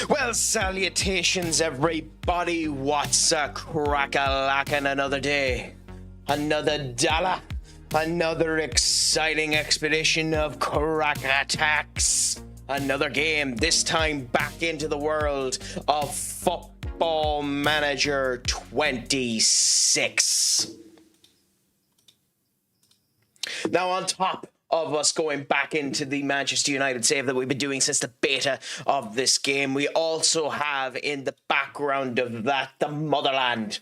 Well, salutations, everybody. What's a crack-a-lackin' another day? Another dollar? Another exciting expedition of crack attacks? Another game, this time back into the world of Football Manager 26. Now, on top of us going back into the Manchester United save that we've been doing since the beta of this game, we also have in the background of that the motherland,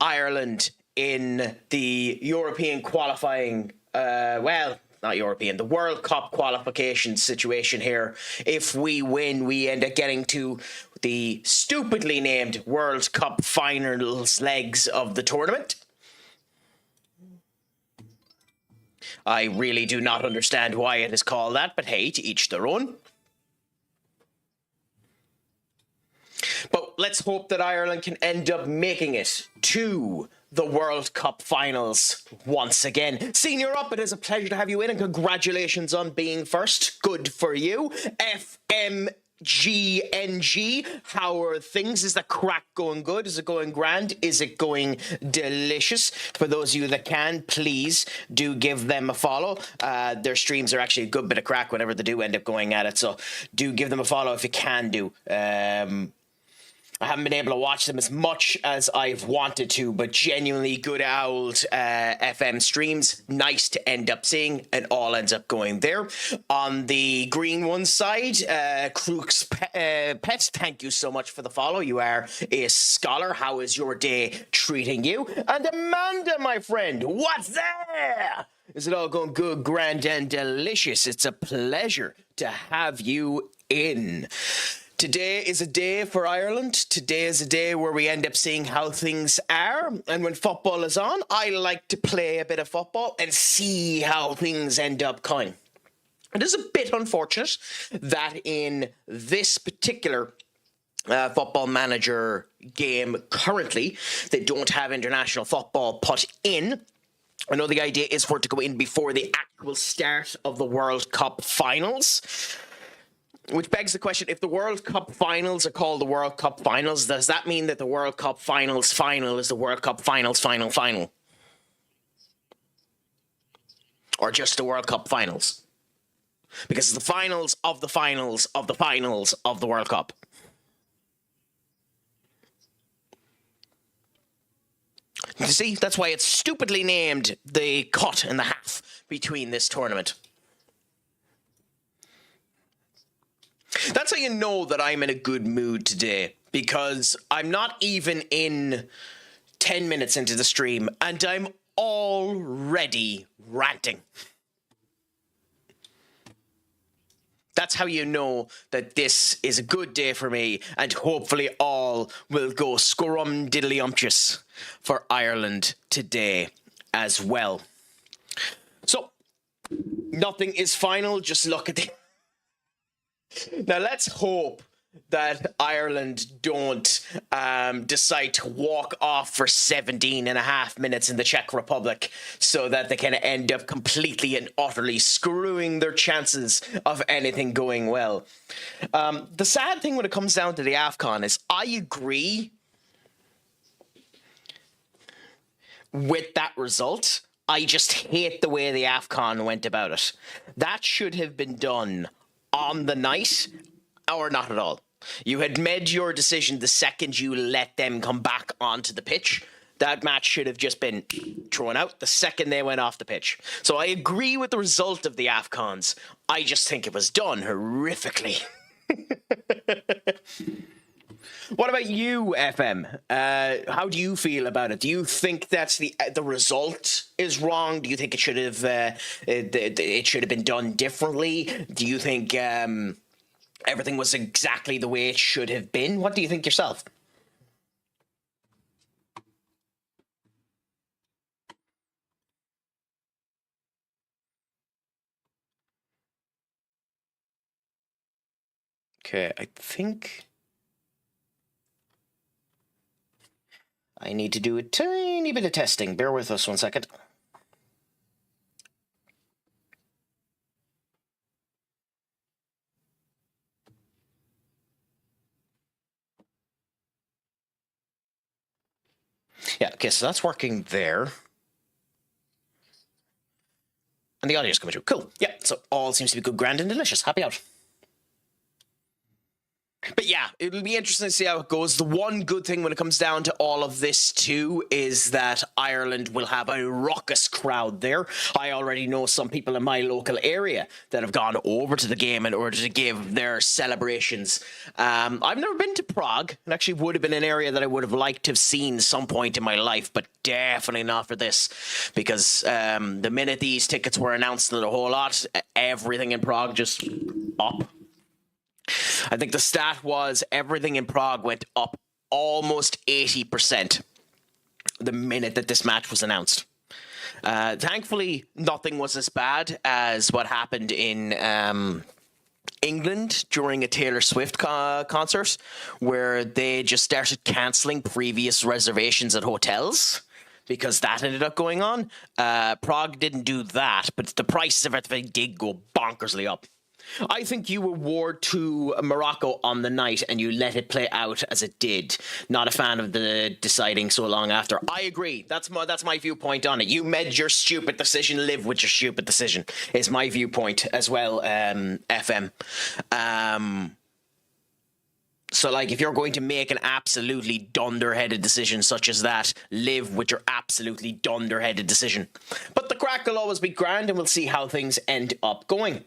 Ireland, in the European qualifying, not European, the World Cup qualification situation here. If we win, we end up getting to the stupidly named World Cup finals legs of the tournament. I really do not understand why it is called that, but hey, to each their own. But let's hope that Ireland can end up making it to the World Cup finals once again. Senior Up, it is a pleasure to have you in, and congratulations on being first. Good for you. FMGNG, how are things? Is the crack going good? Is it going grand? Is it going delicious? For those of you that can, please do give them a follow. Their streams are actually a good bit of crack whenever they do end up going at it, so do give them a follow if you can do. I haven't been able to watch them as much as I've wanted to, but genuinely good old FM streams. Nice to end up seeing, and all ends up going there. On the green one side, Craic Pet, thank you so much for the follow. You are a scholar. How is your day treating you? And Amanda, my friend, what's there? Is it all going good, grand, and delicious? It's a pleasure to have you in. Today is a day for Ireland. Today is a day where we end up seeing how things are. And when football is on, I like to play a bit of football and see how things end up going. It is a bit unfortunate that in this particular Football Manager game currently, they don't have international football put in. I know the idea is for it to go in before the actual start of the World Cup finals. Which begs the question, if the World Cup finals are called the World Cup finals, does that mean that the World Cup finals final is the World Cup finals final? Or just the World Cup finals? Because it's the finals of the finals of the finals of the World Cup. You see, that's why it's stupidly named the cut and the half between this tournament. That's how you know that I'm in a good mood today, because I'm not even in 10 minutes into the stream and I'm already ranting. That's how you know that this is a good day for me, and hopefully all will go scrum-diddly-umptious for Ireland today as well. So, nothing is final, just look at the... Now, let's hope that Ireland don't decide to walk off for 17 and a half minutes in the Czech Republic so that they can end up completely and utterly screwing their chances of anything going well. The sad thing when it comes down to the AFCON is I agree with that result. I just hate the way the AFCON went about it. That should have been done on the night, or not at all. You had made your decision the second you let them come back onto the pitch. That match should have just been thrown out the second they went off the pitch. So I agree with the result of the AFCONs. I just think it was done horrifically. What about you, FM? How do you feel about it? Do you think that's the result is wrong? Do you think it should have been done differently? Do you think everything was exactly the way it should have been? What do you think yourself? Okay, I think I need to do a tiny bit of testing. Bear with us 1 second. Yeah, okay, so that's working there. And the audio is coming through. Cool. Yeah, so all seems to be good, grand, and delicious. Happy out. But yeah, it'll be interesting to see how it goes. The one good thing when it comes down to all of this too is that Ireland will have a raucous crowd there. I already know some people in my local area that have gone over to the game in order to give their celebrations. I've never been to Prague. It actually would have been an area that I would have liked to have seen some point in my life, but definitely not for this, because the minute these tickets were announced and a whole lot, everything in Prague just up. I think the stat was everything in Prague went up almost 80% the minute that this match was announced. Thankfully, nothing was as bad as what happened in England during a Taylor Swift concert, where they just started cancelling previous reservations at hotels, because that ended up going on. Prague didn't do that, but the prices of everything did go bonkersly up. I think you award to Morocco on the night and you let it play out as it did. Not a fan of the deciding so long after. I agree. That's my viewpoint on it. You made your stupid decision. Live with your stupid decision is my viewpoint as well, FM. So, like, if you're going to make an absolutely dunderheaded decision such as that, live with your absolutely dunderheaded decision. But the crack will always be grand, and we'll see how things end up going.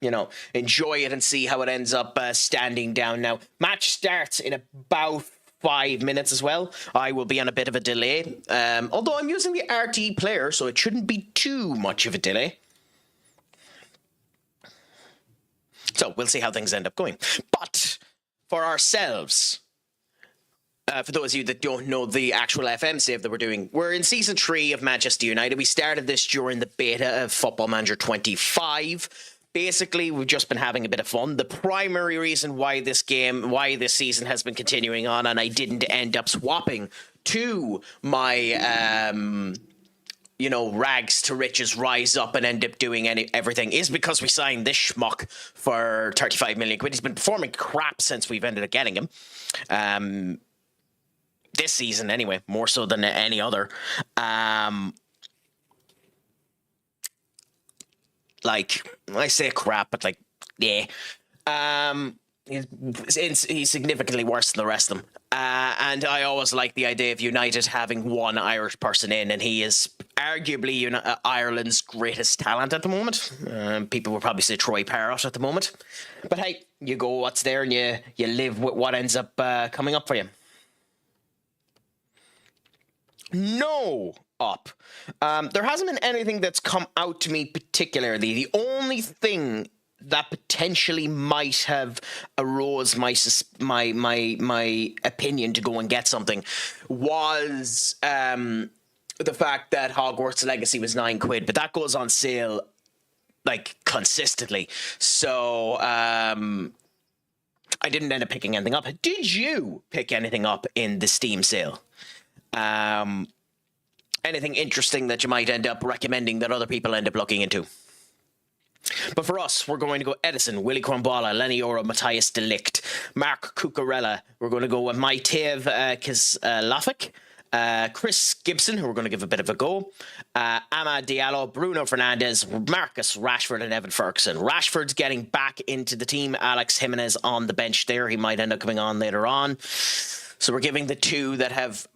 You know, enjoy it and see how it ends up standing down now. Match starts in about 5 minutes as well. I will be on a bit of a delay, although I'm using the RT player, so it shouldn't be too much of a delay. So we'll see how things end up going. But for ourselves, for those of you that don't know the actual FM save that we're doing, we're in Season 3 of Manchester United. We started this during the beta of Football Manager 25. Basically, we've just been having a bit of fun. The primary reason why this season has been continuing on, and I didn't end up swapping to my, rags to riches, rise up and end up doing everything, is because we signed this schmuck for 35 million quid. He's been performing crap since we've ended up getting him. This season, anyway, more so than any other. Like, I say crap, but like, yeah. He's significantly worse than the rest of them. And I always like the idea of United having one Irish person in, and he is arguably Ireland's greatest talent at the moment. People will probably say Troy Parrott at the moment. But hey, you go what's there and you live with what ends up coming up for you. No up. There hasn't been anything that's come out to me particularly. The only thing that potentially might have arose my opinion to go and get something was the fact that Hogwarts Legacy was £9, but that goes on sale like consistently. So I didn't end up picking anything up. Did you pick anything up in the Steam sale? Anything interesting that you might end up recommending that other people end up looking into? But for us, we're going to go Edison, Willie Kwambala, Lenny Oro, Matthias de Ligt, Mark Cucurella. We're going to go with Maitev Kislafik, Chris Gibson, who we're going to give a bit of a go, Amad Diallo, Bruno Fernandes, Marcus Rashford, and Evan Ferguson. Rashford's getting back into the team. Alex Jimenez on the bench there. He might end up coming on later on. So we're giving the two that have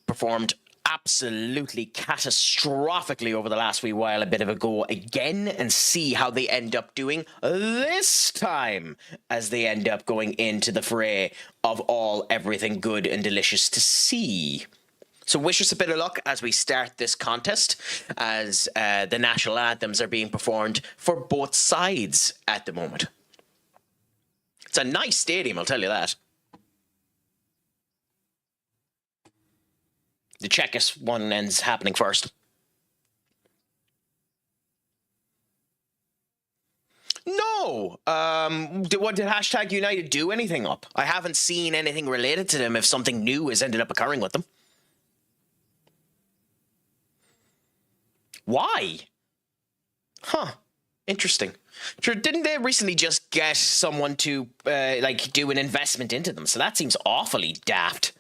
performed absolutely catastrophically over the last wee while a bit of a go again, and see how they end up doing this time as they end up going into the fray of everything good and delicious to see. So wish us a bit of luck as we start this contest, as the national anthems are being performed for both sides at the moment. It's a nice stadium, I'll tell you that. The Czechist one ends happening first. No! What did Hashtag United do anything up? I haven't seen anything related to them if something new has ended up occurring with them. Why? Huh. Interesting. Sure, didn't they recently just get someone to like do an investment into them? So that seems awfully daft.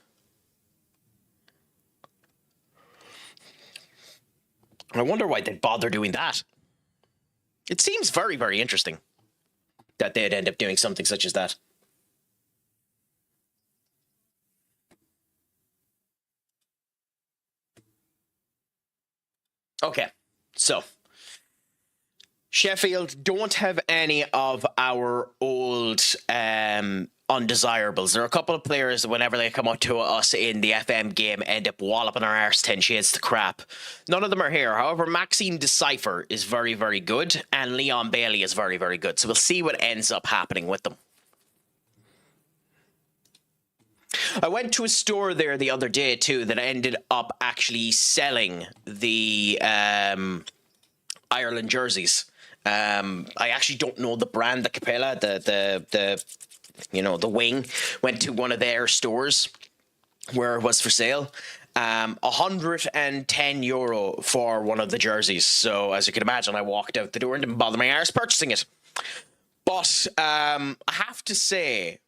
I wonder why they'd bother doing that. It seems very, very interesting that they'd end up doing something such as that. Okay, so Sheffield don't have any of our old undesirables. There are a couple of players that whenever they come up to us in the FM game end up walloping our arse 10 shades to crap. None of them are here. However, Maxime Decipher is very, very good, and Leon Bailey is very, very good. So we'll see what ends up happening with them. I went to a store there the other day too that ended up actually selling the Ireland jerseys. I actually don't know the brand, the Capella, the wing. Went to one of their stores where it was for sale. €110 for one of the jerseys. So as you can imagine, I walked out the door and didn't bother my arse purchasing it. But I have to say,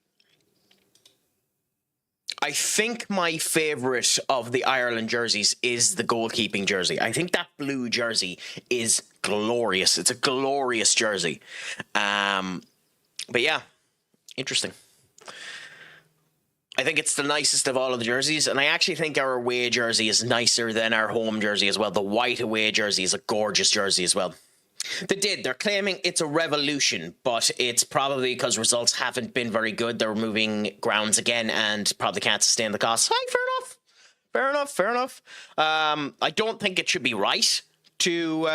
I think my favourite of the Ireland jerseys is the goalkeeping jersey. I think that blue jersey is glorious. It's a glorious jersey. But yeah, interesting. I think it's the nicest of all of the jerseys, and I actually think our away jersey is nicer than our home jersey as well. The white away jersey is a gorgeous jersey as well. They're claiming it's a revolution, but it's probably because results haven't been very good. They're moving grounds again and probably can't sustain the costs. Hi, fair enough. I don't think it should be right to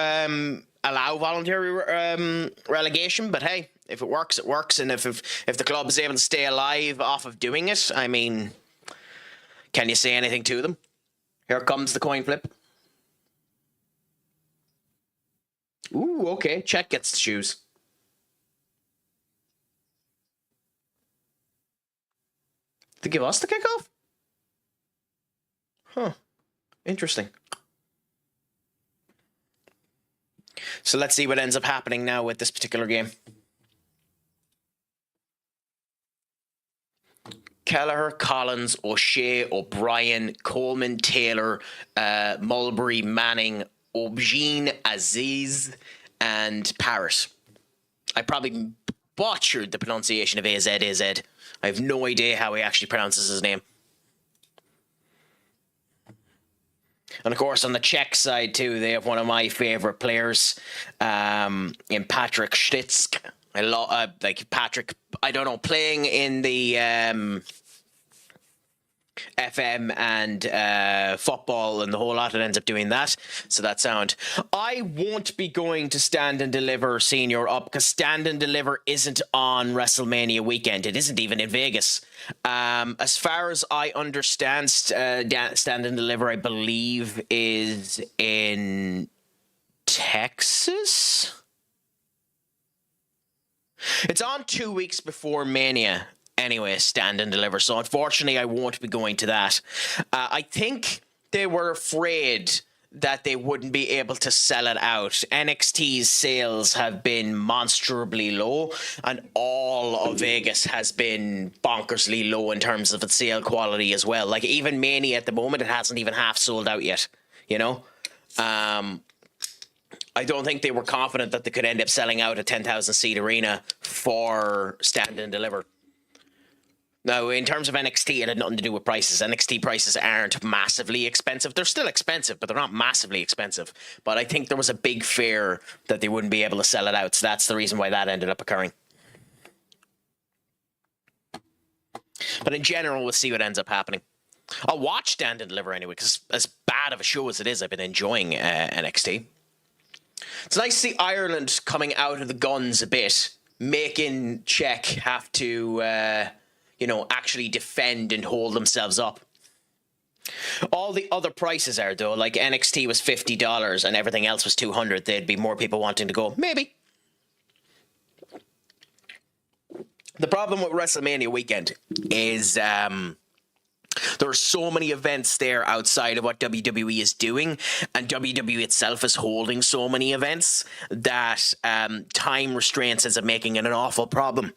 allow voluntary relegation, but hey, if it works, it works. And if the club is able to stay alive off of doing it, I mean, can you say anything to them? Here comes the coin flip. Ooh, okay. Czech gets to choose. To give us the kickoff? Huh. Interesting. So let's see what ends up happening now with this particular game. Kelleher, Collins, O'Shea, O'Brien, Coleman, Taylor, Mulberry, Manning, Aubergine, Aziz, and Paris. I probably butchered the pronunciation of AZ. I have no idea how he actually pronounces his name. And of course, on the Czech side too, they have one of my favorite players, in Patrick Schick. I love like Patrick. I don't know, playing in the FM and football and the whole lot. It ends up doing that. So that sound. I won't be going to Stand and Deliver Senior Up because Stand and Deliver isn't on WrestleMania weekend. It isn't even in Vegas. As far as I understand, Stand and Deliver, I believe, is in Texas. It's on 2 weeks before Mania. Anyway, Stand and Deliver. So unfortunately, I won't be going to that. I think they were afraid that they wouldn't be able to sell it out. NXT's sales have been monstrously low, and all of Vegas has been bonkersly low in terms of its sale quality as well. Like even Mania at the moment, it hasn't even half sold out yet, you know? I don't think they were confident that they could end up selling out a 10,000 seat arena for Stand and Deliver. Now, in terms of NXT, it had nothing to do with prices. NXT prices aren't massively expensive. They're still expensive, but they're not massively expensive. But I think there was a big fear that they wouldn't be able to sell it out. So that's the reason why that ended up occurring. But in general, we'll see what ends up happening. I'll watch Stand and Deliver anyway, because as bad of a show as it is, I've been enjoying NXT. It's nice to see Ireland coming out of the guns a bit, making Czech have to, actually defend and hold themselves up. All the other prices are, though, like NXT was $50 and everything else was $200. There'd be more people wanting to go. Maybe. The problem with WrestleMania weekend is There are so many events there outside of what WWE is doing, and WWE itself is holding so many events that time restraints is making it an awful problem.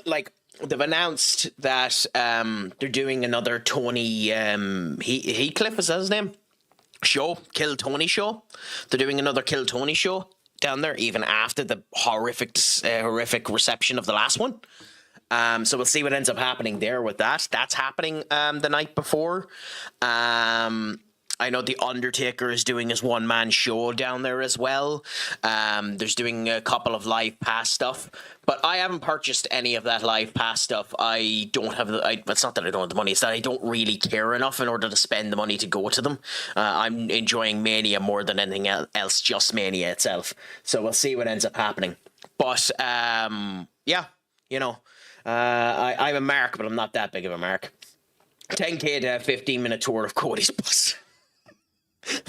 Like, they've announced that they're doing another Tony Heathcliff, is that his name? Show, Kill Tony show. They're doing another Kill Tony show down there, even after the horrific reception of the last one. So we'll see what ends up happening there with that. That's happening the night before. I know The Undertaker is doing his one-man show down there as well. There's doing a couple of live pass stuff. But I haven't purchased any of that live pass stuff. I don't have it's not that I don't have the money. It's that I don't really care enough in order to spend the money to go to them. I'm enjoying Mania more than anything else, just Mania itself. So we'll see what ends up happening. But, yeah, you know... I'm a mark, but I'm not that big of a mark. 10k to a 15-minute tour of Cody's bus.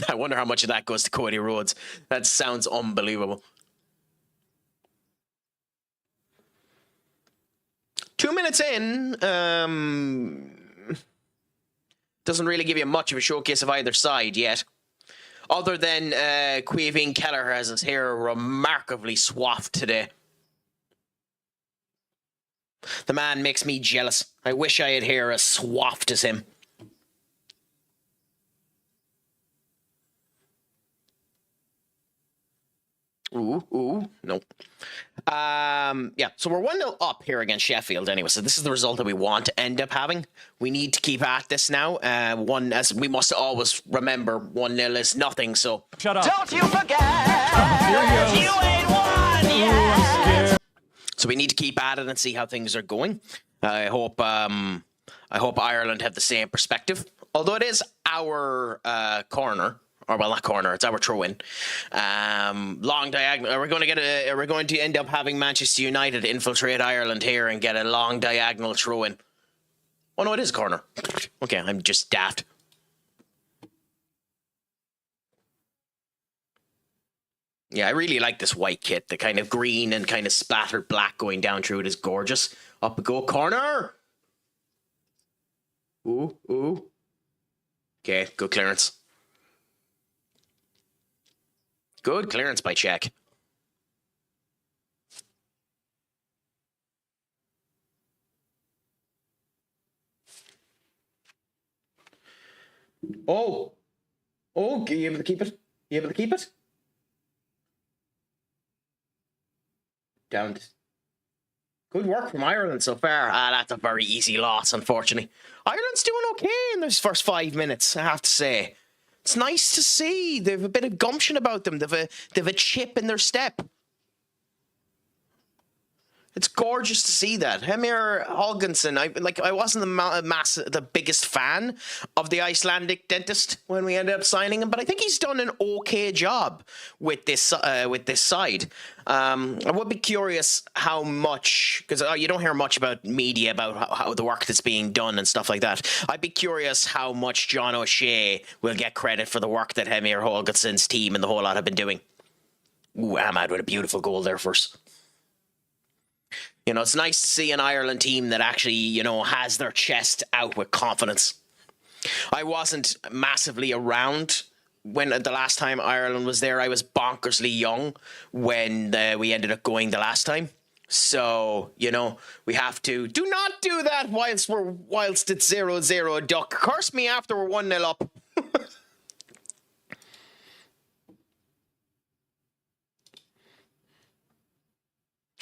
I wonder how much of that goes to Cody Rhodes. That sounds unbelievable. 2 minutes in, doesn't really give you much of a showcase of either side yet. Other than Quaveen Keller has his hair remarkably swathed today. The man makes me jealous. I wish I had hair as swathed as him. Ooh, no. Yeah, so we're 1-0 up here against Sheffield anyway, so this is the result that we want to end up having. We need to keep at this now. As we must always remember, 1-0 is nothing, so... Shut up. Don't you forget, you ain't won yet. So we need to keep at it and see how things are going. I hope Ireland have the same perspective. Although it is our corner, or well, not corner, it's our throw-in. Long diagonal. Are we going to end up having Manchester United infiltrate Ireland here and get a long diagonal throw-in? Oh no, it is corner. Okay, I'm just daft. Yeah, I really like this white kit. The kind of green and kind of splattered black going down through it is gorgeous. Up we go, corner! Ooh. Okay, good clearance. Good clearance by Czech. Oh, are you able to keep it? You able to keep it? Down. Good work from Ireland so far. That's a very easy loss, unfortunately. Ireland's doing okay in those first 5 minutes, I have to say. It's nice to see. They have a bit of gumption about them. They have a chip in their step. It's gorgeous to see that. Heimir Hallgrímsson, I wasn't the biggest fan of the Icelandic dentist when we ended up signing him, but I think he's done an okay job with this side. I would be curious how much, because you don't hear much about media about how the work that's being done and stuff like that. I'd be curious how much John O'Shea will get credit for the work that Heimir Hallgrímsson's team and the whole lot have been doing. Ooh, Ahmad with a beautiful goal there first. You know, it's nice to see an Ireland team that actually, you know, has their chest out with confidence. I wasn't massively around when the last time Ireland was there. I was bonkersly young when we ended up going the last time. So, you know, we have to do not do that whilst it's 0-0 duck. Curse me after we're 1-0 up.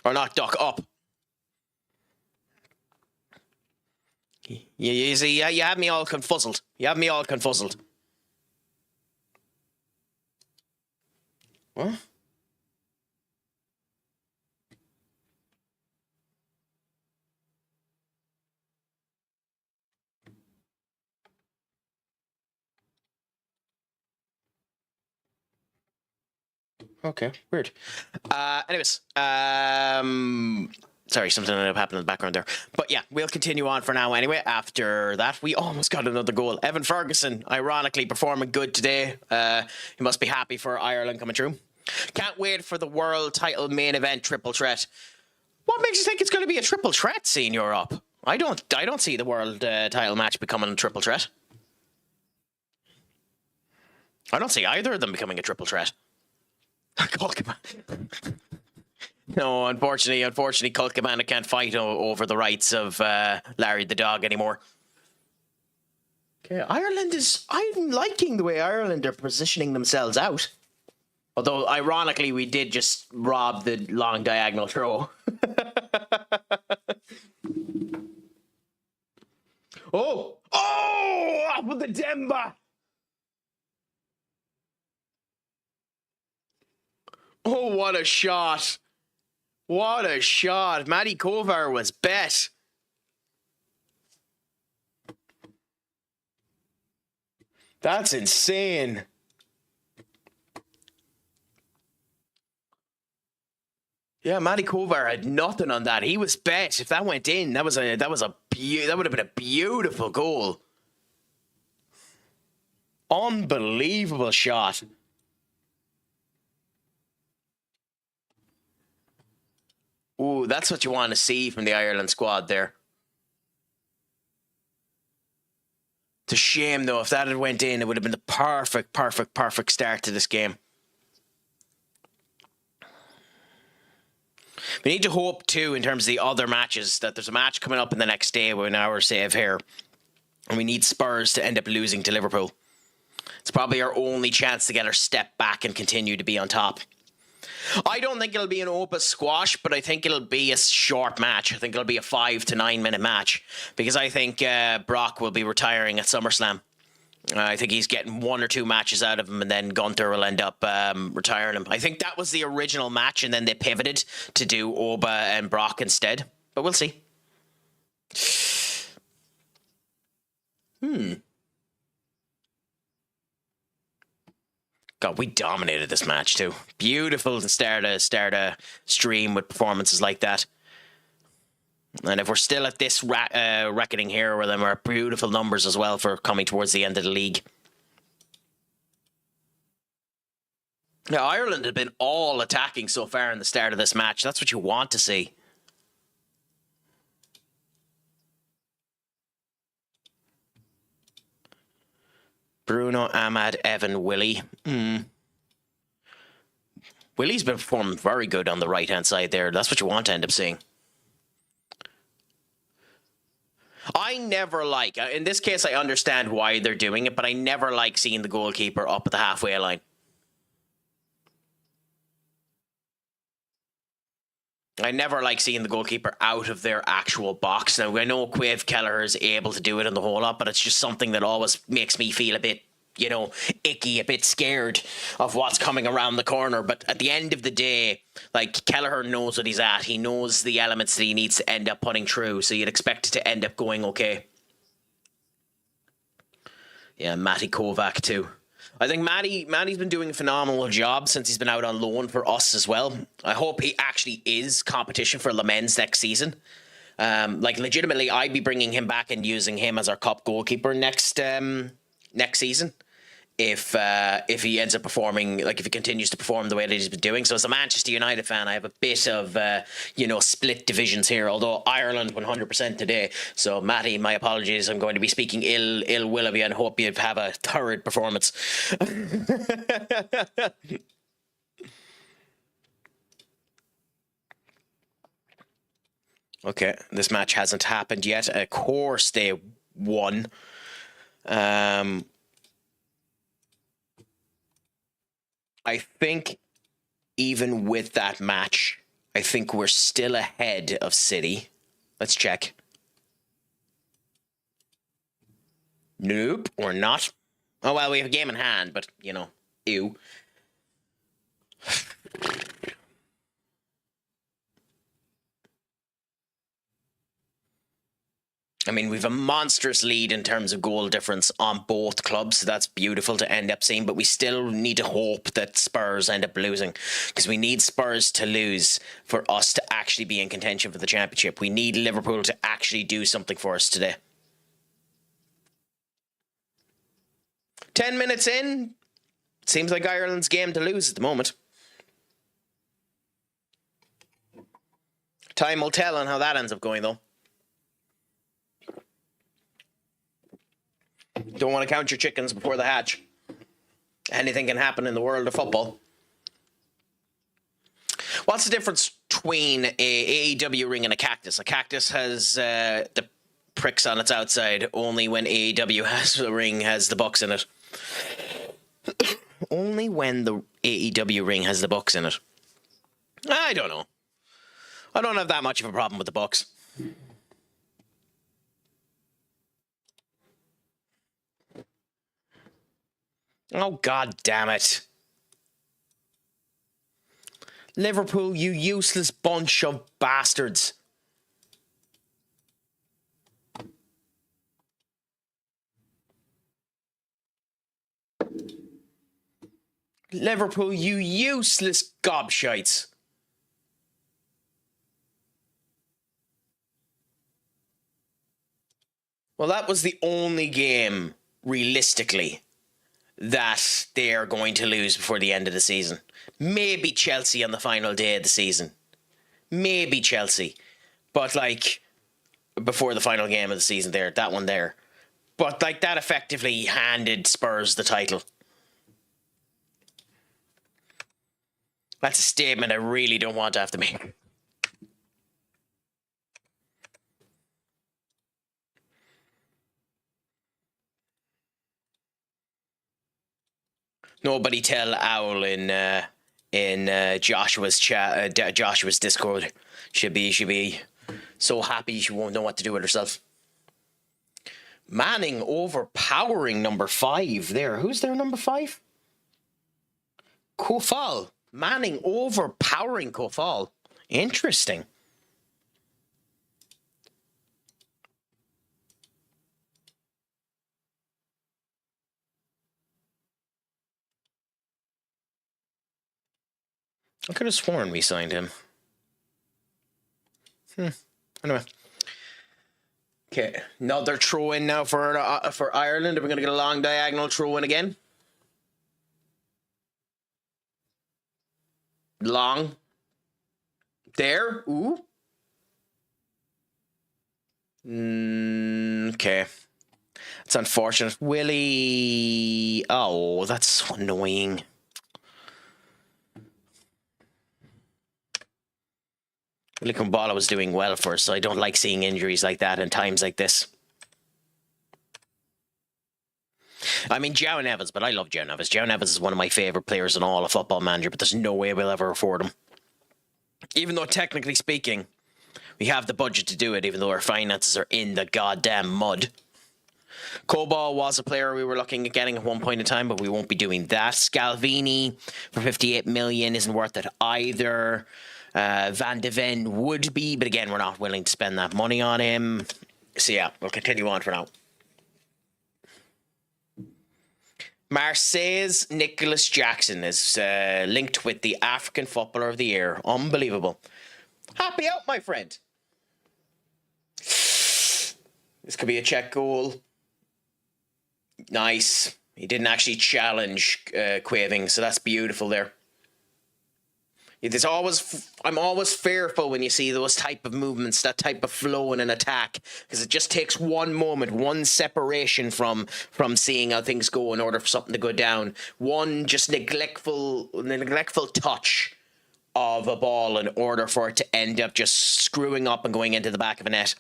Or not duck, up. You see, you have me all confuzzled. What? Okay, weird. Anyways, sorry, something ended up happening in the background there. But yeah, we'll continue on for now anyway. After that, we almost got another goal. Evan Ferguson, ironically, performing good today. He must be happy for Ireland coming through. Can't wait for the world title main event triple threat. What makes you think it's going to be a triple threat, seeing you're up? I don't see the world title match becoming a triple threat. I don't see either of them becoming a triple threat. Colt Cabana. No, unfortunately, Colt Cabana can't fight over the rights of Larry the Dog anymore. Okay, Ireland is... I'm liking the way Ireland are positioning themselves out. Although, ironically, we did just rob the long diagonal throw. Oh! Oh! Up with the Demba! Oh, what a shot. What a shot. Matty Kovar was bet. That's insane. Yeah, Matty Kovar had nothing on that. He was bet. If that went in, that would have been a beautiful goal. Unbelievable shot. Ooh, that's what you want to see from the Ireland squad there. It's a shame, though. If that had went in, it would have been the perfect start to this game. We need to hope, too, in terms of the other matches, that there's a match coming up in the next day with an hour save here. And we need Spurs to end up losing to Liverpool. It's probably our only chance to get our step back and continue to be on top. I don't think it'll be an Opus squash, but I think it'll be a short match. I think it'll be a 5 to 9 minute match, because I think Brock will be retiring at SummerSlam. I think he's getting 1 or 2 matches out of him, and then Gunther will end up retiring him. I think that was the original match, and then they pivoted to do Oba and Brock instead. But we'll see. God, we dominated this match too. Beautiful to start a stream with performances like that. And if we're still at this reckoning here, well, then we're at beautiful numbers as well for coming towards the end of the league. Now, Ireland have been all attacking so far in the start of this match. That's what you want to see. Bruno, Ahmad, Evan, Willie. Willie's been performing very good on the right-hand side there. That's what you want to end up seeing. I never like... In this case, I understand why they're doing it, but I never like seeing the goalkeeper up at the halfway line. I never like seeing the goalkeeper out of their actual box. Now, I know Quav Kelleher is able to do it in the whole lot, but it's just something that always makes me feel a bit, you know, icky, a bit scared of what's coming around the corner. But at the end of the day, like, Kelleher knows what he's at. He knows the elements that he needs to end up putting through, so you'd expect it to end up going okay. Yeah, Matty Kovac too. I think Matty's been doing a phenomenal job since he's been out on loan for us as well. I hope he actually is competition for Le Mans next season. Like, legitimately, I'd be bringing him back and using him as our cup goalkeeper next season. If he ends up performing, like, if he continues to perform the way that he's been doing. So as a Manchester United fan, I have a bit of, split divisions here, although Ireland 100% today. So Matty, my apologies, I'm going to be speaking ill will of you and hope you have a third performance. Okay, this match hasn't happened yet. Of course they won. I think even with that match, I think we're still ahead of City. Let's check. Nope, we're not. Oh, well, we have a game in hand, but, you know, ew. I mean, we've a monstrous lead in terms of goal difference on both clubs, so that's beautiful to end up seeing, but we still need to hope that Spurs end up losing, because we need Spurs to lose for us to actually be in contention for the championship. We need Liverpool to actually do something for us today. 10 minutes in, seems like Ireland's game to lose at the moment. Time will tell on how that ends up going, though. Don't want to count your chickens before they hatch. Anything can happen in the world of football. What's the difference between a AEW ring and a cactus? A cactus has the pricks on its outside. Only when AEW has the ring has the bucks in it. Only when the AEW ring has the bucks in it. I don't know. I don't have that much of a problem with the bucks. Oh, God damn it. Liverpool, you useless bunch of bastards. Liverpool, you useless gobshites. Well, that was the only game, realistically, that they're going to lose before the end of the season. Maybe Chelsea on the final day of the season. Maybe Chelsea. But, like, before the final game of the season there, that one there. But, like, that effectively handed Spurs the title. That's a statement I really don't want to have to make. Nobody tell Owl in Joshua's chat, Joshua's Discord. She'll be so happy she won't know what to do with herself. Manning overpowering number 5 there. Who's their number 5? Kofal. Manning overpowering Kofal. Interesting. I could have sworn we signed him. Anyway. Okay, another throw in now for Ireland. Are we going to get a long diagonal throw in again? Long. There. Ooh. Okay. It's unfortunate. Willie. Oh, that's so annoying. Willie Kumbala was doing well for us, so I don't like seeing injuries like that in times like this. I mean, Joe Evans, but I love Joe Evans. Joe Evans is one of my favourite players in all of Football Manager, but there's no way we'll ever afford him. Even though, technically speaking, we have the budget to do it, even though our finances are in the goddamn mud. Cobal was a player we were looking at getting at one point in time, but we won't be doing that. Scalvini for 58 million isn't worth it either. Van de Ven would be, but again, we're not willing to spend that money on him. So yeah, we'll continue on for now. Marseille's Nicholas Jackson is linked with the African Footballer of the Year. Unbelievable. Happy out, my friend. This could be a Czech goal. Nice. He didn't actually challenge Quaving, so that's beautiful there. I'm always fearful when you see those type of movements, that type of flow in an attack, because it just takes one moment, one separation from seeing how things go in order for something to go down. One just neglectful touch of a ball in order for it to end up just screwing up and going into the back of a net.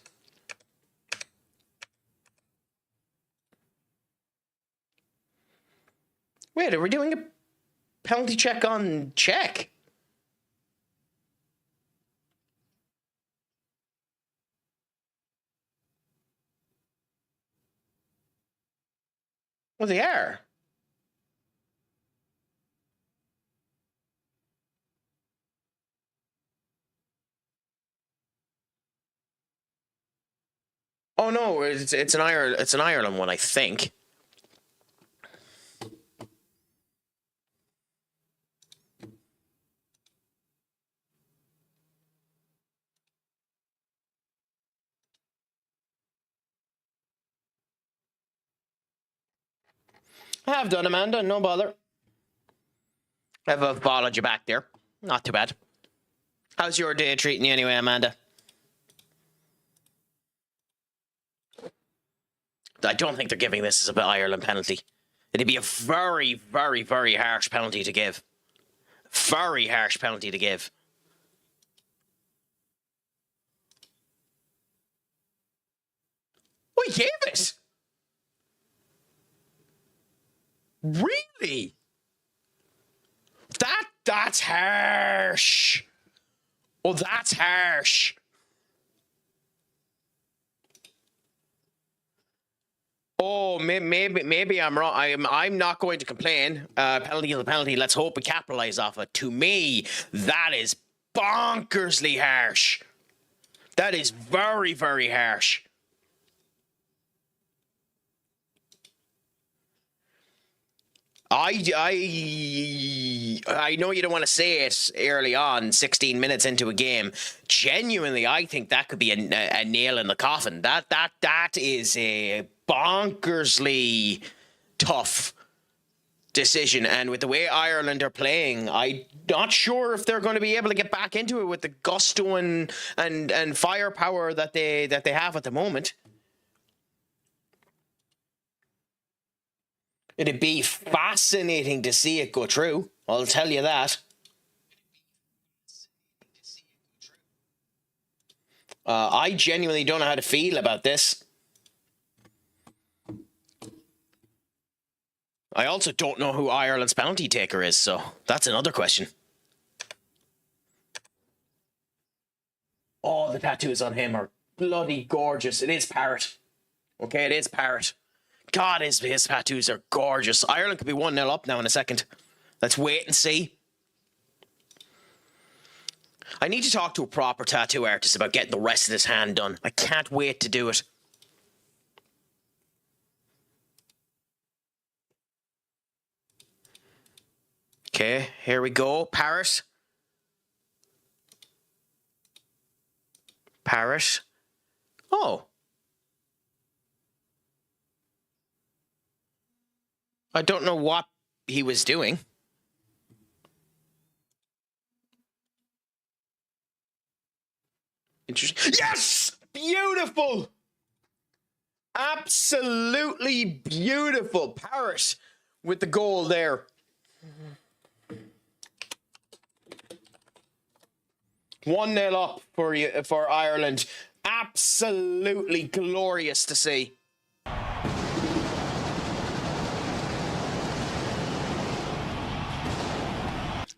Wait, are we doing a penalty check on Czech? Well, they are. Oh no, it's an Ireland one, I think. I have done, Amanda. No bother. I've followed you back there. Not too bad. How's your day treating you anyway, Amanda? I don't think they're giving this as a Ireland penalty. It'd be a very, very, very harsh penalty to give. Very harsh penalty to give. Oh, he gave it. Really? That's harsh. Oh, that's harsh. Oh, maybe I'm wrong. I'm not going to complain. Penalty is a penalty. Let's hope we capitalize off it. To me, that is bonkersly harsh. That is very, very harsh. I know you don't want to say it early on, 16 minutes into a game. Genuinely, I think that could be a nail in the coffin. That is a bonkersly tough decision. And with the way Ireland are playing, I'm not sure if they're going to be able to get back into it with the gusto and firepower that they have at the moment. It'd be fascinating to see it go through. I'll tell you that. I genuinely don't know how to feel about this. I also don't know who Ireland's penalty taker is, so that's another question. Oh, the tattoos on him are bloody gorgeous. It is Parrot. Okay, it is Parrot. God, his tattoos are gorgeous. Ireland could be 1-0 up now in a second. Let's wait and see. I need to talk to a proper tattoo artist about getting the rest of this hand done. I can't wait to do it. Okay, here we go. Parrot. Parrot. Oh. I don't know what he was doing. Interesting. Yes! Beautiful! Absolutely beautiful. Parrot with the goal there. 1-0 up for Ireland. Absolutely glorious to see.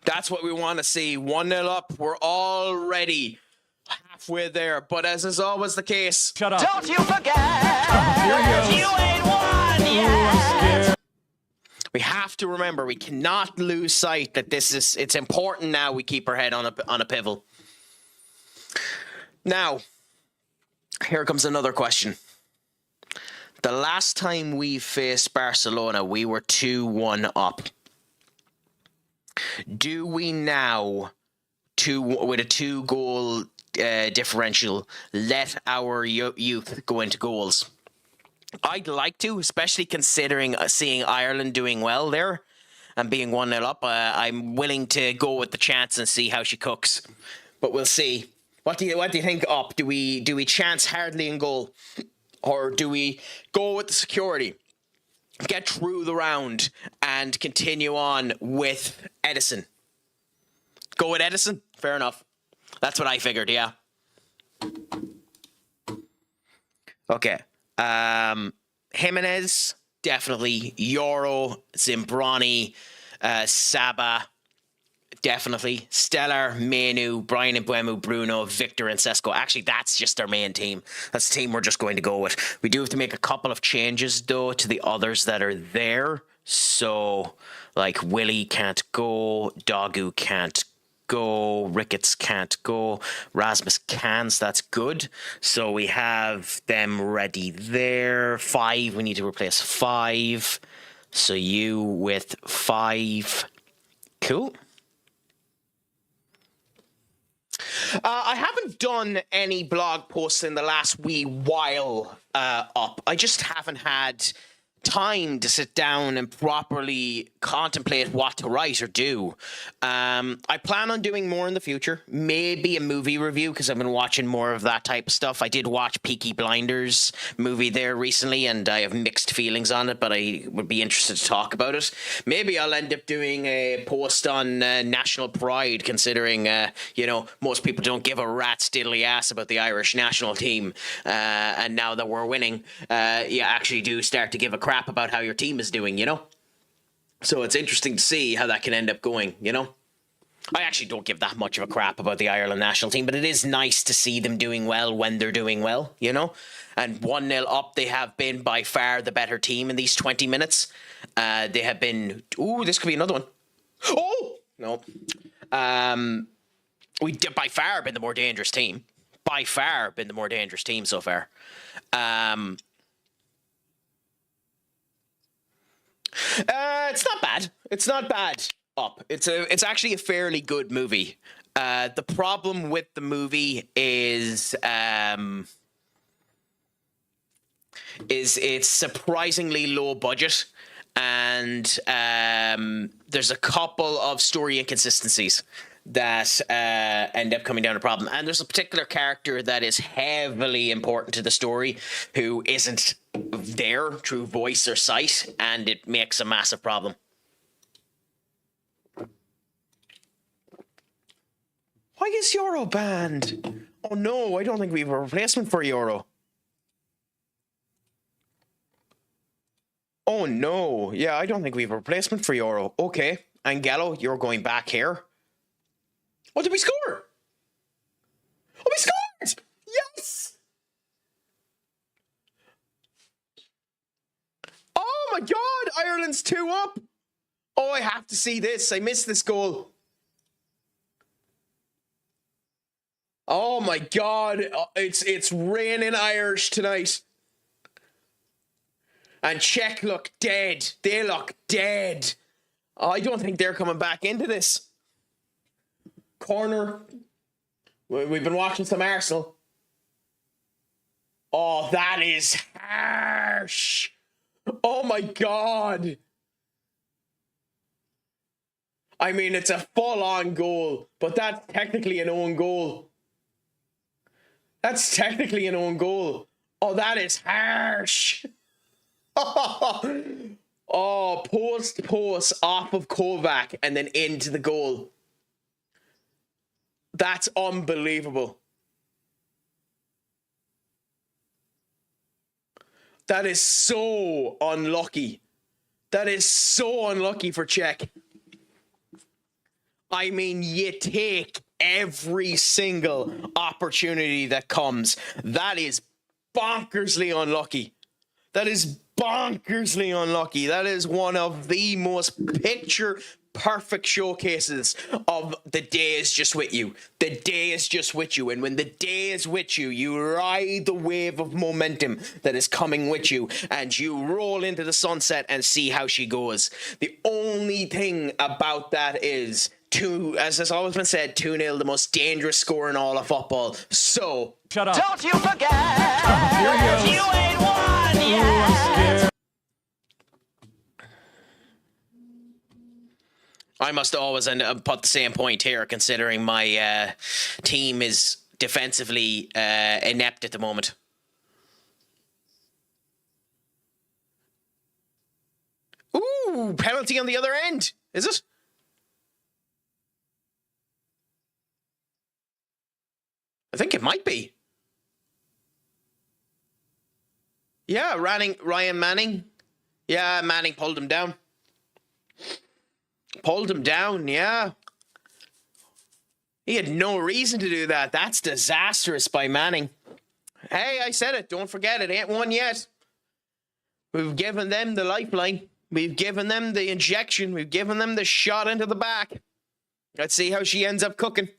That's what we want to see. 1-0 up. We're already halfway there. But as is always the case, Shut up. Don't you forget, Here he you goes. ain't won Ooh, yet. I'm scared. we have to remember we cannot lose sight that it's important now we keep our head on a pivot. Now, here comes another question. The last time we faced Barcelona, we were 2-1 up. Do we now, with a 2-goal differential, let our youth go into goals? I'd like to, especially considering seeing Ireland doing well there and being 1-0 up. I'm willing to go with the chance and see how she cooks, but we'll see. What do you think? Up? Do we chance Hardley in goal, or do we go with the security? Get through the round and continue on with Edison. Go with Edison? Fair enough. That's what I figured, yeah. Okay. Jimenez, definitely. Euro, Zimbrani, Saba, definitely. Stellar, Menu, Brian and Buemu, Bruno, Victor and Sesko. Actually, that's just our main team. That's the team we're just going to go with. We do have to make a couple of changes, though, to the others that are there. So, like, Willie can't go, Dogu can't go, Ricketts can't go, Rasmus can, so that's good. So we have them ready there. 5, we need to replace 5. So you with 5. Cool. I haven't done any blog posts in the last wee while up. I just haven't had time to sit down and properly contemplate what to write or do. I plan on doing more in the future. Maybe a movie review, because I've been watching more of that type of stuff. I did watch Peaky Blinders movie there recently, and I have mixed feelings on it, but I would be interested to talk about it. Maybe I'll end up doing a post on national pride, considering, most people don't give a rat's diddly ass about the Irish national team. And now that we're winning, you actually do start to give a crap about how your team is doing, So it's interesting to see how that can end up going, I actually don't give that much of a crap about the Ireland national team, but it is nice to see them doing well when they're doing well, And 1-0 up, they have been by far the better team in these 20 minutes. They have been... Ooh, this could be another one. Oh! No. We did by far been the more dangerous team. By far been the more dangerous team so far. It's not bad. It's not bad. Up. It's actually a fairly good movie. The problem with the movie is it's surprisingly low budget, and there's a couple of story inconsistencies that end up coming down a problem. And there's a particular character that is heavily important to the story who isn't there through voice or sight, and it makes a massive problem. Why is Euro banned? Oh no, I don't think we have a replacement for Euro. Oh no, yeah, I don't think we have a replacement for Euro. Okay, Angelo, you're going back here. What did we score? Oh, we scored! Yes! Oh my God, Ireland's 2 up. Oh, I have to see this. I missed this goal. Oh my God, it's raining Irish tonight. And Czech look dead. They look dead. I don't think they're coming back into this. Corner. We've been watching some Arsenal. Oh, that is harsh. Oh my God. I mean, it's a full-on goal, but that's technically an own goal. That's technically an own goal. Oh, that is harsh. Oh, post off of Kovac and then into the goal. That's unbelievable. That is so unlucky. That is so unlucky for Czech. I mean, you take every single opportunity that comes. That is bonkersly unlucky. That is bonkersly unlucky. That is one of the most picture-perfect showcases of the day is just with you. The day is just with you. And when the day is with you, you ride the wave of momentum that is coming with you. And you roll into the sunset and see how she goes. The only thing about that is... as has always been said, 2-0, the most dangerous score in all of football. So, Shut up. Don't you forget, Here he goes. you ain't won Ooh, yet. I'm scared. I must always put the same point here, considering my team is defensively inept at the moment. Ooh, penalty on the other end. Is it? I think it might be. Yeah, Ryan Manning. Yeah, Manning pulled him down. Pulled him down, yeah. He had no reason to do that. That's disastrous by Manning. Hey, I said it. Don't forget, it ain't won yet. We've given them the lifeline. We've given them the injection. We've given them the shot into the back. Let's see how she ends up cooking.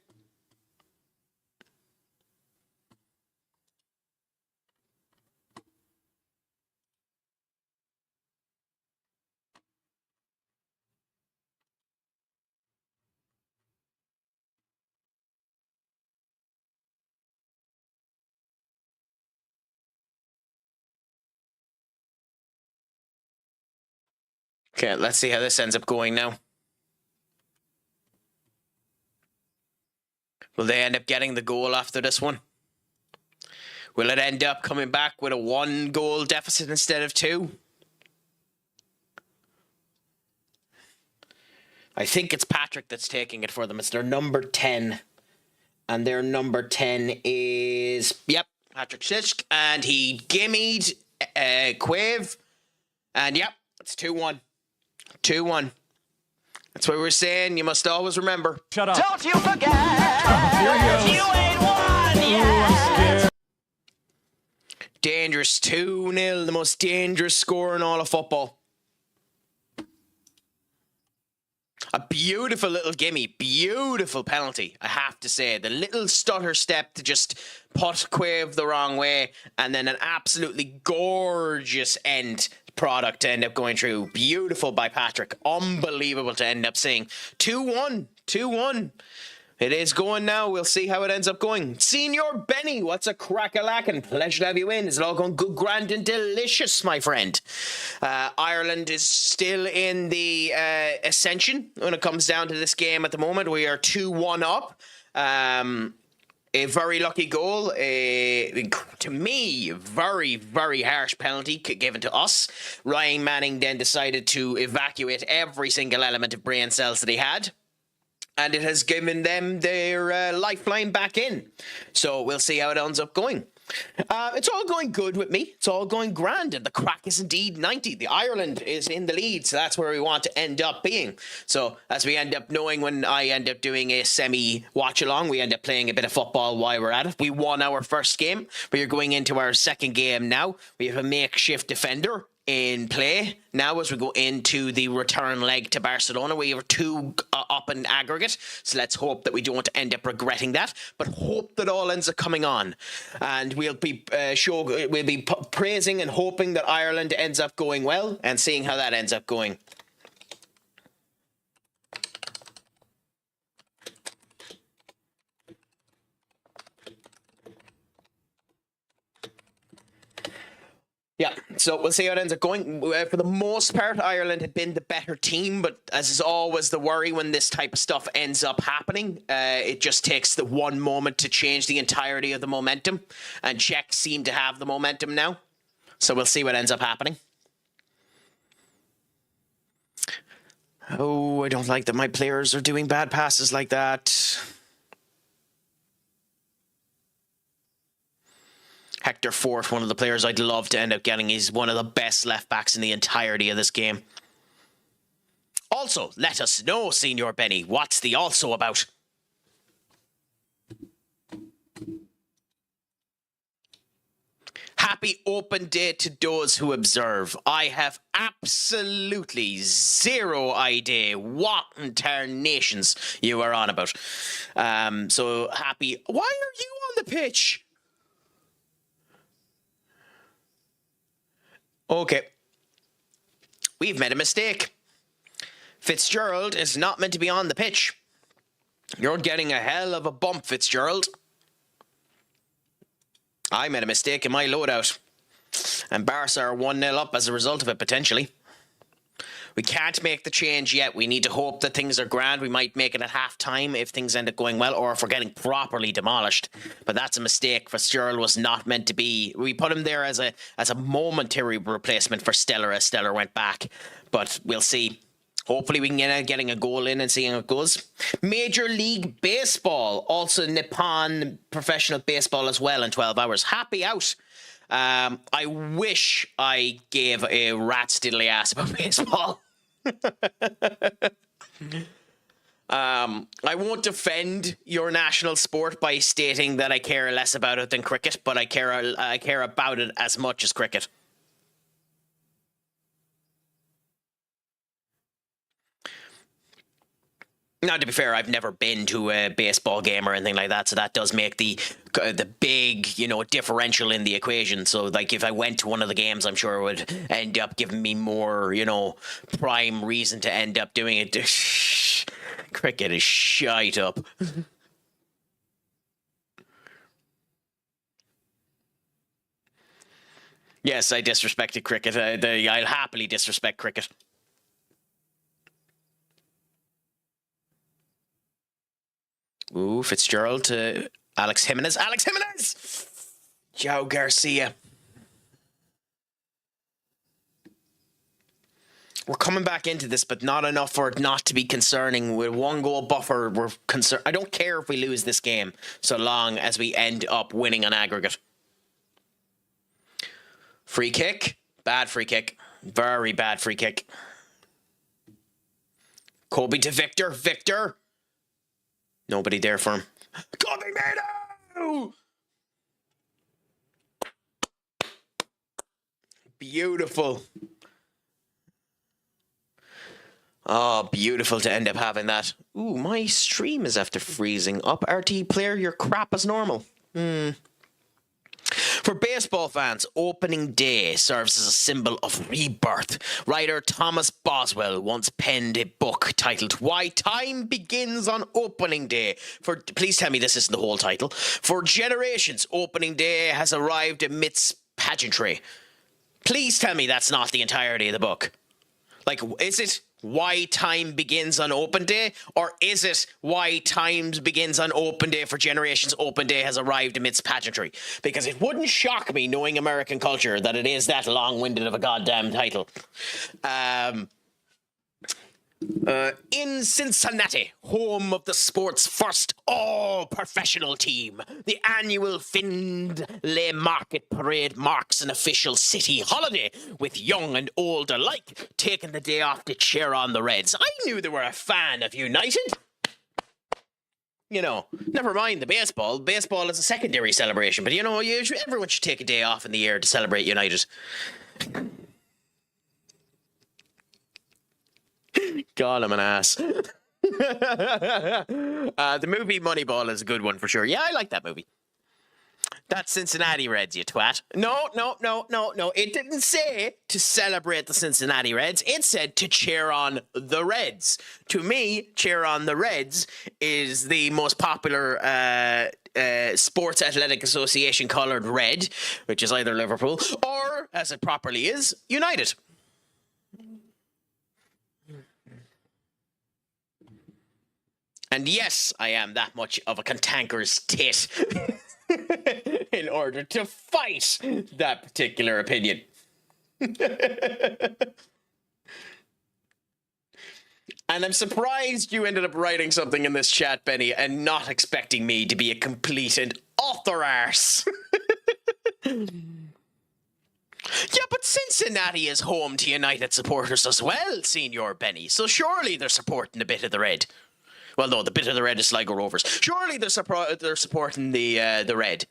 Okay, let's see how this ends up going now. Will they end up getting the goal after this one? Will it end up coming back with a 1-goal deficit instead of 2? I think it's Patrick that's taking it for them. It's their number 10. And their number 10 is, yep, Patrick Schick. And he gimmied Quave. And yep, it's 2-1. 2-1. That's what we're saying. You must always remember. Shut up. Don't you forget, Here he goes. you ain't won Ooh, yet. I'm scared. Dangerous 2-0. The most dangerous score in all of football. A beautiful little gimme. Beautiful penalty, I have to say. The little stutter step to just put Quave the wrong way. And then an absolutely gorgeous end product to end up going through. Beautiful by Patrick. Unbelievable to end up seeing. 2-1. 2-1. It is going now. We'll see how it ends up going. Senior Benny, what's a crack-a-lackin'? Pleasure to have you in. Is it all going good, grand, and delicious, my friend? Ireland is still in the ascension when it comes down to this game at the moment. We are 2-1 up. A very lucky goal. To me, very, very harsh penalty given to us. Ryan Manning then decided to evacuate every single element of brain cells that he had. And it has given them their lifeline back in. So we'll see how it ends up going. It's all going good with me. It's all going grand. And the crack is indeed 90. The Ireland is in the lead. So that's where we want to end up being. So as we end up knowing, when I end up doing a semi-watch along, we end up playing a bit of football while we're at it. We won our first game. We are going into our second game now. We have a makeshift defender in play now as we go into the return leg to Barcelona. We are 2 up in aggregate, so let's hope that we don't end up regretting that, but hope that all ends up coming on, and we'll be praising and hoping that Ireland ends up going well and seeing how that ends up going. Yeah, so we'll see how it ends up going. For the most part, Ireland had been the better team, but as is always the worry when this type of stuff ends up happening, it just takes the one moment to change the entirety of the momentum, and Czech seem to have the momentum now. So we'll see what ends up happening. Oh, I don't like that my players are doing bad passes like that. Hector Fort, one of the players I'd love to end up getting. He's one of the best left backs in the entirety of this game. Also, let us know, Senior Benny, what's the also about? Happy open day to those who observe. I have absolutely zero idea what in tarnations you are on about. So happy. Why are you on the pitch? Okay. We've made a mistake. Fitzgerald is not meant to be on the pitch. You're getting a hell of a bump, Fitzgerald. I made a mistake in my loadout. And Barca are 1-0 up as a result of it, potentially. We can't make the change yet. We need to hope that things are grand. We might make it at half-time if things end up going well, or if we're getting properly demolished. But that's a mistake. Fitzgerald was not meant to be. We put him there as a momentary replacement for Stellar as Stellar went back. But we'll see. Hopefully we can get out getting a goal in and seeing how it goes. Major League Baseball. Also Nippon Professional Baseball as well in 12 hours. Happy out. I wish I gave a rat's diddly ass about baseball. I won't defend your national sport by stating that I care less about it than cricket, but I care about it as much as cricket. Now, to be fair, I've never been to a baseball game or anything like that, so that does make the big, differential in the equation. So, like, if I went to one of the games, I'm sure it would end up giving me more, prime reason to end up doing it. Cricket is shite up. Yes, I disrespected cricket. I'll happily disrespect cricket. Ooh, Fitzgerald to Alex Jimenez. Alex Jimenez! Joe Garcia. We're coming back into this, but not enough for it not to be concerning. With 1 goal buffer, we're concerned. I don't care if we lose this game, so long as we end up winning on aggregate. Free kick. Bad free kick. Very bad free kick. Kobe to Victor. Victor. Nobody there for him. Kobe Mano! Beautiful. Oh, beautiful to end up having that. Ooh, my stream is after freezing up. RT player, you're crap as normal. For baseball fans, opening day serves as a symbol of rebirth. Writer Thomas Boswell once penned a book titled Why Time Begins on Opening Day. Please tell me this isn't the whole title. For generations, opening day has arrived amidst pageantry. Please tell me that's not the entirety of the book. Like, is it Why Time Begins on Open Day? Or is it Why Time Begins on Open Day for generations, open day has arrived amidst pageantry? Because it wouldn't shock me, knowing American culture, that it is that long-winded of a goddamn title. In Cincinnati, home of the sport's first all-professional team, the annual Findlay Market Parade marks an official city holiday, with young and old alike taking the day off to cheer on the Reds. I knew they were a fan of United. You know, never mind the baseball. Baseball is a secondary celebration, but you know, everyone should take a day off in the year to celebrate United. God, I'm an ass. The movie Moneyball is a good one for sure. Yeah, I like that movie. That's Cincinnati Reds, you twat. No. It didn't say to celebrate the Cincinnati Reds. It said to cheer on the Reds. To me, cheer on the Reds is the most popular Sports Athletic Association coloured red, which is either Liverpool or, as it properly is, United. And yes, I am that much of a cantankerous tit in order to fight that particular opinion. And I'm surprised you ended up writing something in this chat, Benny, and not expecting me to be a complete and utter arse. Yeah, but Cincinnati is home to United supporters as well, Senior Benny, so surely they're supporting a bit of the red. Well, no, the bit of the red is Sligo Rovers. Surely they're supporting the red.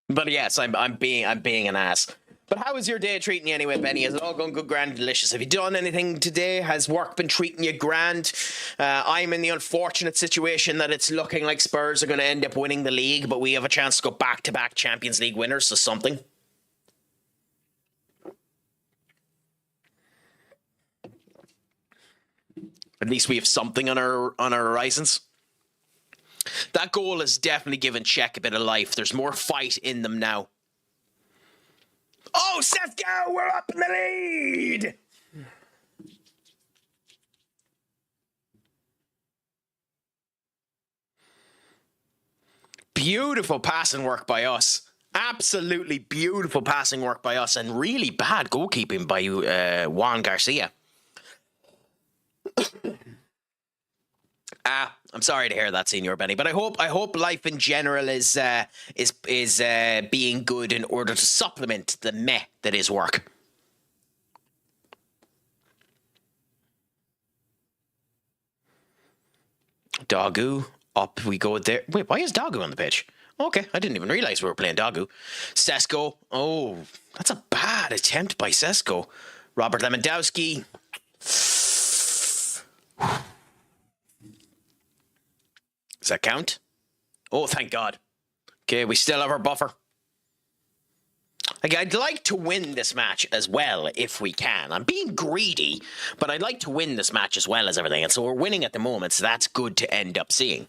But yes, I'm being an ass. But how is your day treating you anyway, Benny? Has it all gone good, grand, delicious? Have you done anything today? Has work been treating you grand? I'm in the unfortunate situation that it's looking like Spurs are going to end up winning the league, but we have a chance to go back-to-back Champions League winners, so something. At least we have something on our horizons. That goal has definitely given Czech a bit of life. There's more fight in them now. Oh, Sethko, we're up in the lead! Beautiful passing work by us. Absolutely beautiful passing work by us, and really bad goalkeeping by Juan Garcia. I'm sorry to hear that, Senior Benny, but I hope life in general is being good in order to supplement the meh that is work. Dagu, up we go there. Wait, why is Dagu on the pitch? Okay, I didn't even realize we were playing Dagu. Sesko, oh, that's a bad attempt by Sesko. Robert Lewandowski. Does that count? Oh, thank God. Okay, we still have our buffer. I'd like to win this match as well, if we can. I'm being greedy, but I'd like to win this match as well as everything. And so we're winning at the moment, so that's good to end up seeing.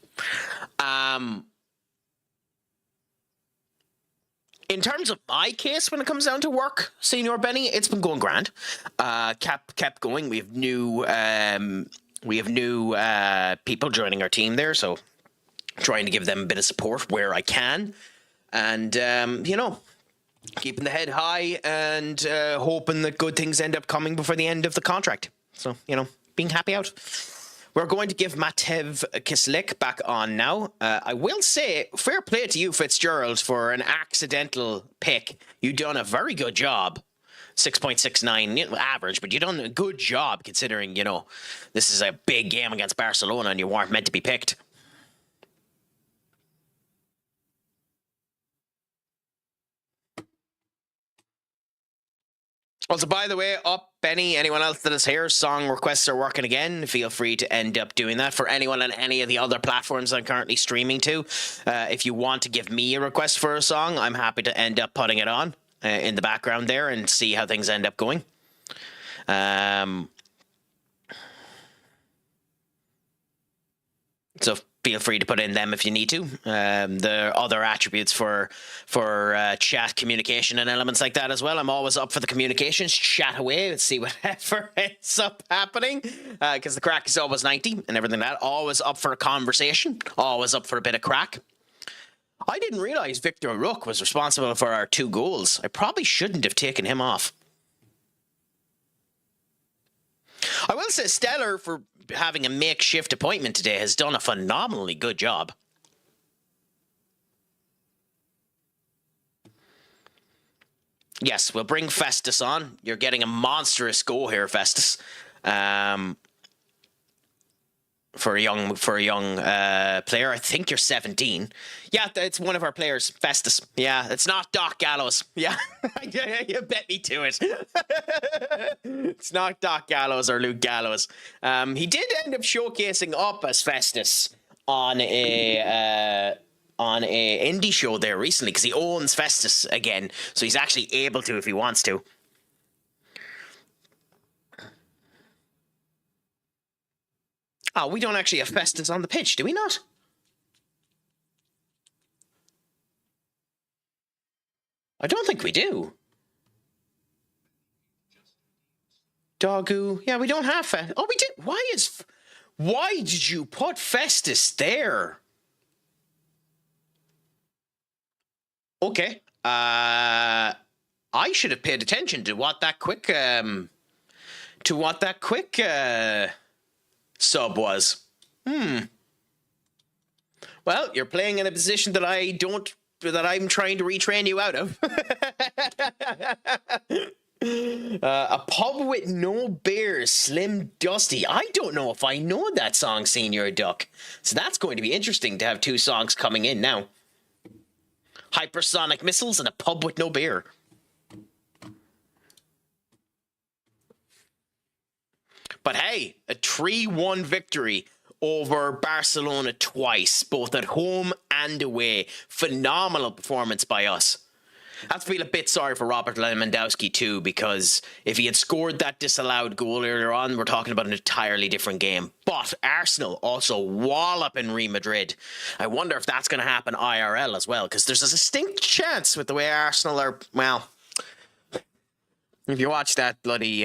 in terms of my case, when it comes down to work, Senior Benny, it's been going grand. Kept going. We have new people joining our team there, so trying to give them a bit of support where I can, and keeping the head high and hoping that good things end up coming before the end of the contract. So being happy out. We're going to give Matev Kislik back on now. I will say, fair play to you, Fitzgerald, for an accidental pick. You've done a very good job. 6.69 average, but you've done a good job considering, this is a big game against Barcelona and you weren't meant to be picked. Also, by the way, Benny, anyone else that is here, song requests are working again. Feel free to end up doing that. For anyone on any of the other platforms I'm currently streaming to, if you want to give me a request for a song, I'm happy to end up putting it on in the background there and see how things end up going. So feel free to put in them if you need to. The other attributes for chat communication and elements like that as well. I'm always up for the communications. Chat away and see whatever ends up happening. Because the crack is always 90 and everything like that. Always up for a conversation. Always up for a bit of crack. I didn't realize Victor Rook was responsible for our 2 goals. I probably shouldn't have taken him off. I will say Stellar, for having a makeshift appointment today, has done a phenomenally good job. Yes, we'll bring Festus on. You're getting a monstrous go here, Festus. For a young player. I think you're 17. Yeah, it's one of our players, Festus. Yeah, it's not Doc Gallows. Yeah, you bet me to it. It's not Doc Gallows or Luke Gallows. He did end up showcasing up as Festus on a indie show there recently because he owns Festus again, so he's actually able to if he wants to. Oh, we don't actually have Festus on the pitch, do we not? I don't think we do. Dogu. Yeah, we don't have Festus. Oh, we did. Why did you put Festus there? Okay. I should have paid attention to what that quick sub was. Well, you're playing in a position that I'm trying to retrain you out of. A pub with no beers, Slim Dusty. I don't know if I know that song, Senior Duck. So that's going to be interesting to have 2 songs coming in now. Hypersonic missiles and a pub with no beer. But hey, a 3-1 victory over Barcelona twice, both at home and away. Phenomenal performance by us. I have to feel a bit sorry for Robert Lewandowski too, because if he had scored that disallowed goal earlier on, we're talking about an entirely different game. But Arsenal also walloping Real Madrid. I wonder if that's going to happen IRL as well, because there's a distinct chance with the way Arsenal are, well... If you watch that bloody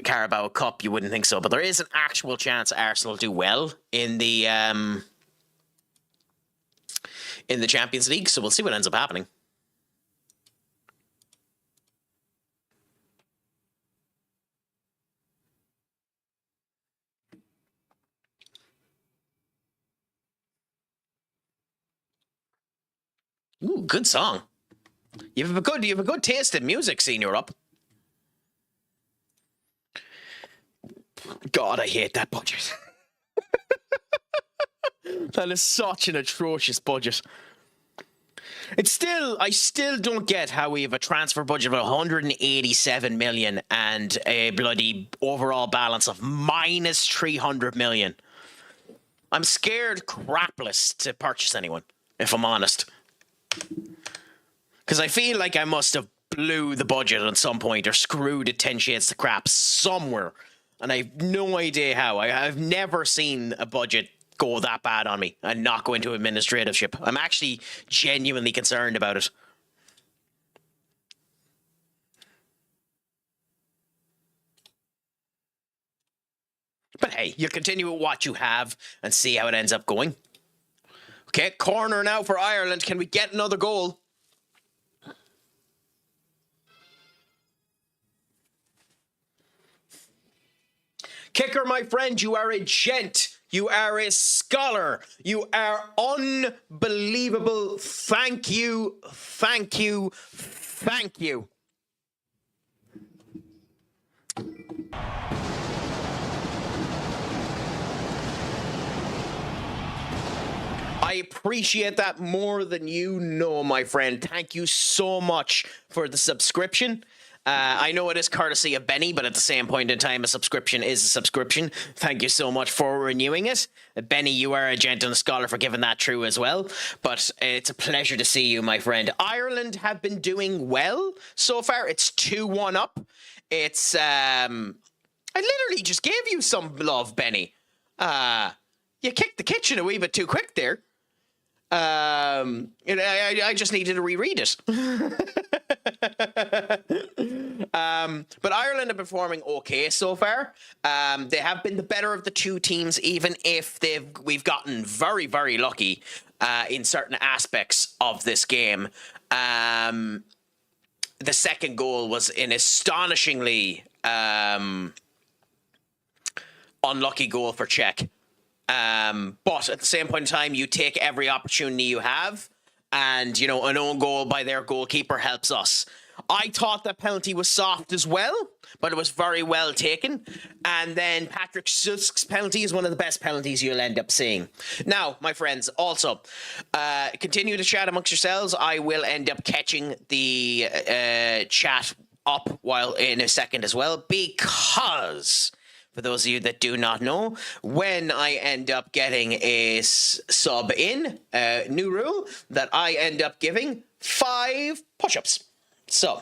Carabao Cup, you wouldn't think so. But there is an actual chance Arsenal do well in the Champions League. So we'll see what ends up happening. Ooh, good song. You have a good taste in music, Senior Up. God, I hate that budget. That is such an atrocious budget. I still don't get how we have a transfer budget of 187 million and a bloody overall balance of minus 300 million. I'm scared crapless to purchase anyone, if I'm honest. Because I feel like I must have blew the budget at some point or screwed it 10 shades to crap somewhere. And I have no idea how. I've never seen a budget go that bad on me and not go into administrativeship. I'm actually genuinely concerned about it. But hey, you continue with what you have and see how it ends up going. Okay, corner now for Ireland. Can we get another goal? Kicker, my friend, you are a gent. You are a scholar. You are unbelievable. Thank you. Thank you. Thank you. I appreciate that more than you know, my friend. Thank you so much for the subscription. I know it is courtesy of Benny, but at the same point in time, a subscription is a subscription. Thank you so much for renewing it. Benny, you are a gent and a scholar for giving that true as well. But it's a pleasure to see you, my friend. Ireland have been doing well so far. It's 2-1 up. It's, I literally just gave you some love, Benny. You kicked the kitchen a wee bit too quick there. I just needed to reread it. But Ireland are performing okay so far. They have been the better of the two teams, even if we've gotten very, very lucky in certain aspects of this game. The second goal was an astonishingly unlucky goal for Czech. But at the same point in time, you take every opportunity you have, and, you know, an own goal by their goalkeeper helps us. I thought that penalty was soft as well, but it was very well taken. And then Patrick Schick's penalty is one of the best penalties you'll end up seeing. Now, my friends, also, continue to chat amongst yourselves. I will end up catching the chat up while in a second as well, because... for those of you that do not know, when I end up getting a sub in, new rule, that I end up giving 5 push-ups. So,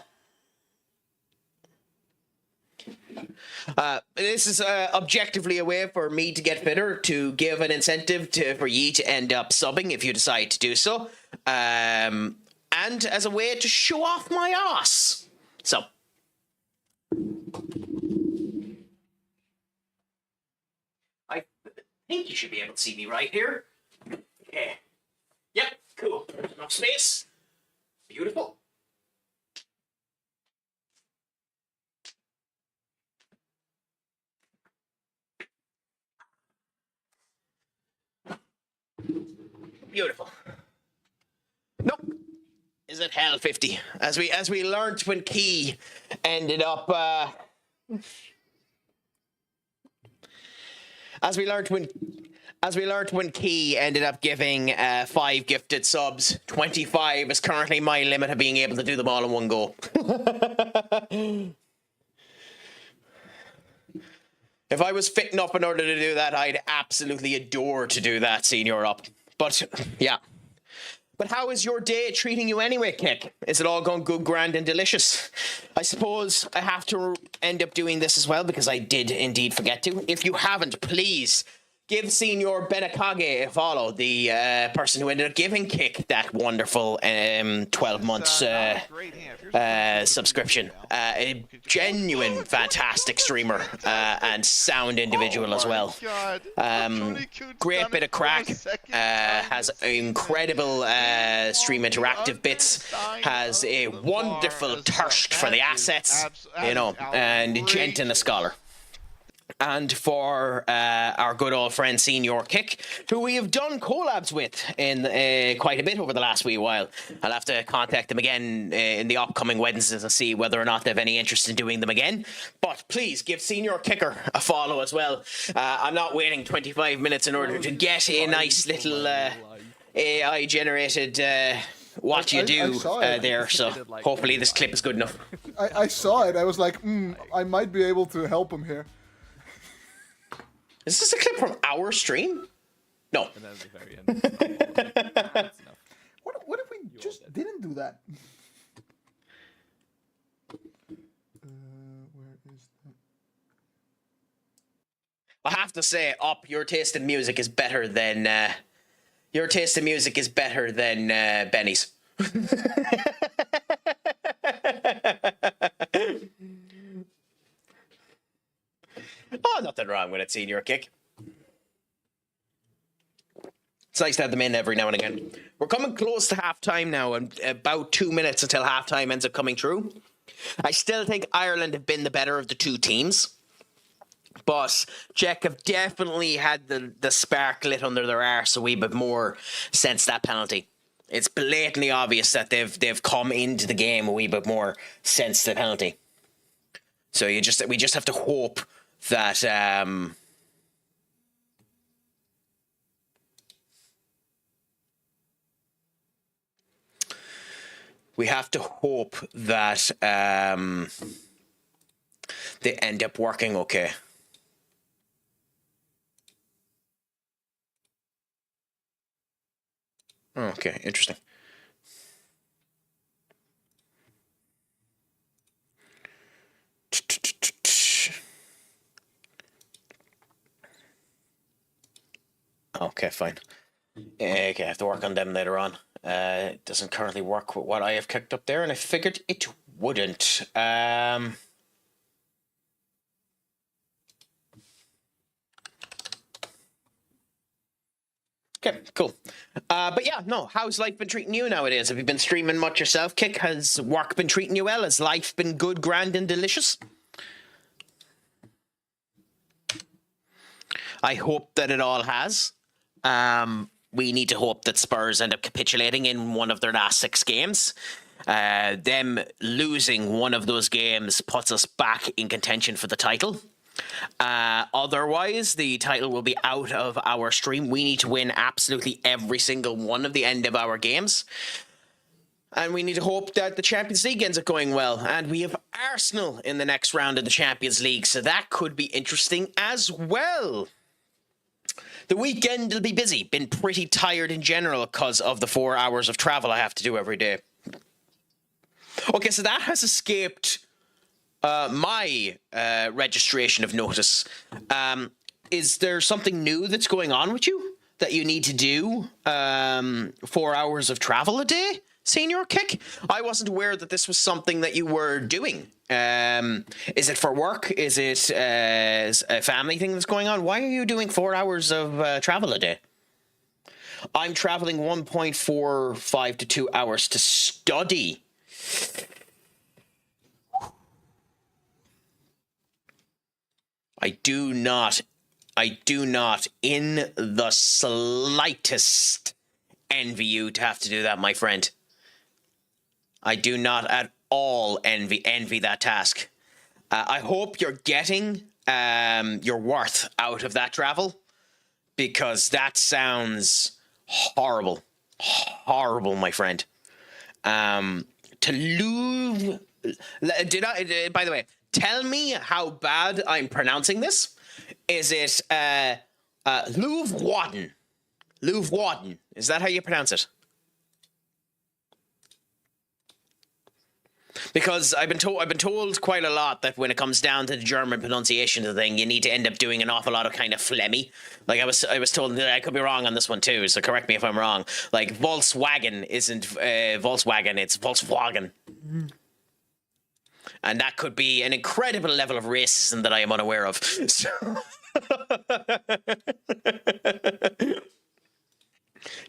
this is objectively a way for me to get fitter, to give an incentive for ye to end up subbing if you decide to do so, and as a way to show off my ass. So, I think you should be able to see me right here. Okay. Yep, cool. Enough space. Beautiful. Beautiful. Nope. Is it hell 50? As we learned when Key ended up As we learned when Key ended up giving 5 gifted subs, 25 is currently my limit of being able to do them all in one go. If I was fit enough in order to do that, I'd absolutely adore to do that, Senior Up. But, yeah. But how is your day treating you anyway, Kick? Is it all going good, grand, and delicious? I suppose I have to end up doing this as well, because I did indeed forget to. If you haven't, please give Senior Benakage a follow, the person who ended up giving Kick that wonderful 12 months subscription. A genuine fantastic streamer and sound individual as well. Great bit of crack, has incredible stream interactive bits, has a wonderful thirst for the assets, you know, and a gent and a scholar. And for our good old friend Senior Kick, who we have done collabs with in quite a bit over the last wee while. I'll have to contact them again in the upcoming Wednesdays and see whether or not they have any interest in doing them again. But please give Senior Kicker a follow as well. I'm not waiting 25 minutes in order to get a nice little AI generated what you do there, so hopefully this clip is good enough. I saw it. I was like, I might be able to help him here. Is this a clip from our stream? No. And then at the very end. That's enough. What if we just didn't do that? Where is that? I have to say, your taste in music is better than Benny's. Oh, nothing wrong with it, Senior Kick. It's nice to have them in every now and again. We're coming close to halftime now, and about 2 minutes until halftime ends up coming through. I still think Ireland have been the better of the two teams, but Czech have definitely had the spark lit under their arse a wee bit more since that penalty. It's blatantly obvious that they've come into the game a wee bit more since the penalty. So we just have to hope that we have to hope that they end up working okay. Okay, interesting. Okay, fine. Okay, I have to work on them later on. It doesn't currently work with what I have kicked up there, and I figured it wouldn't. Okay, cool. But yeah, no, how's life been treating you nowadays? Have you been streaming much yourself, Kick? Has work been treating you well? Has life been good, grand, and delicious? I hope that it all has. We need to hope that Spurs end up capitulating in one of their last 6 games. Them losing one of those games puts us back in contention for the title. Otherwise, the title will be out of our stream. We need to win absolutely every single one of the end of our games. And we need to hope that the Champions League ends up going well. And we have Arsenal in the next round of the Champions League, so that could be interesting as well. The weekend will be busy. Been pretty tired in general because of the 4 hours of travel I have to do every day. Okay, so that has escaped my registration of notice. Is there something new that's going on with you that you need to do 4 hours of travel a day, Senior Kick? I wasn't aware that this was something that you were doing. Is it for work? Is it a family thing that's going on? Why are you doing 4 hours of travel a day? I'm traveling 1.45 to 2 hours to study. I do not in the slightest envy you to have to do that, my friend. I do not at all envy that task. I hope you're getting your worth out of that travel, because that sounds horrible. Horrible, my friend. To lose... by the way, tell me how bad I'm pronouncing this. Is it Louvwaten? Louvwaten. Is that how you pronounce it? Because I've been told quite a lot that when it comes down to the German pronunciation of the thing, you need to end up doing an awful lot of kind of phlegmy. Like I was told that I could be wrong on this one too, so correct me if I'm wrong. Like Volkswagen isn't Volkswagen, it's Volkswagen. And that could be an incredible level of racism that I am unaware of. So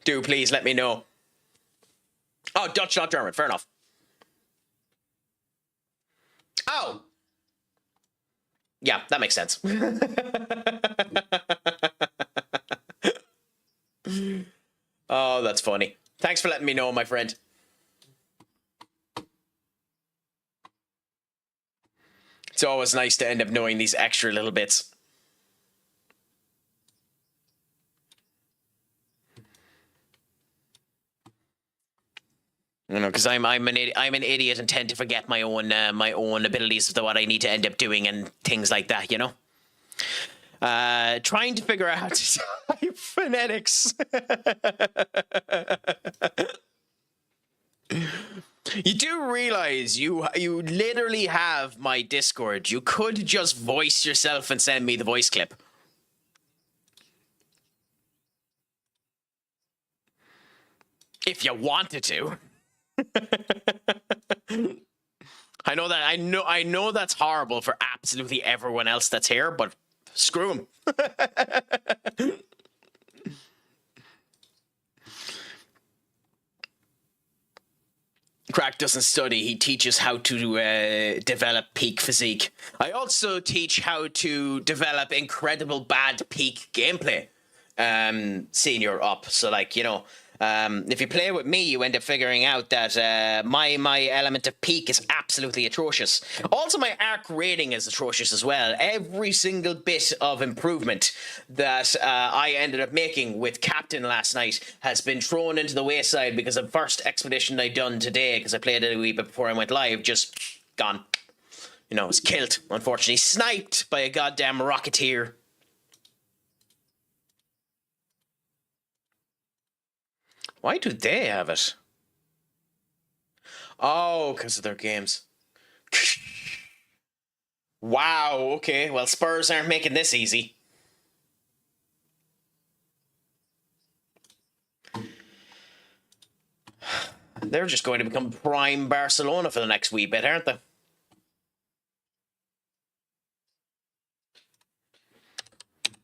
do please let me know. Oh, Dutch, not German. Fair enough. Oh. Yeah, that makes sense. Oh, that's funny. Thanks for letting me know, my friend. It's always nice to end up knowing these extra little bits. You know, because I'm an idiot and tend to forget my own abilities of what I need to end up doing and things like that. You know, trying to figure out how to type phonetics. You do realize you literally have my Discord. You could just voice yourself and send me the voice clip. If you wanted to. I know that's horrible for absolutely everyone else that's here, but Screw him. Craic doesn't study, he teaches how to develop peak physique. I also teach how to develop incredible bad peak gameplay. Senior up. So, like, you know, if you play with me, you end up figuring out that my element of peak is absolutely atrocious. Also, my arc rating is atrocious as well. Every single bit of improvement that I ended up making with Captain last night has been thrown into the wayside because the first expedition I done today, because I played it a wee bit before I went live, just gone. You know, it was killed, unfortunately. Sniped by a goddamn rocketeer. Why do they have it? Oh, because of their games. Wow, okay. Well, Spurs aren't making this easy. They're just going to become prime Barcelona for the next wee bit, aren't they?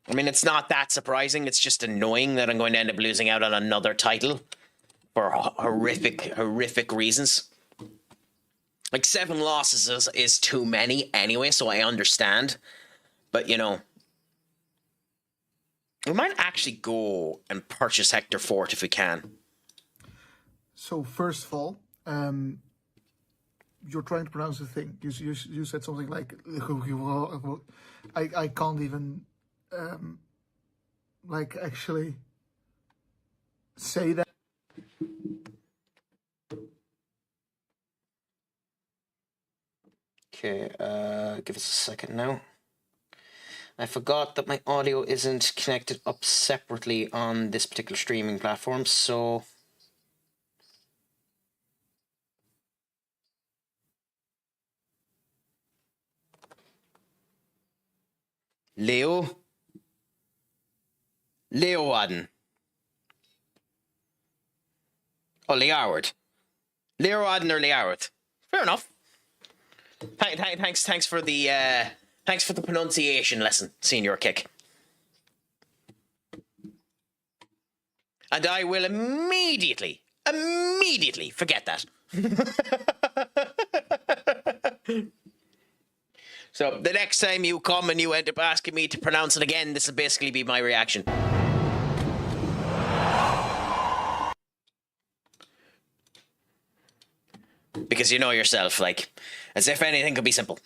I mean, it's not that surprising. It's just annoying that I'm going to end up losing out on another title for horrific reasons. Like, 7 losses is too many anyway, so I understand. But, you know, we might actually go and purchase Hector Fort if we can. So first of all, you're trying to pronounce the thing. You said something like, I can't even like actually say that. Okay, give us a second now. I forgot that my audio isn't connected up separately on this particular streaming platform, so... Leowarden. Oh, Leoward. Leowarden or Leoward. Fair enough. Thanks for the pronunciation lesson, Senior Kick. And I will immediately forget that. So the next time you come and you end up asking me to pronounce it again, this will basically be my reaction. Because you know yourself, like, as if anything could be simple.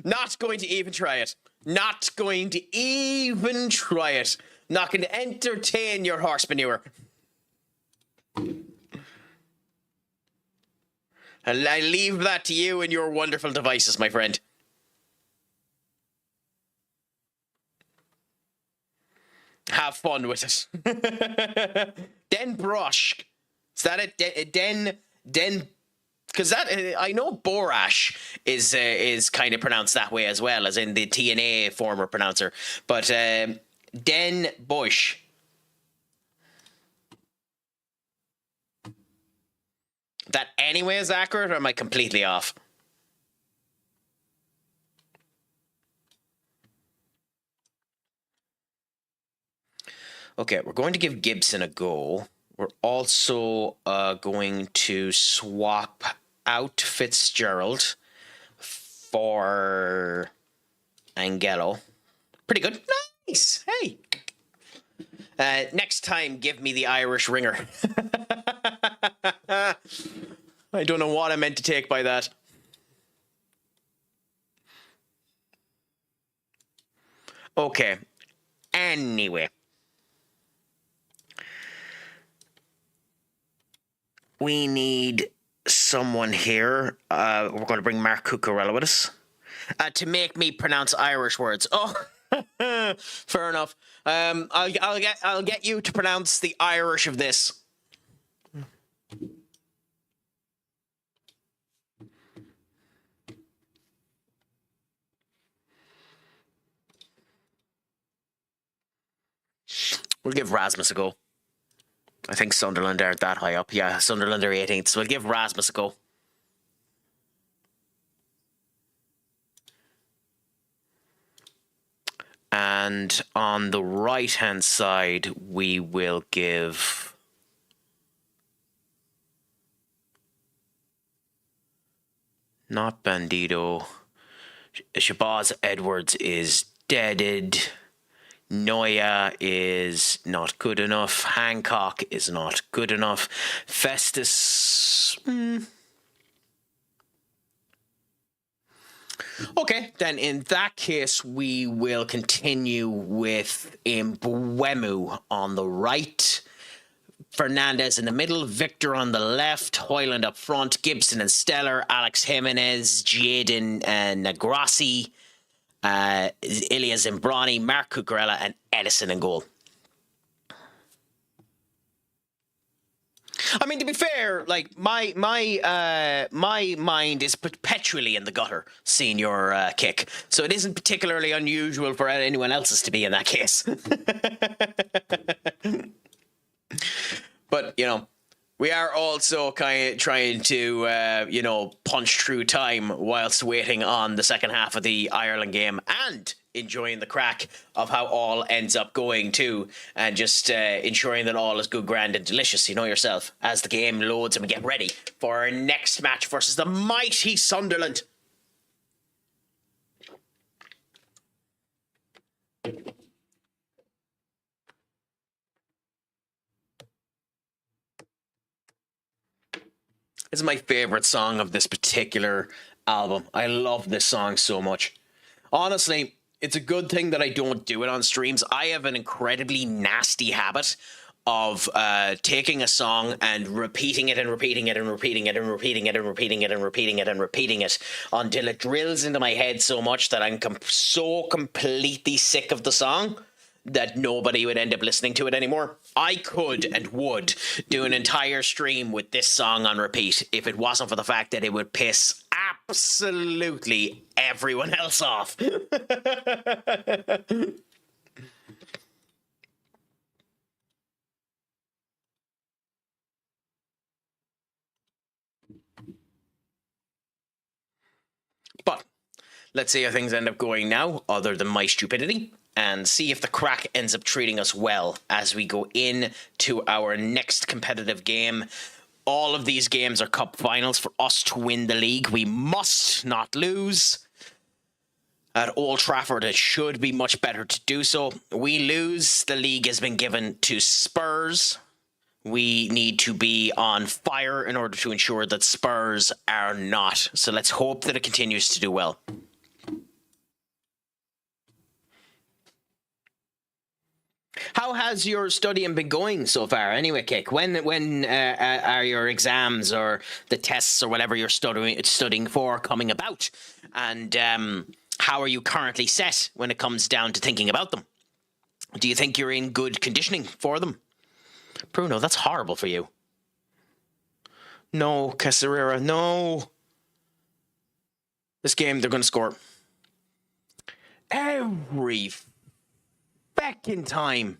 Not going to even try it. Not going to even try it. Not going to entertain your horse manure. I leave that to you and your wonderful devices, my friend. Have fun with it. Den Brosh. Is that it? Den. Because that, I know Borash is kind of pronounced that way as well, as in the TNA former pronouncer. But Den Bush. That anyway is accurate, or am I completely off? Okay, we're going to give Gibson a go. We're also going to swap out Fitzgerald for Angelo. Pretty good. Nice. Hey. Next time, give me the Irish ringer. I don't know what I meant to take by that. Okay. Anyway. We need someone here. We're going to bring Mark Cucurella with us to make me pronounce Irish words. Oh, fair enough. I'll get you to pronounce the Irish of this. We'll give Rasmus a go. I think Sunderland aren't that high up. Yeah, Sunderland are 18th, so we'll give Rasmus a go. And on the right-hand side, we will give... Not Bandito. Shabazz Edwards is deaded. Noya is not good enough. Hancock is not good enough. Festus... Okay, then in that case, we will continue with Mbuemu on the right, Fernandez in the middle, Victor on the left, Hoyland up front, Gibson and Stellar, Alex Jimenez, Jaden and Nagrassi, Ilya Zimbrani, Mark Cucurella, and Edison in goal. I mean, to be fair, like my mind is perpetually in the gutter seeing your kick, so it isn't particularly unusual for anyone else's to be in that case. But you know, we are also kind of trying to you know, punch through time whilst waiting on the second half of the Ireland game and enjoying the crack of how all ends up going too, and just ensuring that all is good, grand, and delicious. You know yourself, as the game loads and we get ready for our next match versus the mighty Sunderland. This is my favorite song of this particular album. I love this song so much. Honestly, it's a good thing that I don't do it on streams. I have an incredibly nasty habit of taking a song and repeating it and repeating it and repeating it and repeating it and repeating it and repeating it and repeating it until it drills into my head so much that I'm so completely sick of the song that nobody would end up listening to it anymore. I could and would do an entire stream with this song on repeat if it wasn't for the fact that it would piss absolutely everyone else off. But let's see how things end up going now, other than my stupidity, and see if the Craic ends up treating us well as we go in to our next competitive game. All of these games are cup finals for us to win the league. We must not lose. At Old Trafford, it should be much better to do so. We lose, the league has been given to Spurs. We need to be on fire in order to ensure that Spurs are not. So let's hope that it continues to do well. How has your studying been going so far anyway, Kick? When are your exams or the tests or whatever you're studying for coming about? And how are you currently set when it comes down to thinking about them? Do you think you're in good conditioning for them? Bruno, that's horrible for you. No, Caserera, no. This game, they're going to score. Every fucking time.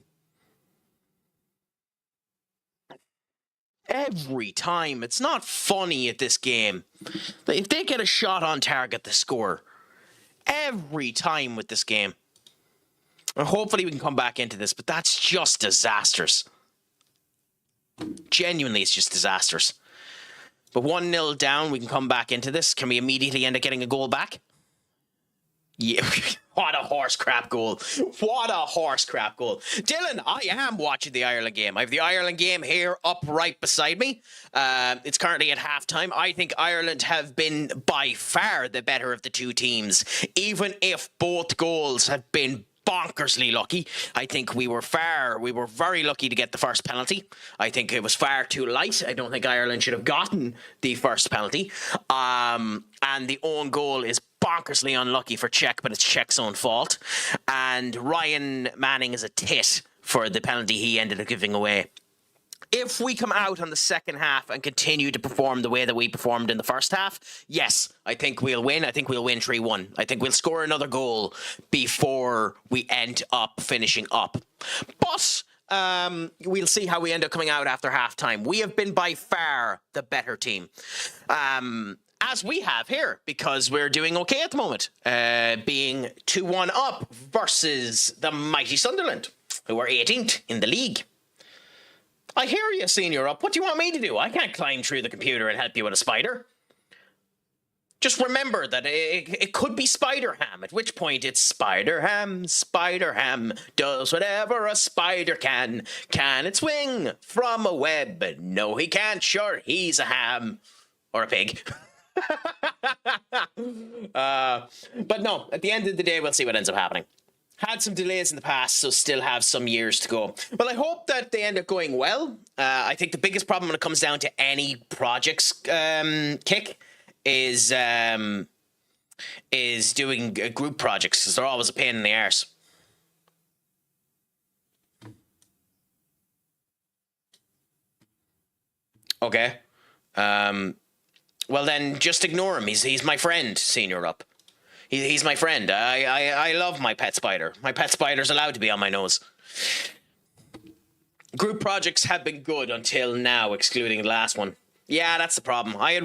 Every time. It's not funny at this game. If they get a shot on target, they score. Every time with this game. And hopefully we can come back into this, but that's just disastrous. Genuinely, it's just disastrous. But 1-0 down, we can come back into this. Can we immediately end up getting a goal back? Yeah, what a horse crap goal. What a horse crap goal. Dylan, I am watching the Ireland game. I have the Ireland game here up right beside me. It's currently at halftime. I think Ireland have been by far the better of the two teams, even if both goals have been bonkersly lucky. I think we were very lucky to get the first penalty. I think it was far too light. I don't think Ireland should have gotten the first penalty. And the own goal is bonkersly unlucky for Czech, but it's Czech's own fault. And Ryan Manning is a tit for the penalty he ended up giving away. If we come out on the second half and continue to perform the way that we performed in the first half, yes, I think we'll win. I think we'll win 3-1. I think we'll score another goal before we end up finishing up. But we'll see how we end up coming out after halftime. We have been by far the better team. as we have here, because we're doing okay at the moment, being 2-1 up versus the mighty Sunderland, who are 18th in the league. I hear you, Senior Up. What do you want me to do? I can't climb through the computer and help you with a spider. Just remember that it could be Spider-Ham, at which point it's Spider-Ham, Spider-Ham does whatever a spider can. Can it swing from a web? No, he can't. Sure, he's a ham. Or a pig. But no, at the end of the day, we'll see what ends up happening. Had some delays in the past, so still have some years to go. Well, I hope that they end up going well. I think the biggest problem when it comes down to any projects kick is doing group projects, because they're always a pain in the arse. Okay. Well then, just ignore him. He's my friend, Senior Up. He's my friend. I love my pet spider. My pet spider's allowed to be on my nose. Group projects have been good until now, excluding the last one. Yeah, that's the problem. I had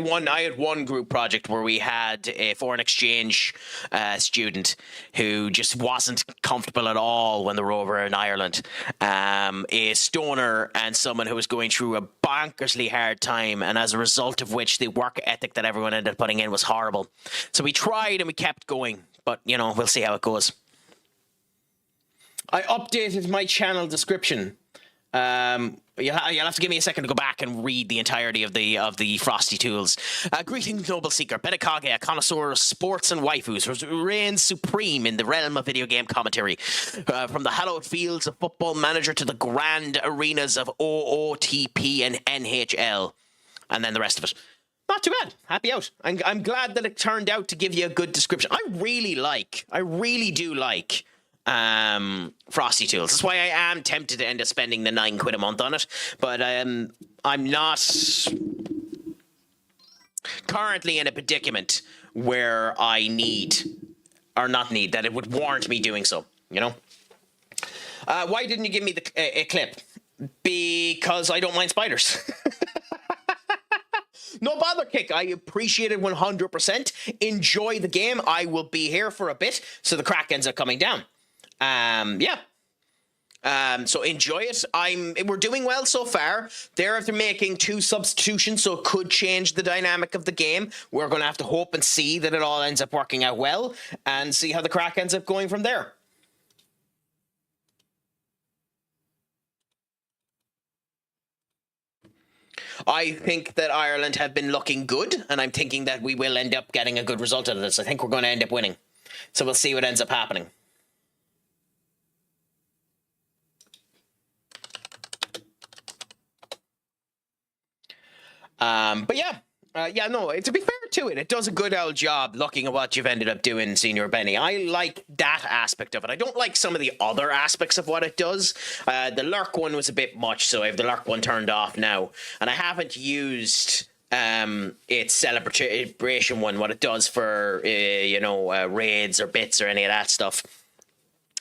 one group project where we had a foreign exchange student who just wasn't comfortable at all when they were over in Ireland. A stoner and someone who was going through a bonkersly hard time, and as a result of which the work ethic that everyone ended up putting in was horrible. So we tried and we kept going, but you know, we'll see how it goes. I updated my channel description. You'll have to give me a second to go back and read the entirety of the Frosty Tools. Greetings, Noble Seeker. Betakage, a connoisseur of sports and waifus, reigns supreme in the realm of video game commentary. From the hallowed fields of Football Manager to the grand arenas of OOTP and NHL. And then the rest of it. Not too bad. Happy out. I'm glad that it turned out to give you a good description. I really do like Frosty Tools. That's why I am tempted to end up spending the £9 a month on it, but I'm not currently in a predicament where I that it would warrant me doing so, you know. Why didn't you give me a clip? Because I don't mind spiders. No bother, Kick. I appreciate it 100%. Enjoy the game. I will be here for a bit, so the crack ends up coming down. So enjoy it. We're doing well so far. They're after making 2 substitutions, so it could change the dynamic of the game. We're going to have to hope and see that it all ends up working out well, and see how the crack ends up going from there. I think that Ireland have been looking good, and I'm thinking that we will end up getting a good result out of this. I think we're going to end up winning. So we'll see what ends up happening. But yeah, no, to be fair to it, it does a good old job looking at what you've ended up doing, Senior Benny. I like that aspect of it. I don't like some of the other aspects of what it does. The lurk one was a bit much, so I have the lurk one turned off now. And I haven't used its celebration one, what it does for, raids or bits or any of that stuff.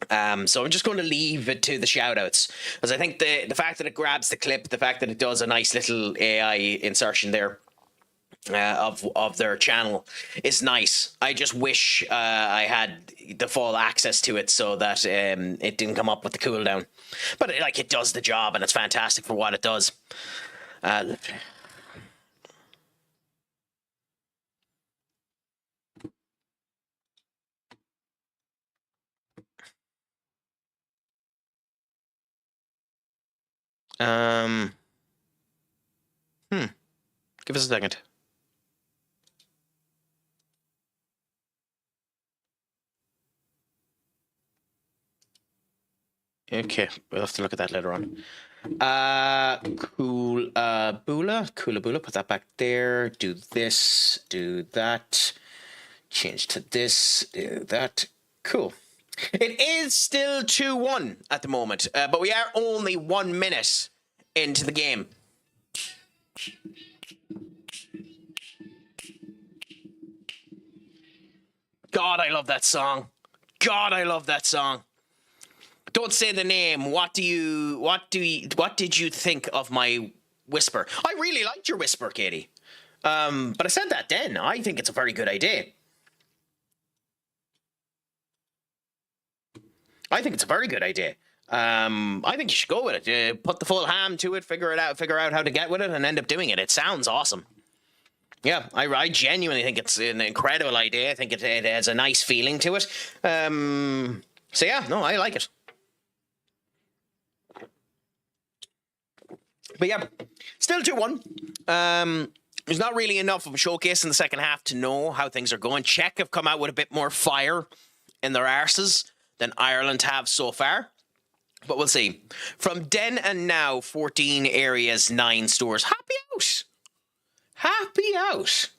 So I'm just going to leave it to the shout-outs, because I think the fact that it grabs the clip, the fact that it does a nice little AI insertion there of their channel is nice. I just wish I had the full access to it so that it didn't come up with the cooldown. But it does the job, and it's fantastic for what it does. Give us a second. Okay, we'll have to look at that later on. Kula Bula, put that back there. Do this, do that. Change to this, do that. Cool. It is still 2-1 at the moment, but we are only 1 minute into the game. God, I love that song. God, I love that song. Don't say the name. What did you think of my whisper? I really liked your whisper, Katie. But I said that then. I think it's a very good idea. I think it's a very good idea. I think you should go with it. Put the full ham to it, figure out how to get with it, and end up doing it. It sounds awesome. Yeah, I genuinely think it's an incredible idea. I think it has a nice feeling to it. So yeah, no, I like it. But yeah, still 2-1. There's not really enough of a showcase in the second half to know how things are going. Czech have come out with a bit more fire in their arses than Ireland have so far. But we'll see. From then and now, 14 areas, 9 stores. Happy out. Happy out.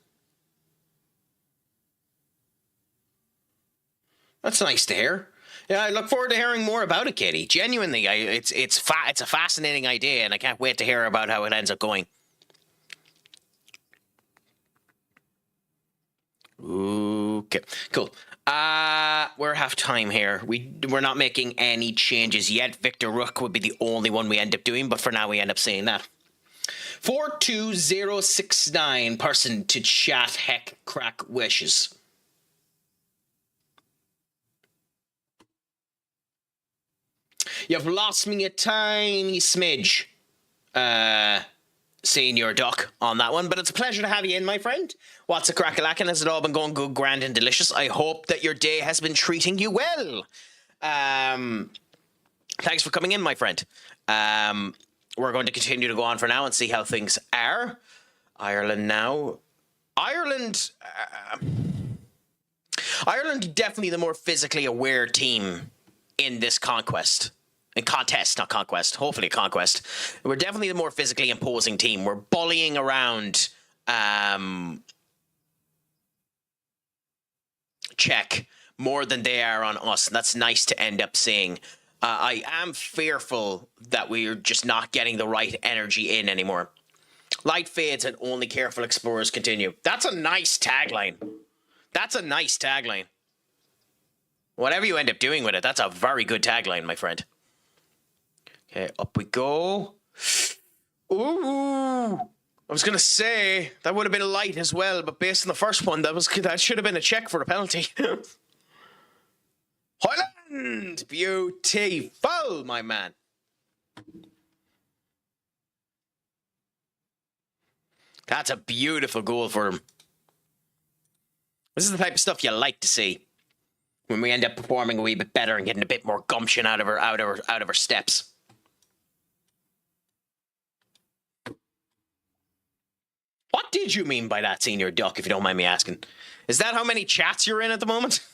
That's nice to hear. Yeah, I look forward to hearing more about it, Katie. Genuinely, it's a fascinating idea, and I can't wait to hear about how it ends up going. Okay, cool. We're half time here. We're not making any changes yet. Victor Rook would be the only one we end up doing, but for now we end up saying that. 42069 person to chat. Heck, crack wishes. You've lost me a tiny smidge, Senior Duck, on that one, but it's a pleasure to have you in, my friend. What's a crack-a-lackin'? Has it all been going good, grand, and delicious? I hope that your day has been treating you well. Thanks for coming in, my friend. We're going to continue to go on for now and see how things are. Ireland now. Ireland definitely the more physically aware team in this conquest. In contest, not conquest. Hopefully a conquest. We're definitely the more physically imposing team. We're bullying around Czech more than they are on us. And that's nice to end up seeing. I am fearful that we're just not getting the right energy in anymore. Light fades and only careful explorers continue. That's a nice tagline. That's a nice tagline. Whatever you end up doing with it, that's a very good tagline, my friend. Okay, up we go. Ooh. I was going to say, that would have been a light as well, but based on the first one, that should have been a check for a penalty. Holland! Beautiful, my man. That's a beautiful goal for him. This is the type of stuff you like to see when we end up performing a wee bit better and getting a bit more gumption out of our steps. What did you mean by that, Senior Duck, if you don't mind me asking? Is that how many chats you're in at the moment?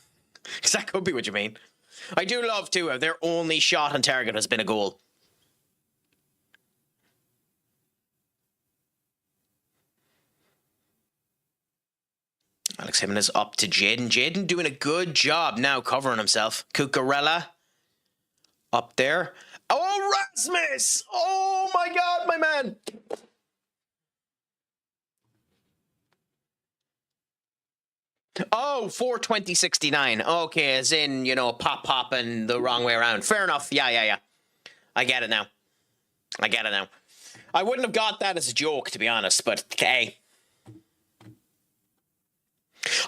Because that could be what you mean. I do love, too, how their only shot on target has been a goal. Alex Jimenez up to Jaden. Jaden doing a good job now covering himself. Cucurella up there. Oh, Rasmus! Oh, my God, my man! Oh, 42069. Okay, as in, pop and the wrong way around. Fair enough. Yeah. I get it now. I wouldn't have got that as a joke, to be honest, but okay.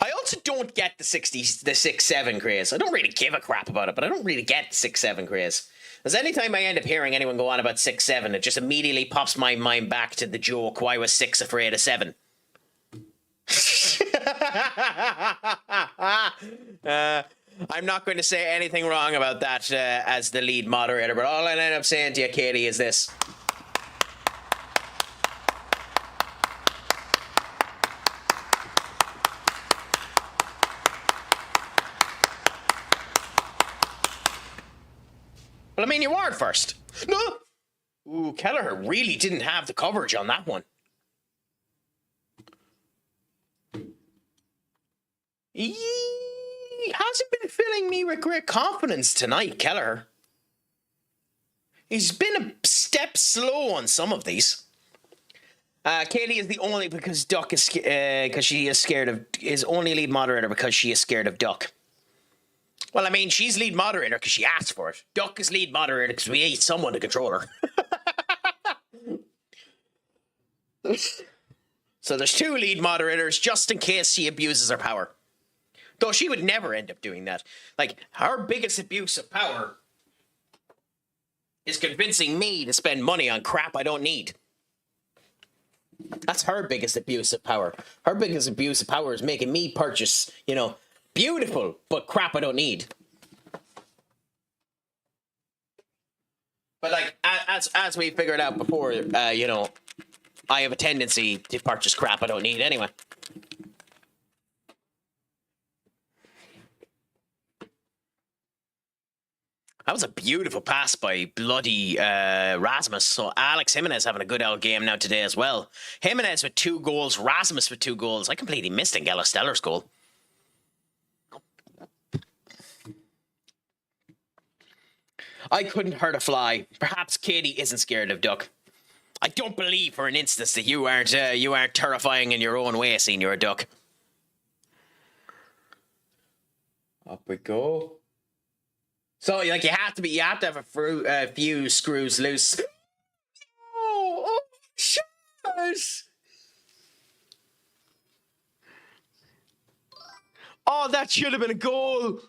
I also don't get the 6-7 craze. I don't really give a crap about it, but I don't really get 6-7 craze. Because anytime I end up hearing anyone go on about 6-7, it just immediately pops my mind back to the joke, why was 6 afraid of 7? I'm not going to say anything wrong about that as the lead moderator, but all I end up saying to you, Katie, is this. Well, I mean, you weren't first. No! Ooh, Kelleher really didn't have the coverage on that one. He hasn't been filling me with great confidence tonight, Kelleher. He's been a step slow on some of these. Katie is the only because Duck is because she is scared of is only lead moderator because she is scared of Duck. Well, I mean, she's lead moderator because she asked for it. Duck is lead moderator because we need someone to control her. So there's 2 lead moderators just in case she abuses her power. Though she would never end up doing that. Like, her biggest abuse of power is convincing me to spend money on crap I don't need. That's her biggest abuse of power. Her biggest abuse of power is making me purchase, you know, beautiful, but crap I don't need. But like, as we figured out before, you know, I have a tendency to purchase crap I don't need anyway. That was a beautiful pass by bloody Rasmus. So Alex Jimenez having a good old game now today as well. Jimenez with 2 goals, Rasmus with 2 goals. I completely missed Angela Steller's goal. I couldn't hurt a fly. Perhaps Katie isn't scared of Duck. I don't believe for an instant that you aren't terrifying in your own way, Senior Duck. Up we go. So, like, you have to have a few screws loose. Oh, shit! Oh, that should have been a goal.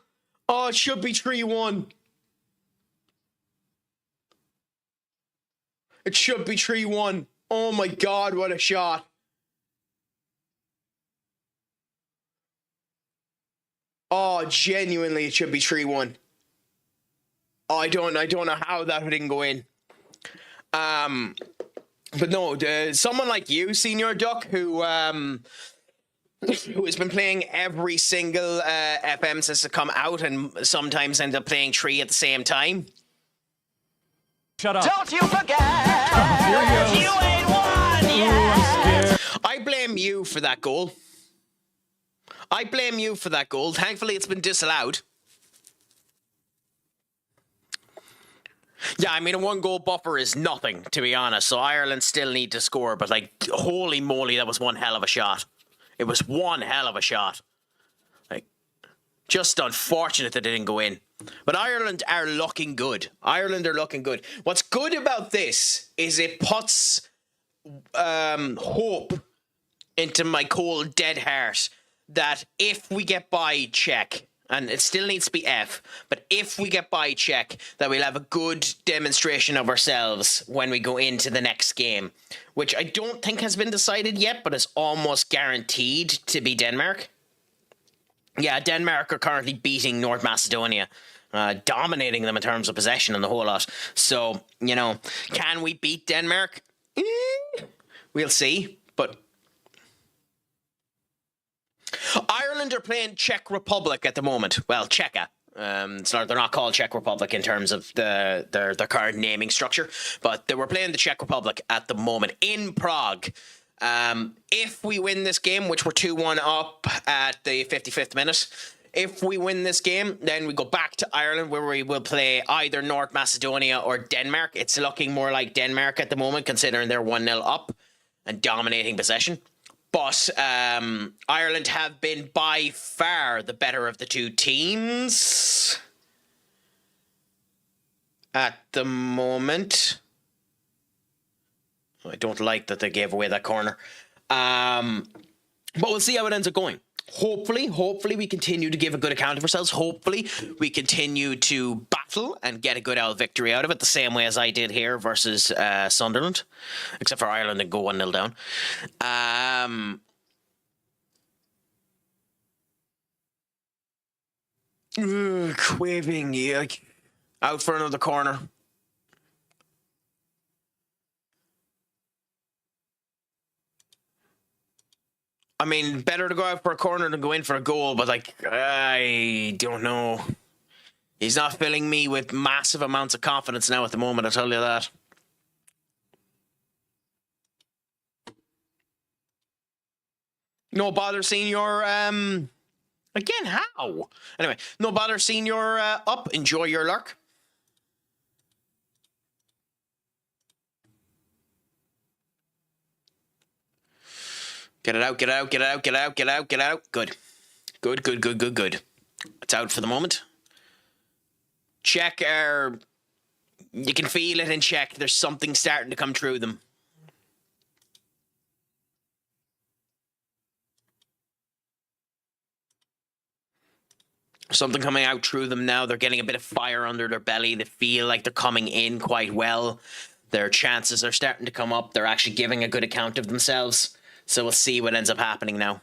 Oh, it should be 3-1. It should be 3-1. Oh my God, what a shot. Oh, genuinely, it should be 3-1. Oh, I don't know how that didn't go in. But no, someone like you, Senior Duck, who has been playing every single FM since it come out, and sometimes end up playing 3 at the same time. Shut up. Don't you forget, Here he goes. you ain't won yet. I blame you for that goal. I blame you for that goal. Thankfully, it's been disallowed. Yeah, I mean, a 1-goal buffer is nothing, to be honest. So Ireland still need to score. But, like, holy moly, that was one hell of a shot. It was one hell of a shot. Like, just unfortunate that it didn't go in. But Ireland are looking good. Ireland are looking good. What's good about this is it puts hope into my cold, dead heart that if we get by Czech, and it still needs to be F, but if we get by Czech, that we'll have a good demonstration of ourselves when we go into the next game, which I don't think has been decided yet, but is almost guaranteed to be Denmark. Yeah, Denmark are currently beating North Macedonia, dominating them in terms of possession and the whole lot. So, you know, can we beat Denmark? We'll see, but Ireland are playing Czech Republic at the moment. Well, Czechia. So they're not called Czech Republic in terms of their current naming structure, but they were playing the Czech Republic at the moment in Prague. If we win this game, which we're 2-1 up at the 55th minute, if we win this game, then we go back to Ireland where we will play either North Macedonia or Denmark. It's looking more like Denmark at the moment, considering they're 1-0 up and dominating possession. But Ireland have been by far the better of the 2 teams at the moment. I don't like that they gave away that corner. But we'll see how it ends up going. Hopefully we continue to give a good account of ourselves. Hopefully we continue to battle and get a good old victory out of it, the same way as I did here versus Sunderland, except for Ireland and go 1-0 down. Quaving, yuck. Out for another corner. I mean, better to go out for a corner than go in for a goal, but, like, I don't know. He's not filling me with massive amounts of confidence now at the moment, I'll tell you that. No bother seeing your, again, how? Anyway, no bother seeing your, up. Enjoy your lurk. Get it out, get it out, get it out, get it out, get it out, get it out. Good. Good. It's out for the moment. Czech are... You can feel it in Czech. There's something starting to come through them. something coming out through them now. They're getting a bit of fire under their belly. They feel like they're coming in quite well. Their chances are starting to come up. They're actually giving a good account of themselves. So we'll see what ends up happening now.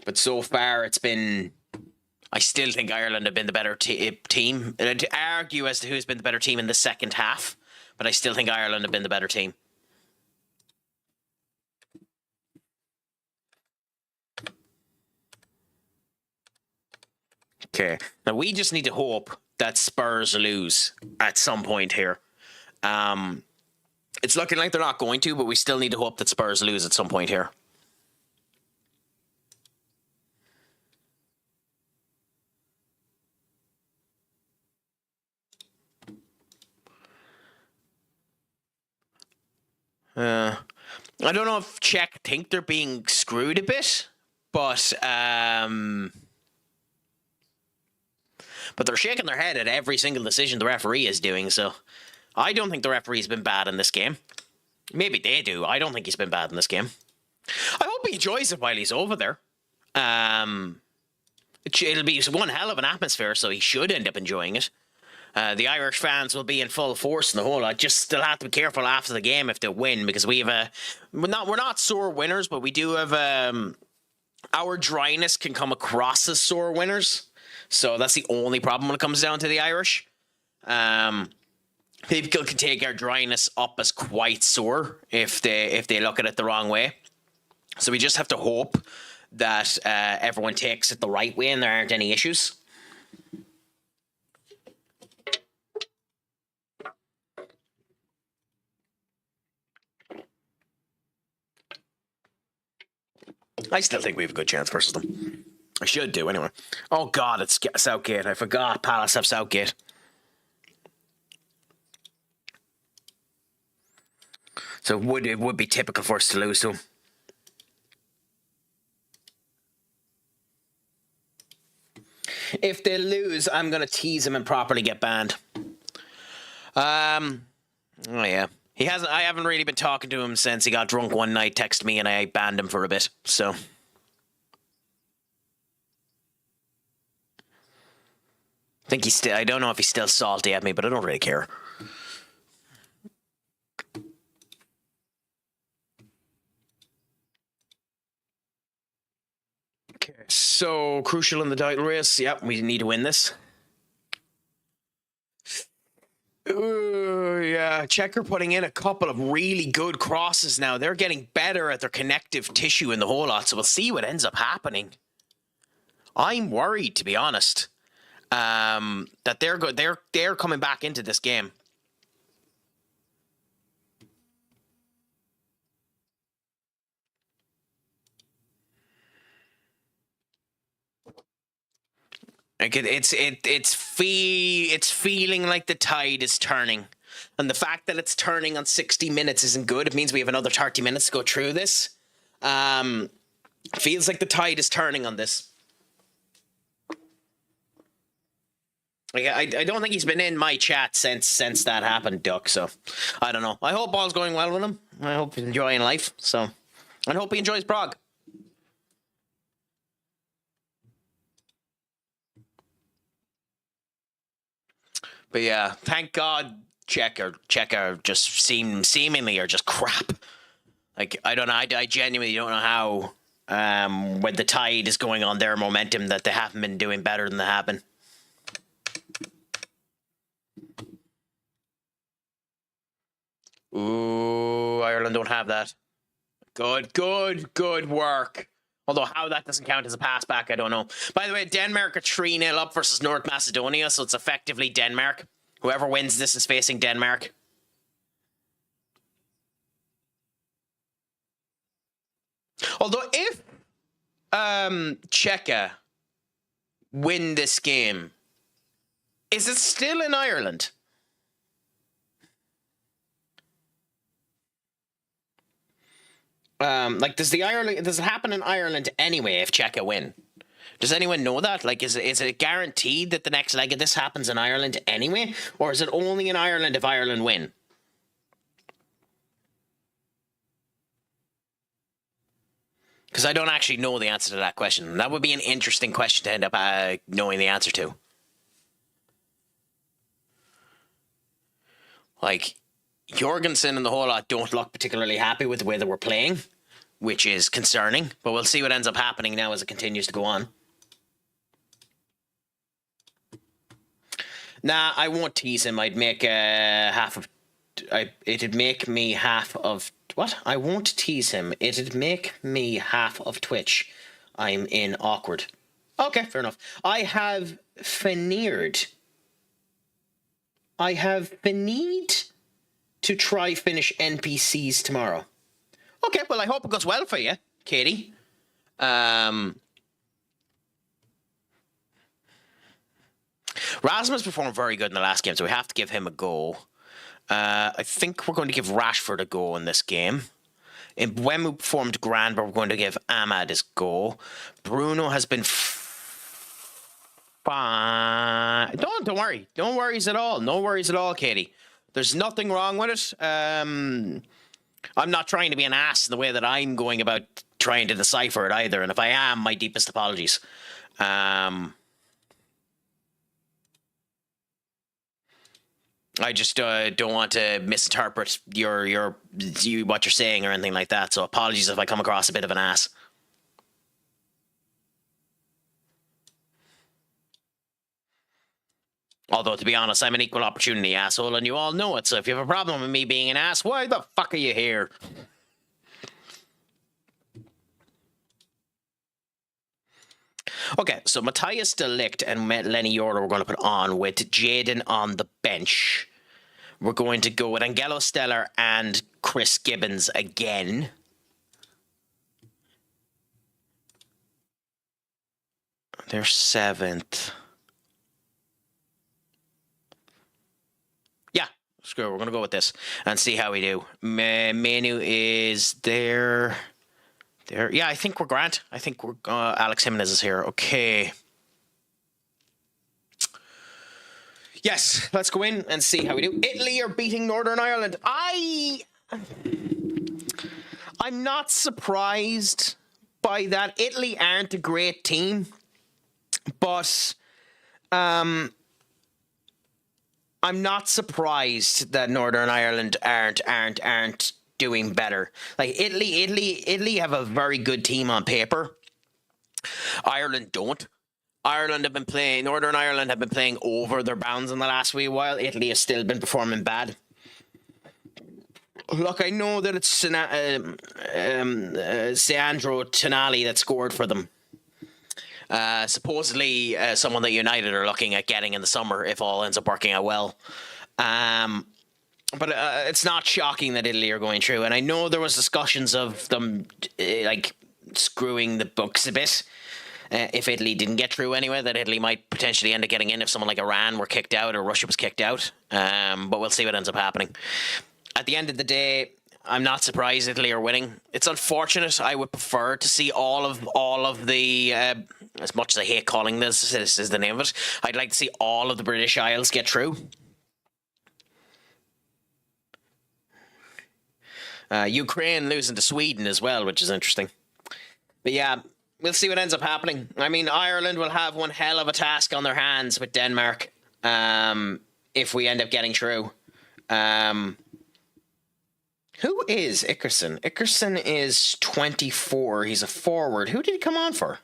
But so far, it's been... I still think Ireland have been the better team. And I'd argue as to who's been the better team in the second half, but I still think Ireland have been the better team. Okay. Now, we just need to hope that Spurs lose at some point here. It's looking like they're not going to, but we still need to hope that Spurs lose at some point here. I don't know if Czech think they're being screwed a bit, but they're shaking their head at every single decision the referee is doing. So I don't think the referee's been bad in this game. Maybe they do. I don't think he's been bad in this game. I hope he enjoys it while he's over there. It'll be one hell of an atmosphere, so he should end up enjoying it. The Irish fans will be in full force in the whole lot. Just still have to be careful after the game if they win, because we have we're not sore winners, but we do have our dryness can come across as sore winners. So that's the only problem when it comes down to the Irish. People can take our dryness up as quite sore if they look at it the wrong way. So we just have to hope that everyone takes it the right way and there aren't any issues. I still think we have a good chance versus them. I should do, anyway. Oh, God, it's Southgate. I forgot Palace have Southgate. So it would be typical for us to lose to him. If they lose, I'm going to tease him and properly get banned. Oh, yeah. I haven't really been talking to him since he got drunk one night, texted me, and I banned him for a bit. So I don't know if he's still salty at me, but I don't really care. Okay, so crucial in the title race. Yep, we need to win this. Yeah, Checker putting in a couple of really good crosses now. They're getting better at their connective tissue in the whole lot, so we'll see what ends up happening. I'm worried, to be honest, that they're good. They're coming back into this game. Like it's feeling like the tide is turning, and the fact that it's turning on 60 minutes isn't good. It means we have another 30 minutes to go through this. Feels like the tide is turning on this. Like, I don't think he's been in my chat since that happened, Duck. So I don't know. I hope all's going well with him. I hope he's enjoying life. So, and I hope he enjoys Prague. But yeah, thank God Checker just seemingly are just crap. Like, I don't know. I genuinely don't know how, when the tide is going on their momentum, that they haven't been doing better than they have been. Ooh, Ireland don't have that. Good work. Although how that doesn't count as a pass back, I don't know. By the way, Denmark are 3-0 up versus North Macedonia, so it's effectively Denmark. Whoever wins this is facing Denmark. Although if Czechia win this game, is it still in Ireland? Does it happen in Ireland anyway if Czechia win? Does anyone know that? Like, is it guaranteed that the next leg of this happens in Ireland anyway? Or is it only in Ireland if Ireland win? Because I don't actually know the answer to that question. That would be an interesting question to end up knowing the answer to. Like, Jorgensen and the whole lot don't look particularly happy with the way that we're playing, which is concerning. But we'll see what ends up happening now as it continues to go on. Nah, I won't tease him. I'd make half of... It'd make me half of... What? I won't tease him. It'd make me half of Twitch. I'm in awkward. Okay, fair enough. I have veneered. I have veneered to try finish NPCs tomorrow. Okay, well, I hope it goes well for you, Katie. Rasmus performed very good in the last game, so we have to give him a go. I think we're going to give Rashford a go in this game. In Wemu performed grand, but we're going to give Ahmad his go. Bruno has been fine. Don't worry. Don't worries at all. No worries at all, Katie. There's nothing wrong with it. I'm not trying to be an ass in the way that I'm going about trying to decipher it either. And if I am, my deepest apologies. I just don't want to misinterpret what you're saying or anything like that. So apologies if I come across a bit of an ass. Although, to be honest, I'm an equal opportunity asshole, and you all know it. So if you have a problem with me being an ass, why the fuck are you here? Okay, so Matthias de Ligt and Lenny Yorda we're going to put on with Jaden on the bench. We're going to go with Angelo Stellar and Chris Gibbons again. They're 7th. Yeah, screw it. We're going to go with this and see how we do. Menu is there. Yeah, I think we're grand. I think we're Alex Jimenez is here. Okay. Yes, let's go in and see how we do. Italy are beating Northern Ireland. I'm not surprised by that. Italy aren't a great team, but I'm not surprised that Northern Ireland aren't doing better. Like Italy have a very good team on paper. Ireland don't. Northern Ireland have been playing over their bounds in the last wee while. Italy has still been performing bad. Look, I know that it's Sandro Tonali that scored for them. Supposedly someone that United are looking at getting in the summer if all ends up working out well. But it's not shocking that Italy are going through. And I know there was discussions of them like screwing the books a bit. If Italy didn't get through anyway, that Italy might potentially end up getting in if someone like Iran were kicked out or Russia was kicked out. But we'll see what ends up happening. At the end of the day, I'm not surprised Italy are winning. It's unfortunate. I would prefer to see all of the, as much as I hate calling this is the name of it, I'd like to see all of the British Isles get through. Ukraine losing to Sweden as well, which is interesting. But yeah, we'll see what ends up happening. I mean, Ireland will have one hell of a task on their hands with Denmark if we end up getting through. Who is Ickerson? Ickerson is 24. He's a forward. Who did he come on for?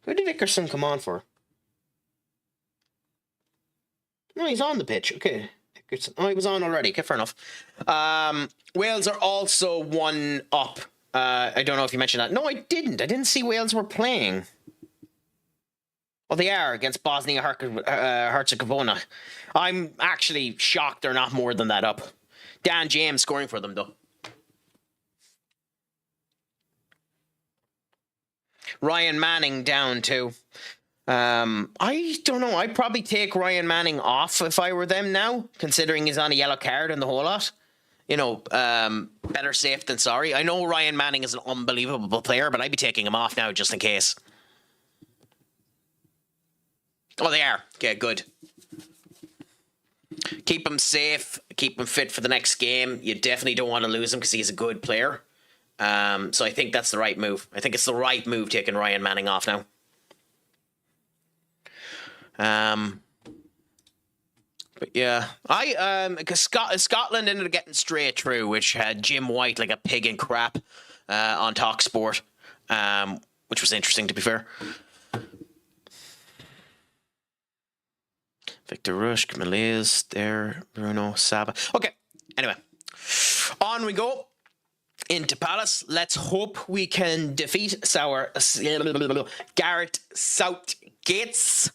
Who did Ickerson come on for? No, he's on the pitch. Okay. Oh, he was on already. Okay, fair enough. Wales are also 1 up. I don't know if you mentioned that. No, I didn't. I didn't see Wales were playing. Well, they are against Bosnia-Herzegovina. I'm actually shocked they're not more than that up. Dan James scoring for them, though. Ryan Manning down, too. I don't know. I'd probably take Ryan Manning off if I were them now, considering he's on a yellow card and the whole lot. You know, better safe than sorry. I know Ryan Manning is an unbelievable player, but I'd be taking him off now just in case. Oh, they are. Okay, good. Keep him safe. Keep him fit for the next game. You definitely don't want to lose him because he's a good player. So I think that's the right move. I think it's the right move taking Ryan Manning off now. But yeah, because Scotland ended up getting straight through, which had Jim White like a pig in crap on TalkSport, which was interesting to be fair. Victor Rush, Malaise, there, Bruno, Saba. Okay, anyway, on we go into Palace. Let's hope we can defeat Gareth Southgate's.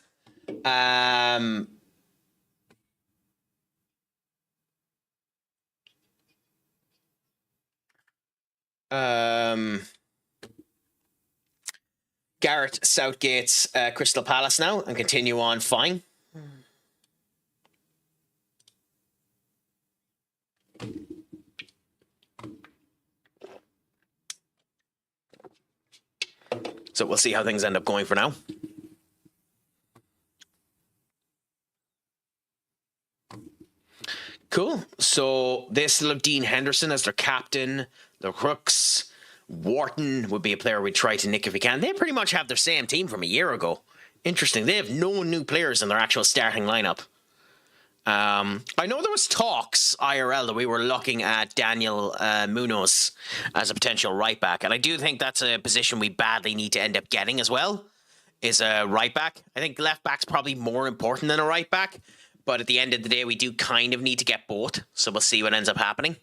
Gareth Southgate's Crystal Palace now and continue on fine. So we'll see how things end up going for now. Cool. So they still have Dean Henderson as their captain. The Crooks. Wharton would be a player we'd try to nick if we can. They pretty much have their same team from a year ago. Interesting. They have no new players in their actual starting lineup. I know there was talks IRL that we were looking at Daniel Munoz as a potential right back, and I do think that's a position we badly need to end up getting as well, is a right back. I think left back's probably more important than a right back, but at the end of the day we do kind of need to get both, so we'll see what ends up happening.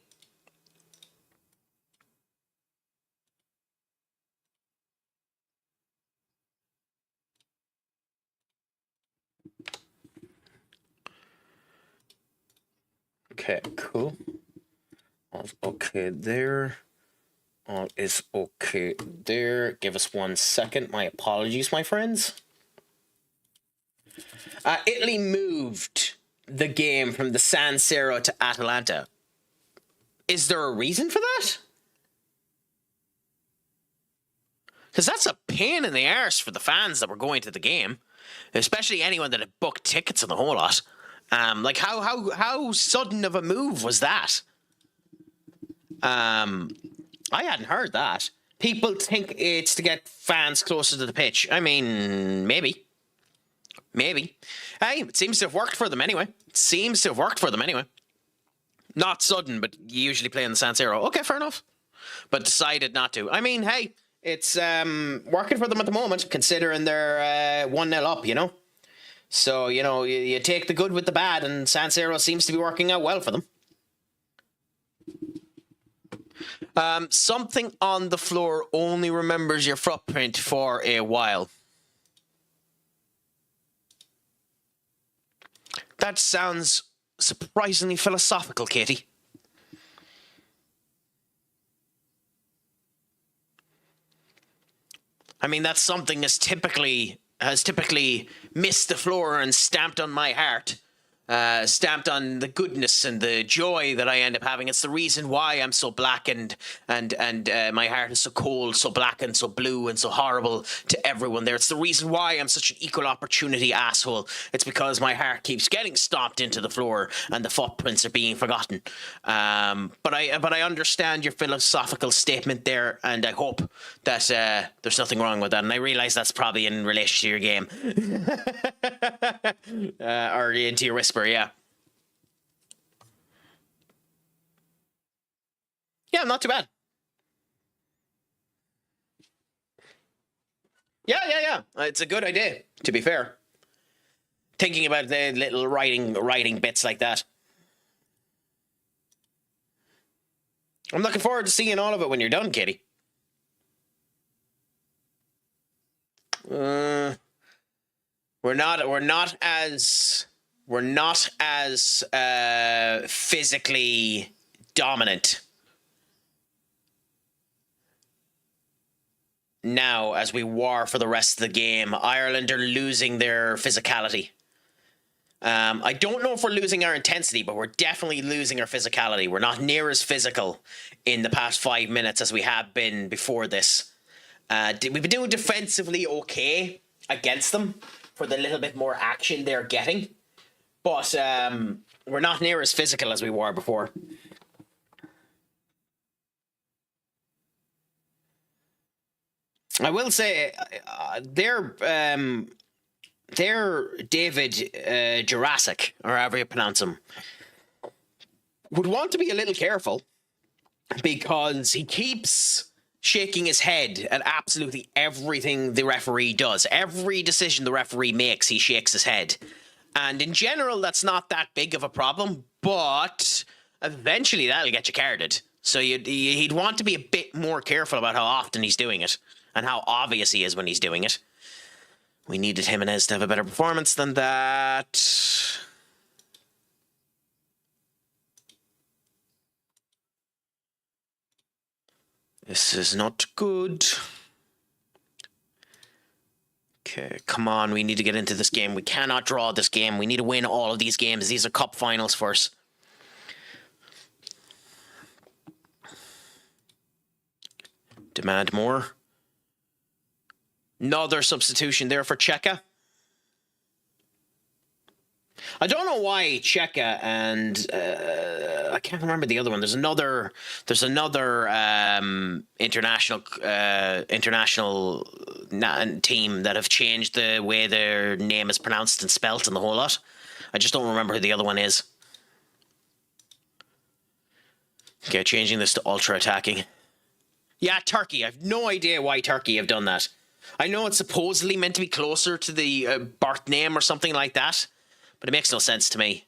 Okay, cool. All's okay there. All is okay there. Give us 1 second. My apologies, my friends. Italy moved the game from the San Siro to Atalanta. Is there a reason for that? Because that's a pain in the arse for the fans that were going to the game, especially anyone that had booked tickets and the whole lot. Like how sudden of a move was that? I hadn't heard that. People think it's to get fans closer to the pitch. I mean, maybe. Hey, it seems to have worked for them anyway. Not sudden, but you usually play in the San Siro. Okay, fair enough. But decided not to. I mean, hey, it's working for them at the moment, considering they're 1-0 up, you know? So, you know, you take the good with the bad, and San Siro seems to be working out well for them. Something on the floor only remembers your footprint for a while. That sounds surprisingly philosophical, Katie. I mean, that's something that's has typically missed the floor and stamped on my heart, stamped on the goodness and the joy that I end up having. It's the reason why I'm so black and my heart is so cold, so black and so blue and so horrible to everyone there. It's the reason why I'm such an equal opportunity asshole. It's because my heart keeps getting stomped into the floor and the footprints are being forgotten. But I understand your philosophical statement there, and I hope that there's nothing wrong with that. And I realize that's probably in relation to your game or into your whisper. Yeah. Yeah, not too bad. Yeah. It's a good idea, to be fair. Thinking about the little writing bits like that. I'm looking forward to seeing all of it when you're done, Kitty. We're not as physically dominant now as we were for the rest of the game. Ireland are losing their physicality. I don't know if we're losing our intensity, but we're definitely losing our physicality. We're not near as physical in the past 5 minutes as we have been before this. We've been doing defensively okay against them for the little bit more action they're getting. But we're not near as physical as we were before. I will say they're David Jurassic, or however you pronounce him, would want to be a little careful because he keeps shaking his head at absolutely everything the referee does. Every decision the referee makes, he shakes his head. And in general, that's not that big of a problem, but eventually that'll get you carded. So he'd want to be a bit more careful about how often he's doing it and how obvious he is when he's doing it. We needed Jimenez to have a better performance than that. This is not good. Okay, come on. We need to get into this game. We cannot draw this game. We need to win all of these games. These are cup finals for us. Demand more. Another substitution there for Cheka. I don't know why Cheka and I can't remember the other one. There's another international team that have changed the way their name is pronounced and spelt and the whole lot. I just don't remember who the other one is. Okay, changing this to ultra attacking. Yeah, Turkey. I have no idea why Turkey have done that. I know it's supposedly meant to be closer to the birth name or something like that, but it makes no sense to me.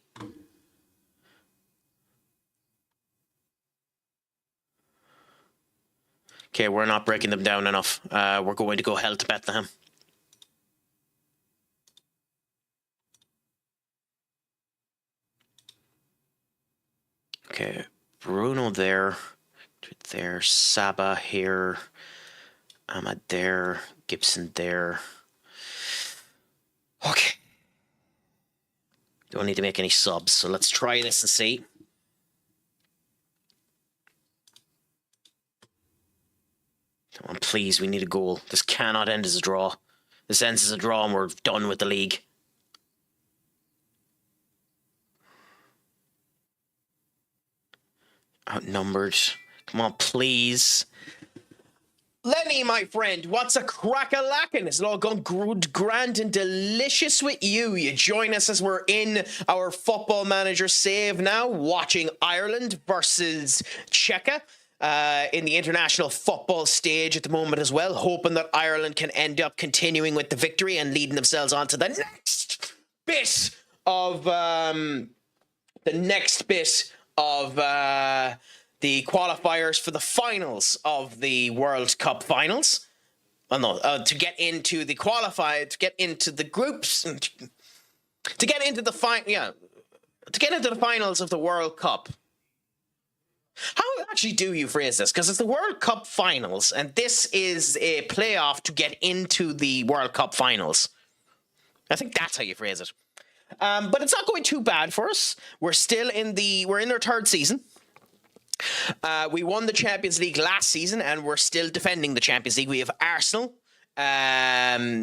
Okay, we're not breaking them down enough. We're going to go hell to Bethlehem. Okay, Bruno there. There, Saba here. Ahmad there. Gibson there. Okay. Don't need to make any subs, so let's try this and see. Come on, please, we need a goal. This cannot end as a draw. This ends as a draw and we're done with the league. Outnumbered. Come on, please. Lenny, my friend, what's a crack-a-lackin'? Is it all gone good, grand and delicious with you? You join us as we're in our Football Manager save now, watching Ireland versus Czechia in the international football stage at the moment as well, hoping that Ireland can end up continuing with the victory and leading themselves on to the next bit of the qualifiers for the finals of the World Cup finals. Oh no, to get into the to get into the groups, to get into the finals of the World Cup. How actually do you phrase this? Because it's the World Cup finals, and this is a playoff to get into the World Cup finals. I think that's how you phrase it. But it's not going too bad for us. We're in their third season. We won the Champions League last season and we're still defending the Champions League. We have Arsenal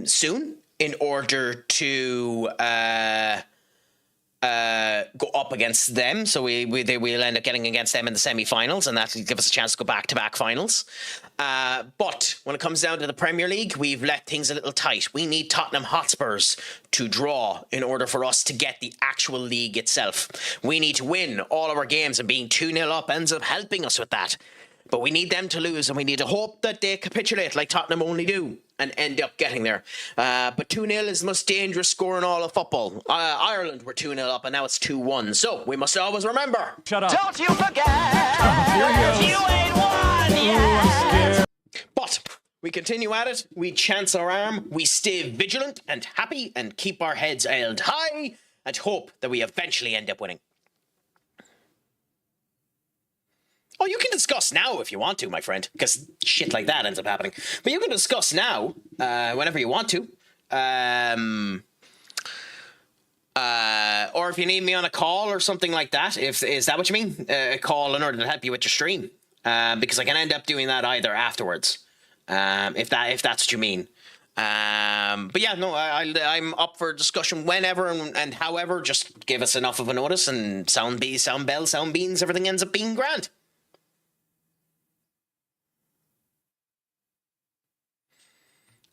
soon in order to go up against them. So we'll end up getting against them in the semi-finals, and that'll give us a chance to go back-to-back finals. But when it comes down to the Premier League, we've let things a little tight. We need Tottenham Hotspurs to draw in order for us to get the actual league itself. We need to win all of our games, and being 2-0 up ends up helping us with that. But we need them to lose, and we need to hope that they capitulate like Tottenham only do and end up getting there. But 2-0 is the most dangerous score in all of football. Ireland were 2-0 up, and now it's 2-1. So we must always remember. Shut up. Don't you forget, you ain't won yet. But we continue at it. We chance our arm. We stay vigilant and happy and keep our heads held high and hope that we eventually end up winning. Oh, you can discuss now if you want to, my friend, because shit like that ends up happening. But you can discuss now, whenever you want to. Or if you need me on a call or something like that. Is that what you mean? A call in order to help you with your stream. Because I can end up doing that either afterwards. If that's what you mean. But yeah, no, I'm up for discussion whenever and however. Just give us enough of a notice and sound bells, sound beans, everything ends up being grand.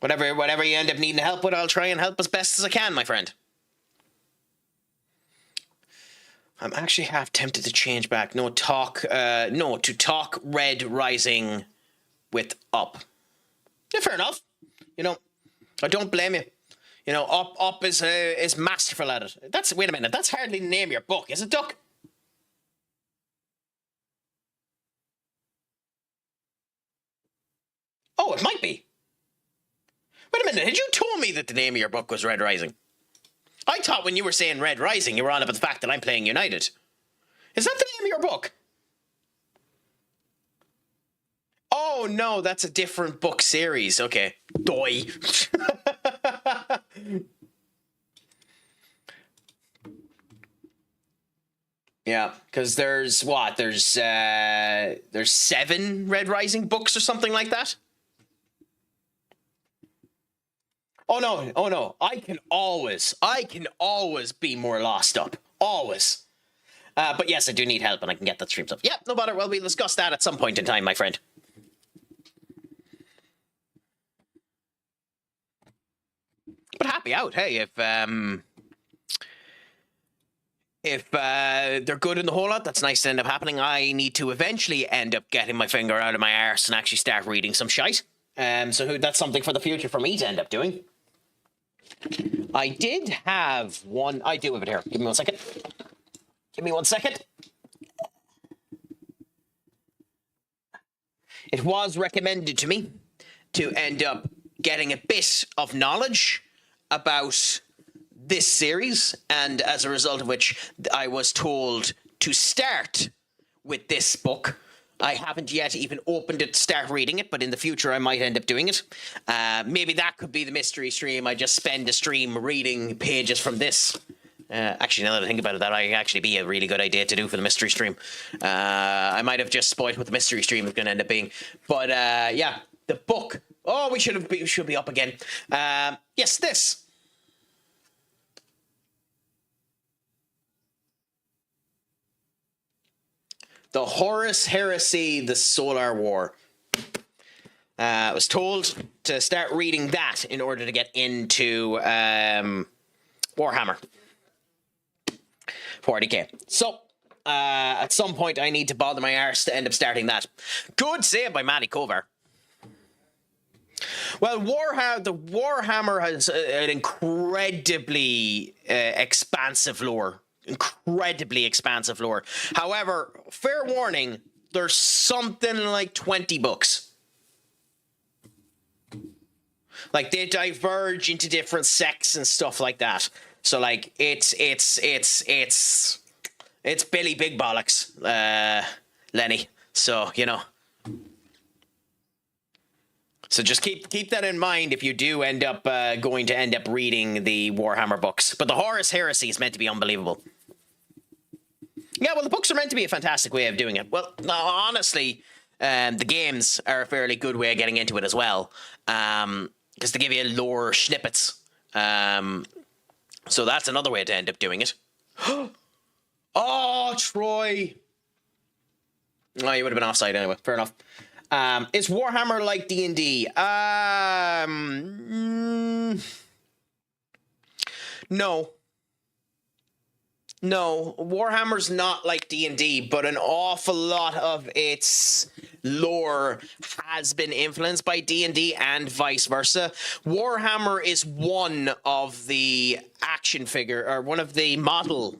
Whatever you end up needing help with, I'll try and help as best as I can, my friend. I'm actually half tempted to change back. To talk Red Rising with Up. Yeah, fair enough. I don't blame you. Up is masterful at it. Wait a minute, that's hardly the name of your book, is it, Duck? Oh, it might be. Wait a minute, had you told me that the name of your book was Red Rising? I thought when you were saying Red Rising, you were on about the fact that I'm playing United. Is that the name of your book? Oh, no, that's a different book series. Okay. Doi. Yeah, because there's 7 Red Rising books or something like that. Oh no. I can always be more lost up. Always. But yes, I do need help and I can get that stream stuff. Yeah, no bother. Well, we'll discuss that at some point in time, my friend. But happy out, hey, if they're good in the whole lot, that's nice to end up happening. I need to eventually end up getting my finger out of my arse and actually start reading some shite. So that's something for the future for me to end up doing. I did have one. I do have it here. Give me 1 second. Give me 1 second. It was recommended to me to end up getting a bit of knowledge about this series, and as a result of which I was told to start with this book. I haven't yet even opened it to start reading it, but in the future I might end up doing it. Maybe that could be the mystery stream. I just spend a stream reading pages from this. Actually, now that I think about it, that might actually be a really good idea to do for the mystery stream. I might have just spoiled what the mystery stream is going to end up being. But yeah, the book. Oh, we should be up again. Yes, this. The Horus Heresy, the Solar War. I was told to start reading that in order to get into Warhammer 40k. So, at some point I need to bother my arse to end up starting that. Good save by Matty Kovar. Well, the Warhammer has an incredibly expansive lore. Incredibly expansive lore. However, fair warning, there's something like 20 books. Like, they diverge into different sects and stuff like that. So, like, it's Billy Big Bollocks, Lenny. So, So just keep that in mind if you do end up going to end up reading the Warhammer books. But the Horus Heresy is meant to be unbelievable. Yeah, well, the books are meant to be a fantastic way of doing it. Well, honestly, the games are a fairly good way of getting into it as well, because they give you lore snippets. So that's another way to end up doing it. Oh, Troy! Oh, you would have been offside anyway. Fair enough. Is Warhammer like D&D? No. No, Warhammer's not like D&D, but an awful lot of its lore has been influenced by D&D and vice versa. Warhammer is one of the action figure, or one of the model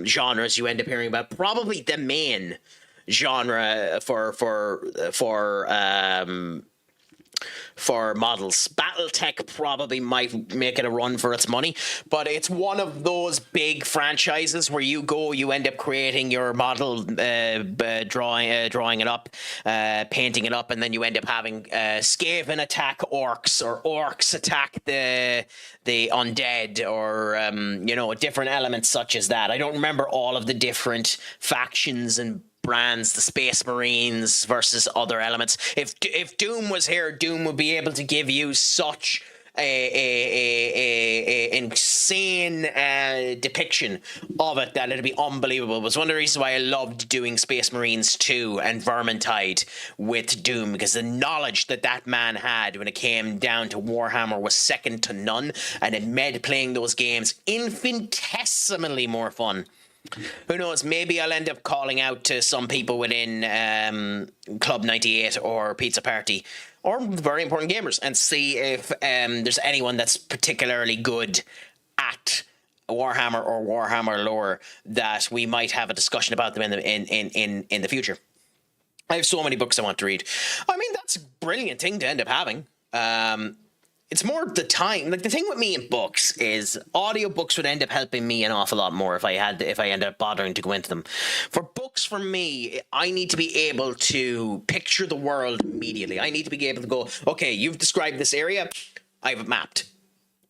genres you end up hearing about. Probably the main genre for models. Battletech probably might make it a run for its money, but it's one of those big franchises where you end up creating your model, drawing it up, painting it up, and then you end up having Skaven attack orcs, or orcs attack the undead, or different elements such as that. I don't remember all of the different factions and brands, the Space Marines versus other elements. If Doom was here, Doom would be able to give you such a insane depiction of it that it'd be unbelievable. It was one of the reasons why I loved doing Space Marines 2 and Vermintide with Doom, because the knowledge that that man had when it came down to Warhammer was second to none, and it made playing those games infinitesimally more fun. Who knows, maybe I'll end up calling out to some people within Club 98 or Pizza Party or Very Important Gamers and see if there's anyone that's particularly good at Warhammer or Warhammer lore that we might have a discussion about them in the future. I have so many books I want to read. I mean, that's a brilliant thing to end up having. It's more the time. Like, the thing with me in books is audiobooks would end up helping me an awful lot more if I ended up bothering to go into them. For books, for me, I need to be able to picture the world immediately. I need to be able to go, okay, you've described this area, I have it mapped,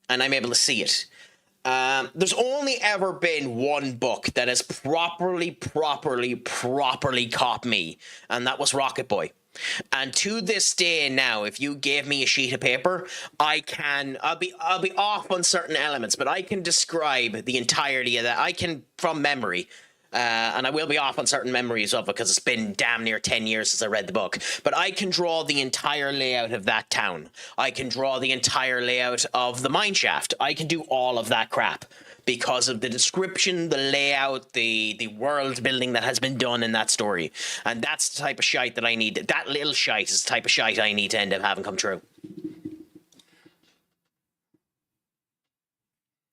and I'm able to see it. There's only ever been one book that has properly caught me, and that was Rocket Boy. And to this day now, if you gave me a sheet of paper, I'll be off on certain elements, but I can describe the entirety of that. I can from memory. And I will be off on certain memories of it because it's been damn near 10 years since I read the book. But I can draw the entire layout of that town. I can draw the entire layout of the mine shaft. I can do all of that crap because of the description, the layout, the world building that has been done in that story. And that's the type of shite that I need. That little shite is the type of shite I need to end up having come true.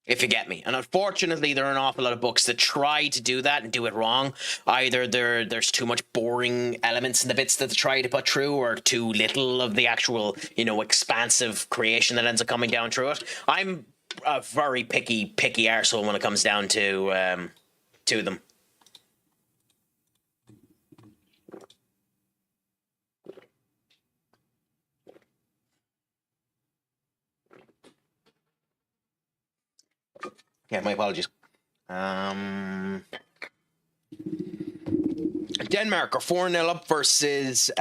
If you get me. And unfortunately, there are an awful lot of books that try to do that and do it wrong. Either there's too much boring elements in the bits that they try to put through, or too little of the actual, expansive creation that ends up coming down through it. I'm a very picky arsehole when it comes down to them. Yeah, my apologies. Denmark are 4-0 up versus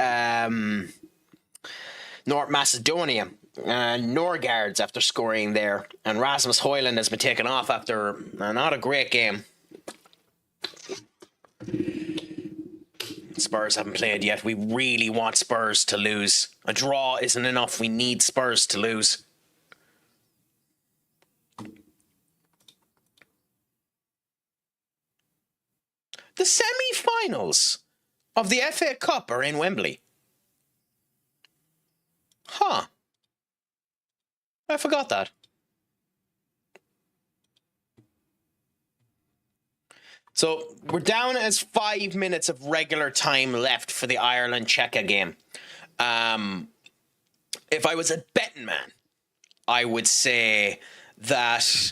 North Macedonia. Norgards after scoring there. And Rasmus Højlund has been taken off after not a great game. Spurs haven't played yet. We really want Spurs to lose. A draw isn't enough. We need Spurs to lose. The semi-finals of the FA Cup are in Wembley. Huh. I forgot that. So we're down as 5 minutes of regular time left for the Ireland-Czechia game. If I was a betting man, I would say that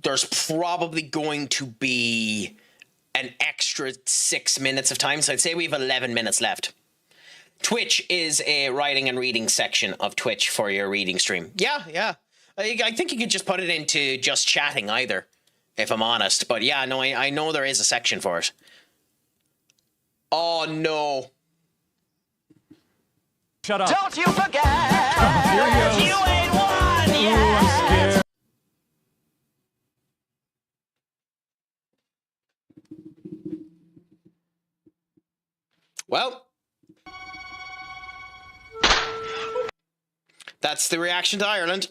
there's probably going to be an extra 6 minutes of time. So I'd say we have 11 minutes left. Twitch is a writing and reading section of Twitch for your reading stream. Yeah. I think you could just put it into just chatting either, if I'm honest. But yeah, no, I know there is a section for it. Oh, no. Shut up. Don't you forget, Here he goes. you ain't won Ooh, yet. I'm scared. Well, that's the reaction to Ireland.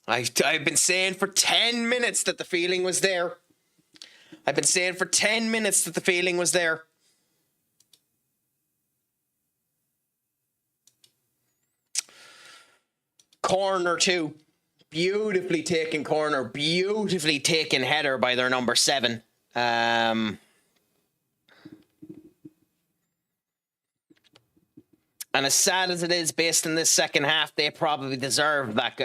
I've been saying for 10 minutes that the feeling was there. I've been saying for 10 minutes that the feeling was there. Corner 2. Beautifully taken corner. Beautifully taken header by their number 7. And as sad as it is, based on this second half, they probably deserve that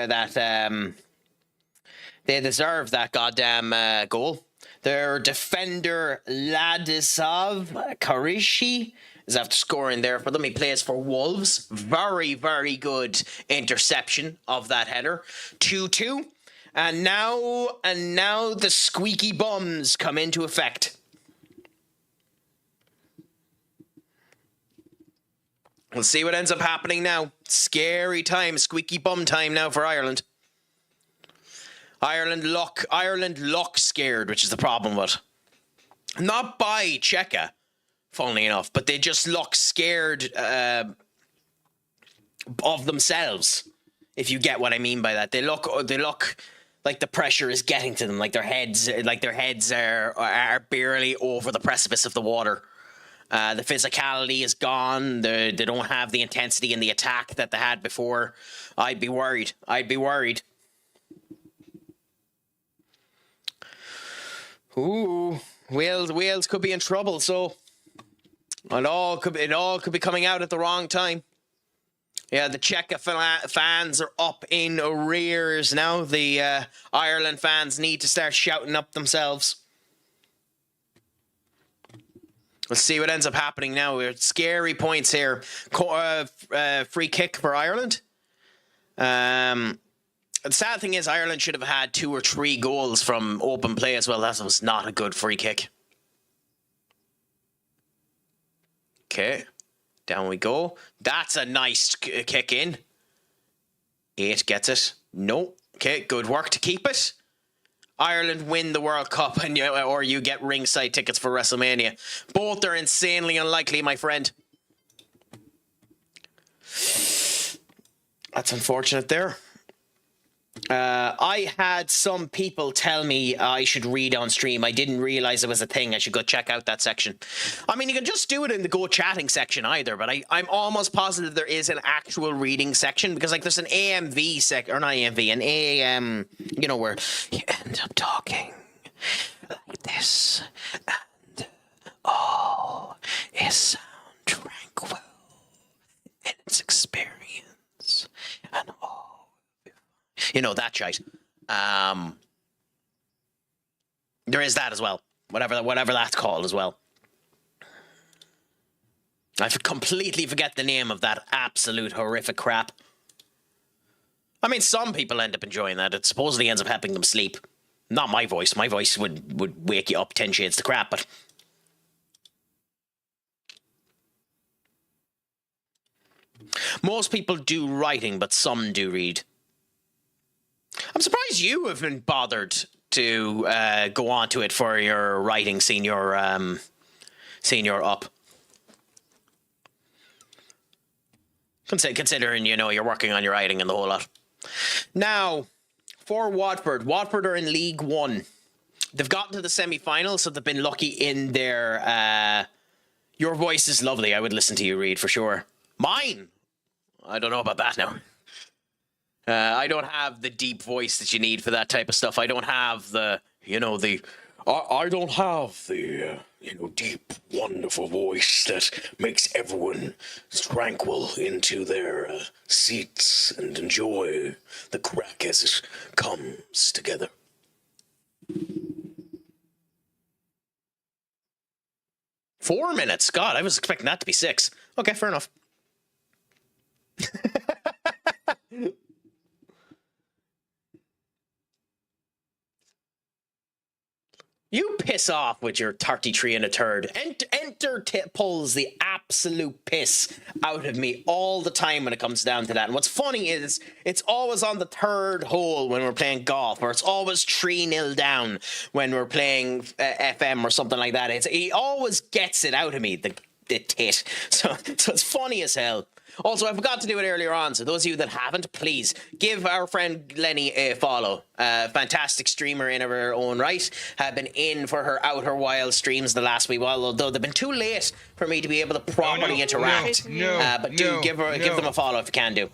goddamn goal. Their defender Ladislav Karishi is after scoring there for them. He plays for Wolves. Very, very good interception of that header. 2-2. And now the squeaky bums come into effect. We'll see what ends up happening now. Scary time, squeaky bum time now for Ireland. Ireland luck scared, which is the problem with. Not by Czechia, funnily enough, but they just look scared of themselves. If you get what I mean by that, they look like the pressure is getting to them, like their heads are barely over the precipice of the water. The physicality is gone. They don't have the intensity in the attack that they had before. I'd be worried. Ooh, Wales could be in trouble. So it all could be coming out at the wrong time. Yeah, the Czech fans are up in arrears now. The Ireland fans need to start shouting up themselves. Let's see what ends up happening now. We're at scary points here. Free kick for Ireland. The sad thing is Ireland should have had 2 or 3 goals from open play as well. That was not a good free kick. Okay. Down we go. That's a nice kick in. 8 gets it. No. Okay, good work to keep it. Ireland win the World Cup, or you get ringside tickets for WrestleMania. Both are insanely unlikely, my friend. That's unfortunate there. I had some people tell me I should read on stream. I didn't realize it was a thing. I should go check out that section. I mean, you can just do it in the Go Chatting section either, but I'm almost positive there is an actual reading section, because like there's an AMV section, or not AMV, an AM, where you end up talking like this, and all is sound tranquil in its experience, and all. That shite. There is that as well. Whatever that's called as well. I completely forget the name of that absolute horrific crap. I mean, some people end up enjoying that. It supposedly ends up helping them sleep. Not my voice. My voice would wake you up 10 shades to crap, but... most people do writing, but some do read. I'm surprised you haven't bothered to go on to it for your writing, senior up. Considering, you're working on your writing and the whole lot. Now, for Watford are in League One. They've gotten to the semi-finals, so they've been lucky in their... your voice is lovely. I would listen to you read for sure. Mine? I don't know about that now. I don't have the deep voice that you need for that type of stuff. I don't have the deep, wonderful voice that makes everyone tranquil into their seats and enjoy the crack as it comes together. Four minutes? God, I was expecting that to be 6. Okay, fair enough. You piss off with your 33 and a third. Enter pulls the absolute piss out of me all the time when it comes down to that. And what's funny is it's always on the 3rd hole when we're playing golf, or it's always 3-0 down when we're playing FM or something like that. He always gets it out of me, the tit. So it's funny as hell. Also, I forgot to do it earlier on, so those of you that haven't, please give our friend Lenny a follow. Fantastic streamer in her own right. Have been in for her Outer Wild streams the last wee while, although they've been too late for me to be able to properly interact. But give them a follow if you can do.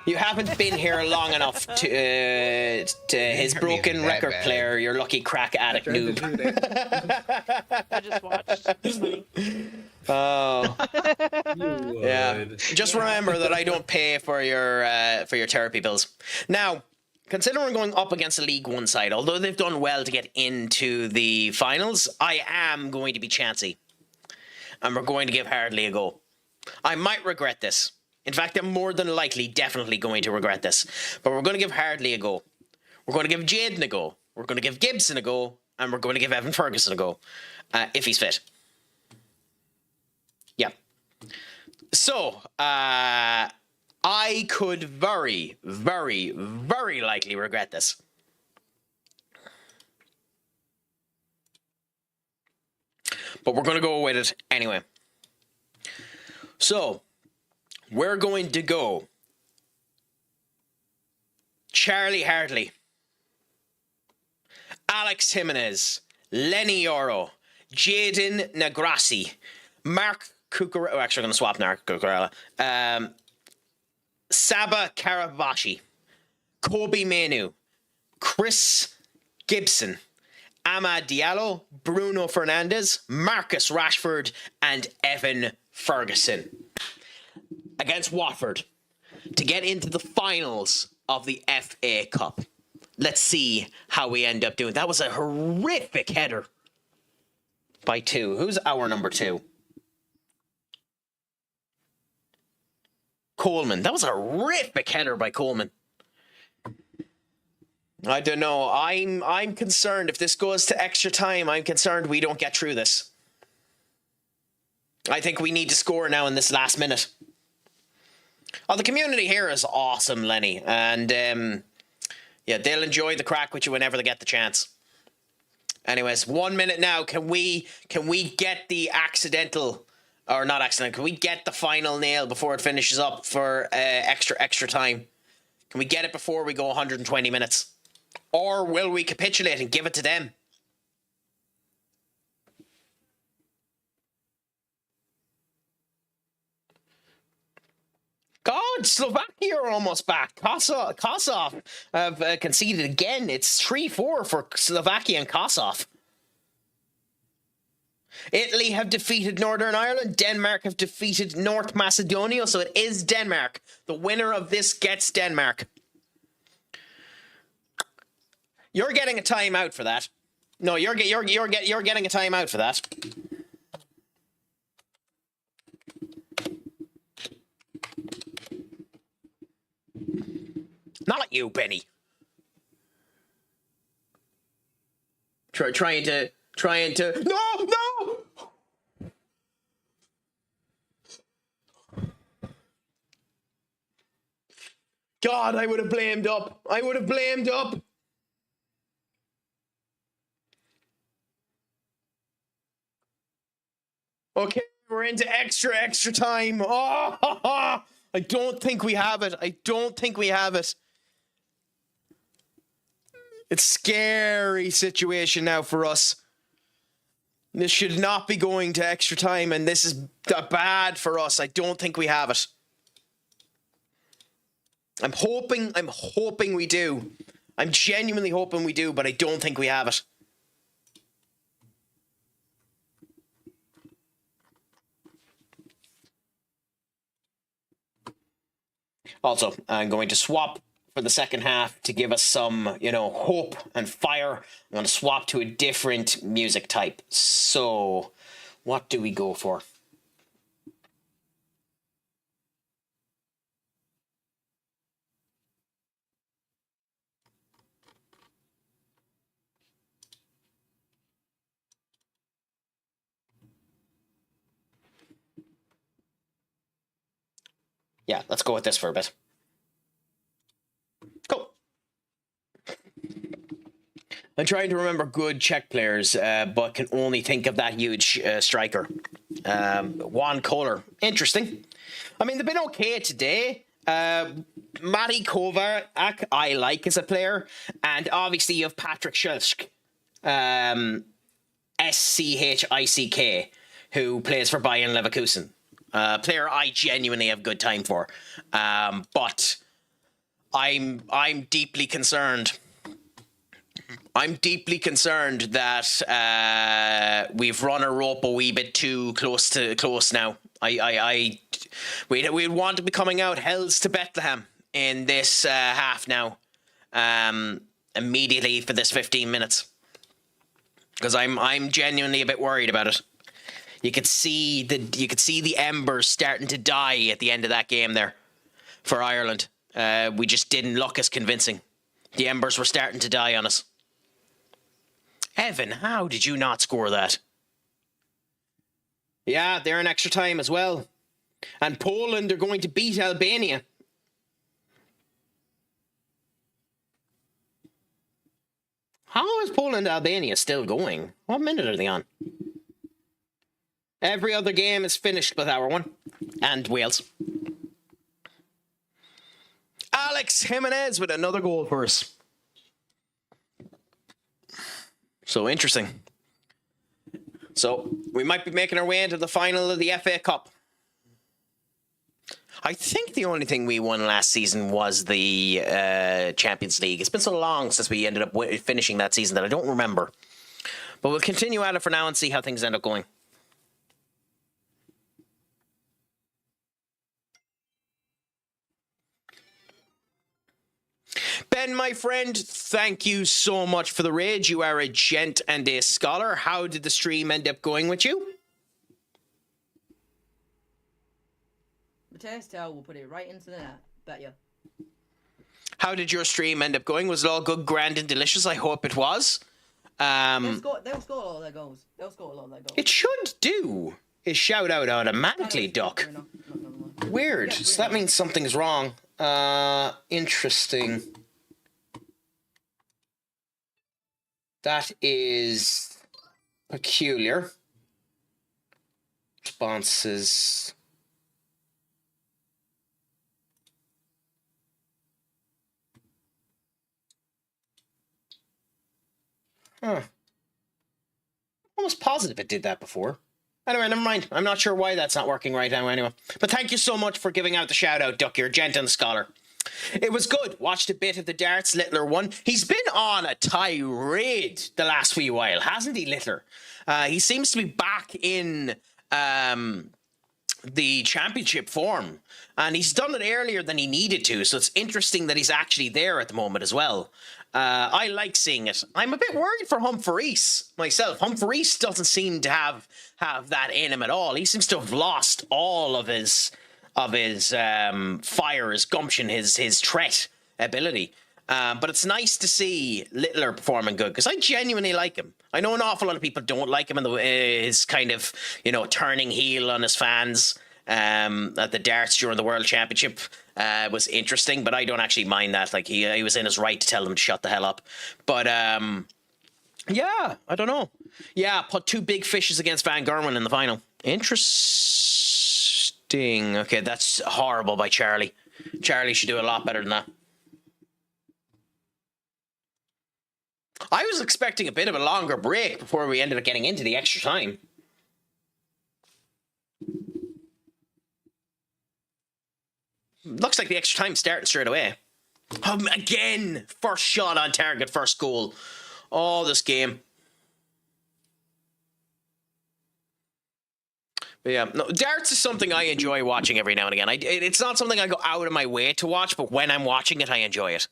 You haven't been here long enough to his broken record player, your lucky crack addict noob. I just watched. Oh, yeah. Just remember that I don't pay for your therapy bills. Now, considering going up against a League One side, although they've done well to get into the finals, I am going to be chancy, and we're going to give Hardley a go. I might regret this. In fact, I'm more than likely definitely going to regret this. But we're going to give Hardley a go. We're going to give Jaden a go. We're going to give Gibson a go. And we're going to give Evan Ferguson a go. If he's fit. Yeah. So, I could very, very, very likely regret this. But we're going to go with it anyway. So, we're going to go Charlie Hartley, Alex Jimenez, Lenny Oro, Jaden Nagrassi, Mark Cucurella. Oh, actually, I'm going to swap Mark Cucurella. Saba Karabashi, Kobe Manu, Chris Gibson, Amad Diallo, Bruno Fernandes, Marcus Rashford, and Evan Ferguson against Watford to get into the finals of the FA Cup. Let's see how we end up doing. That was a horrific header by 2. Who's our number 2? Coleman. That was a horrific header by Coleman. I don't know. I'm concerned if this goes to extra time. I'm concerned we don't get through this. I think we need to score now in this last minute. Oh, the community here is awesome, Lenny, and yeah, they'll enjoy the crack with you whenever they get the chance. Anyways, 1 minute now. Can we get the accidental, or not accidental? Can we get the final nail before it finishes up for extra time? Can we get it before we go 120 minutes? Or will we capitulate and give it to them? God, Slovakia are almost back. Kosov have conceded again. It's 3-4 for Slovakia and Kosov. Italy have defeated Northern Ireland. Denmark have defeated North Macedonia. So it is Denmark. The winner of this gets Denmark. You're getting a timeout for that. No, you're getting a timeout for that. Not like you, Benny. Trying to. No! God, I would have blamed up. Okay, we're into extra time. Oh, I don't think we have it. It's a scary situation now for us. This should not be going to extra time, and this is bad for us. I don't think we have it. I'm hoping we do. I'm genuinely hoping we do, but I don't think we have it. Also, I'm going to swap for the second half to give us some, hope and fire. I'm going to swap to a different music type. So, what do we go for? Yeah, let's go with this for a bit. Cool. I'm trying to remember good Czech players, but can only think of that huge striker. Juan Kohler. Interesting. I mean, they've been okay today. Matty Kovac, I like as a player. And obviously you have Patrick Schick, Schick, who plays for Bayern Leverkusen. Player I genuinely have good time for. But I'm deeply concerned. I'm deeply concerned that we've run a rope a wee bit too close now. We'd want to be coming out hells to Bethlehem in this half now. Immediately for this 15 minutes. Because I'm genuinely a bit worried about it. You could see the embers starting to die at the end of that game there for Ireland. We just didn't look as convincing. The embers were starting to die on us. Evan, how did you not score that? Yeah, they're in extra time as well. And Poland are going to beat Albania. How is Poland-Albania still going? What minute are they on? Every other game is finished with our one. And Wales. Alex Jimenez with another goal for us. So interesting. So we might be making our way into the final of the FA Cup. I think the only thing we won last season was the Champions League. It's been so long since we ended up finishing that season that I don't remember. But we'll continue at it for now and see how things end up going. Ben, my friend, thank you so much for the raid. You are a gent and a scholar. How did the stream end up going with you? Mateus Tell will put it right into the net. Bet you. How did your stream end up going? Was it all good, grand, and delicious? I hope it was. They'll score all their goals. It should do. Is shout out automatically, Duck. No. Weird. Yeah, So that means something's wrong. Interesting. That is peculiar. Responses. Huh. Almost positive it did that before. Anyway, never mind. I'm not sure why that's not working right now anyway. But thank you so much for giving out the shout out, Duck. You're a gent and a scholar. It was good. Watched a bit of the darts. Littler won. He's been on a tirade the last wee while, hasn't he, Littler? He seems to be back in the championship form. And he's done it earlier than he needed to. So it's interesting that he's actually there at the moment as well. I like seeing it. I'm a bit worried for Humphreys myself. Humphreys doesn't seem to have that in him at all. He seems to have lost all of his fire, his gumption, his threat ability. But it's nice to see Littler performing good because I genuinely like him. I know an awful lot of people don't like him and his kind of, turning heel on his fans at the darts during the World Championship was interesting, but I don't actually mind that. Like he was in his right to tell them to shut the hell up. But yeah, I don't know. Yeah, put 2 big fishes against Van Gerwen in the final. Interesting. Okay, that's horrible by Charlie. Charlie should do a lot better than that. I was expecting a bit of a longer break before we ended up getting into the extra time. Looks like the extra time starting straight away. Again, first shot on target, first goal. Oh, this game. But yeah, no, darts is something I enjoy watching every now and again. It's not something I go out of my way to watch, but when I'm watching it, I enjoy it.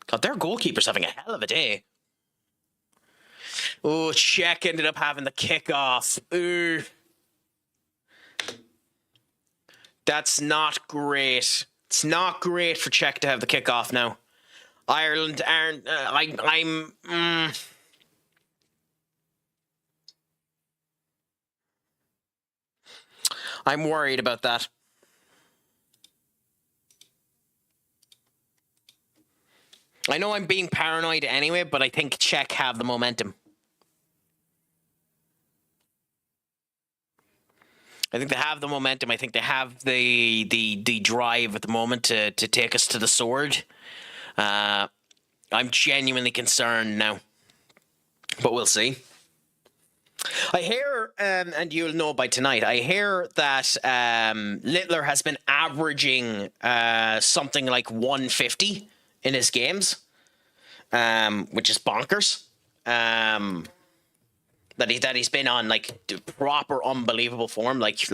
God, their goalkeeper's having a hell of a day. Oh, Czech ended up having the kickoff. Ooh. That's not great. It's not great for Czech to have the kickoff now. Ireland aren't. I'm worried about that. I know I'm being paranoid anyway, but I think Czech have the momentum. I think they have the momentum. I think they have the drive at the moment to take us to the sword. I'm genuinely concerned now, but we'll see. I hear, and you'll know by tonight, I hear that Littler has been averaging something like 150 in his games, which is bonkers. That he's been on like proper unbelievable form, like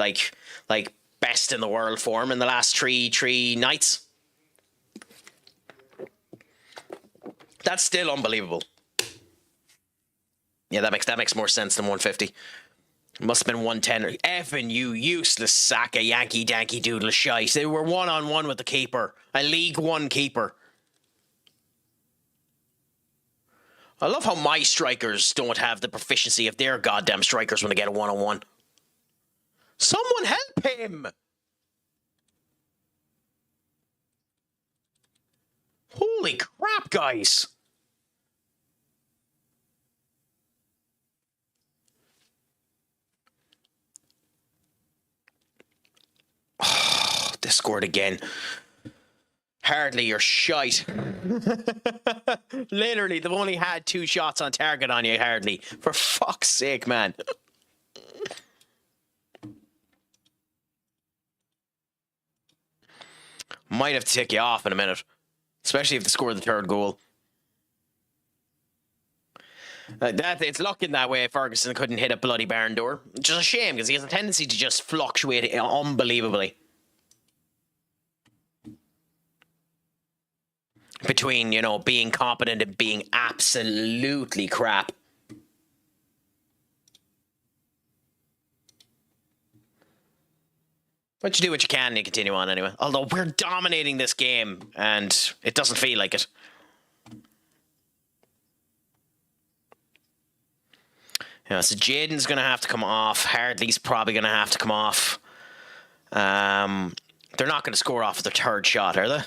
best in the world form in the last three nights. That's still unbelievable. Yeah, that makes more sense than 150. It must have been 110. Effing you useless sack of Yankee Danky Doodle shite. They were 1-on-1 with the keeper, a League One keeper. I love how my strikers don't have the proficiency of their goddamn strikers when they get a 1-on-1. Someone help him! Holy crap, guys! Oh, they scored again. Hardly, you're shite. Literally, they've only had 2 shots on target on you, Hardly. For fuck's sake, man. Might have to take you off in a minute. Especially if they score the 3rd goal. It's looking that way. Ferguson couldn't hit a bloody barn door. Which is a shame, because he has a tendency to just fluctuate unbelievably. Between, you know, being competent and being absolutely crap. But you do what you can and you continue on anyway. Although we're dominating this game and it doesn't feel like it. Yeah, so Jaden's going to have to come off. Hardley's probably going to have to come off. They're not going to score off their 3rd shot, are they?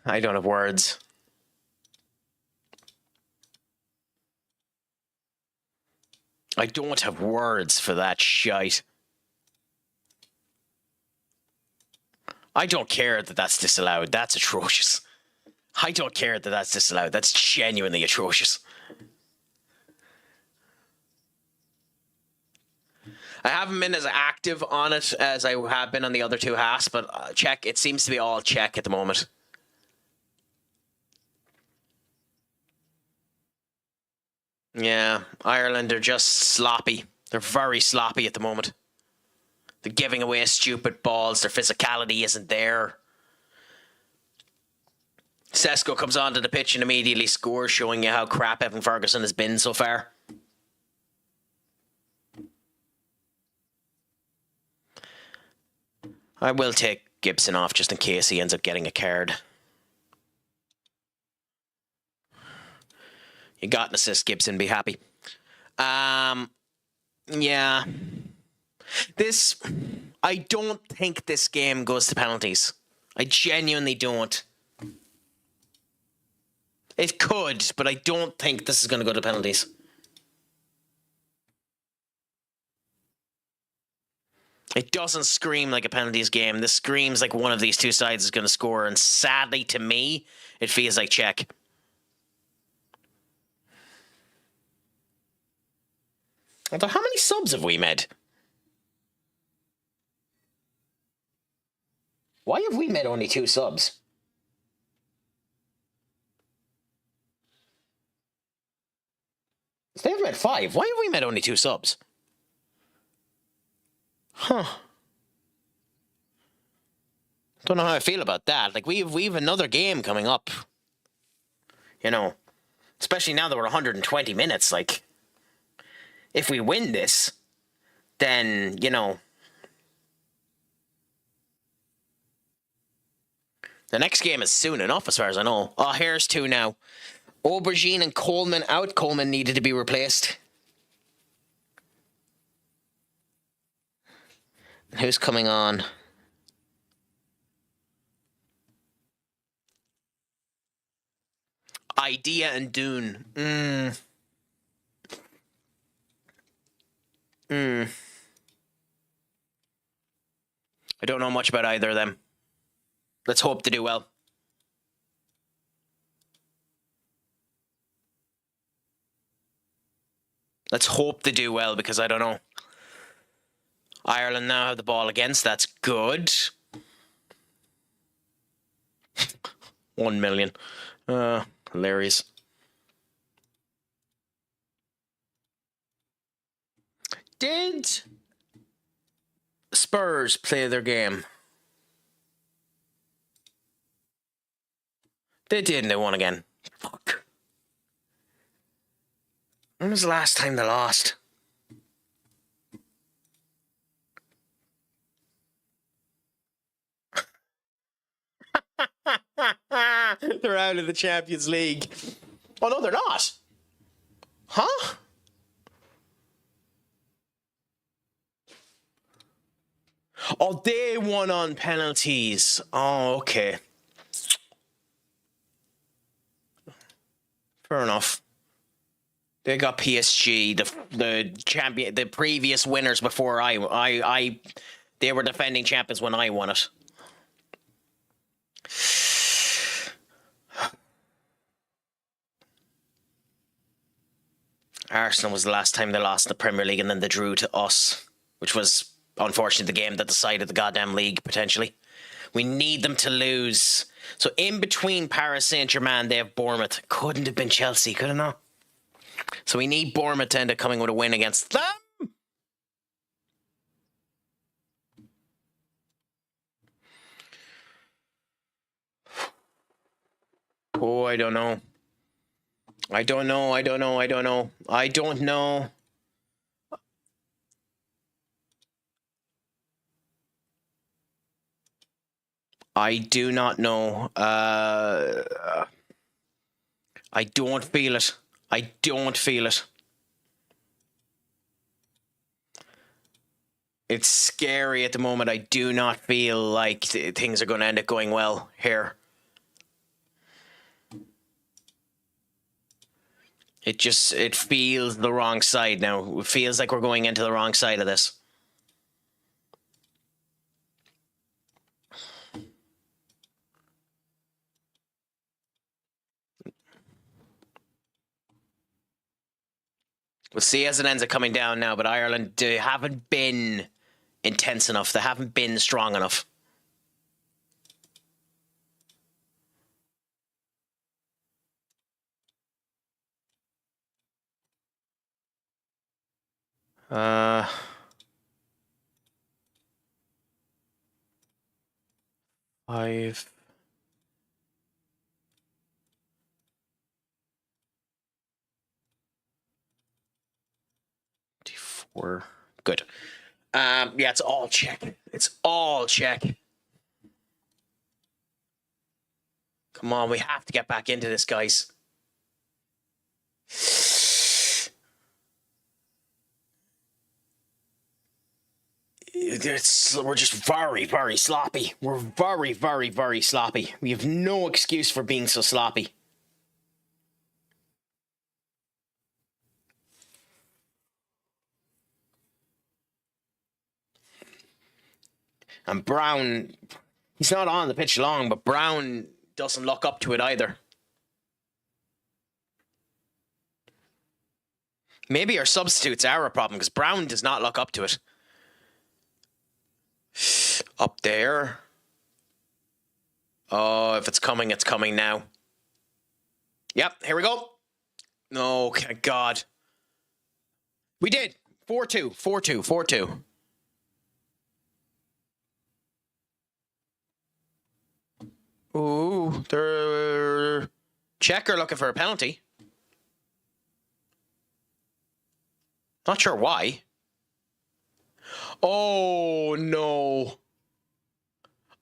I don't have words. I don't have words for that shite. I don't care that that's disallowed. That's atrocious. I don't care that that's disallowed. That's genuinely atrocious. I haven't been as active on it as I have been on the other 2 halves, but check. It seems to be all check at the moment. Yeah, Ireland are just sloppy. They're very sloppy at the moment. They're giving away stupid balls. Their physicality isn't there. Sesko comes onto the pitch and immediately scores, showing you how crap Evan Ferguson has been so far. I will take Gibson off just in case he ends up getting a card. You got an assist, Gibson. Be happy. Yeah. I don't think this game goes to penalties. I genuinely don't. It could, but I don't think this is going to go to penalties. It doesn't scream like a penalties game. This screams like one of these 2 sides is going to score, and sadly to me, it feels like check. Although, how many subs have we made? Why have we made only 2 subs? They've made 5. Why have we made only 2 subs? Huh. Don't know how I feel about that. Like, we've another game coming up. You know, especially now that we're 120 minutes, like, if we win this, then, you know, the next game is soon enough as far as I know. Oh, here's 2 now. Aubergine and Coleman out. Coleman needed to be replaced. And who's coming on? Idea and Dune. I don't know much about either of them. Let's hope to do well. Let's hope they do well, because I don't know. Ireland now have the ball against. That's good. 1 million. Hilarious. Did Spurs play their game? They did, and they won again. Fuck. When was the last time they lost? They're out of the Champions League. Oh, no, they're not. Huh? Oh, they won on penalties. Oh, okay. Fair enough. They got PSG, the champion, the previous winners before they were defending champions when I won it. Arsenal was the last time they lost in the Premier League, and then they drew to us, which was unfortunately the game that decided the goddamn league, potentially. We need them to lose. So in between Paris Saint-Germain, they have Bournemouth. Couldn't have been Chelsea, could it not? So we need Bournemouth to end up coming with a win against them. Oh, I don't know. I don't know. I don't know. I don't know. I don't know. I do not know. I don't feel it. I don't feel it. It's scary at the moment. I do not feel like things are going to end up going well here. It feels the wrong side now. It feels like we're going into the wrong side of this. We'll see as it ends up coming down now, but Ireland, they haven't been intense enough. They haven't been strong enough. Five. Four. Good. Yeah, it's all check. It's all check. Come on, we have to get back into this, guys. We're just very, very sloppy. We're very, very, very sloppy. We have no excuse for being so sloppy. And Brown, he's not on the pitch long, but Brown doesn't look up to it either. Maybe our substitutes are a problem, because Brown does not look up to it. Up there. Oh, if it's coming now. Yep, here we go. Oh, God. We did. 4-2, 4-2, 4-2. Ooh, they're checker looking for a penalty. Not sure why. Oh, no.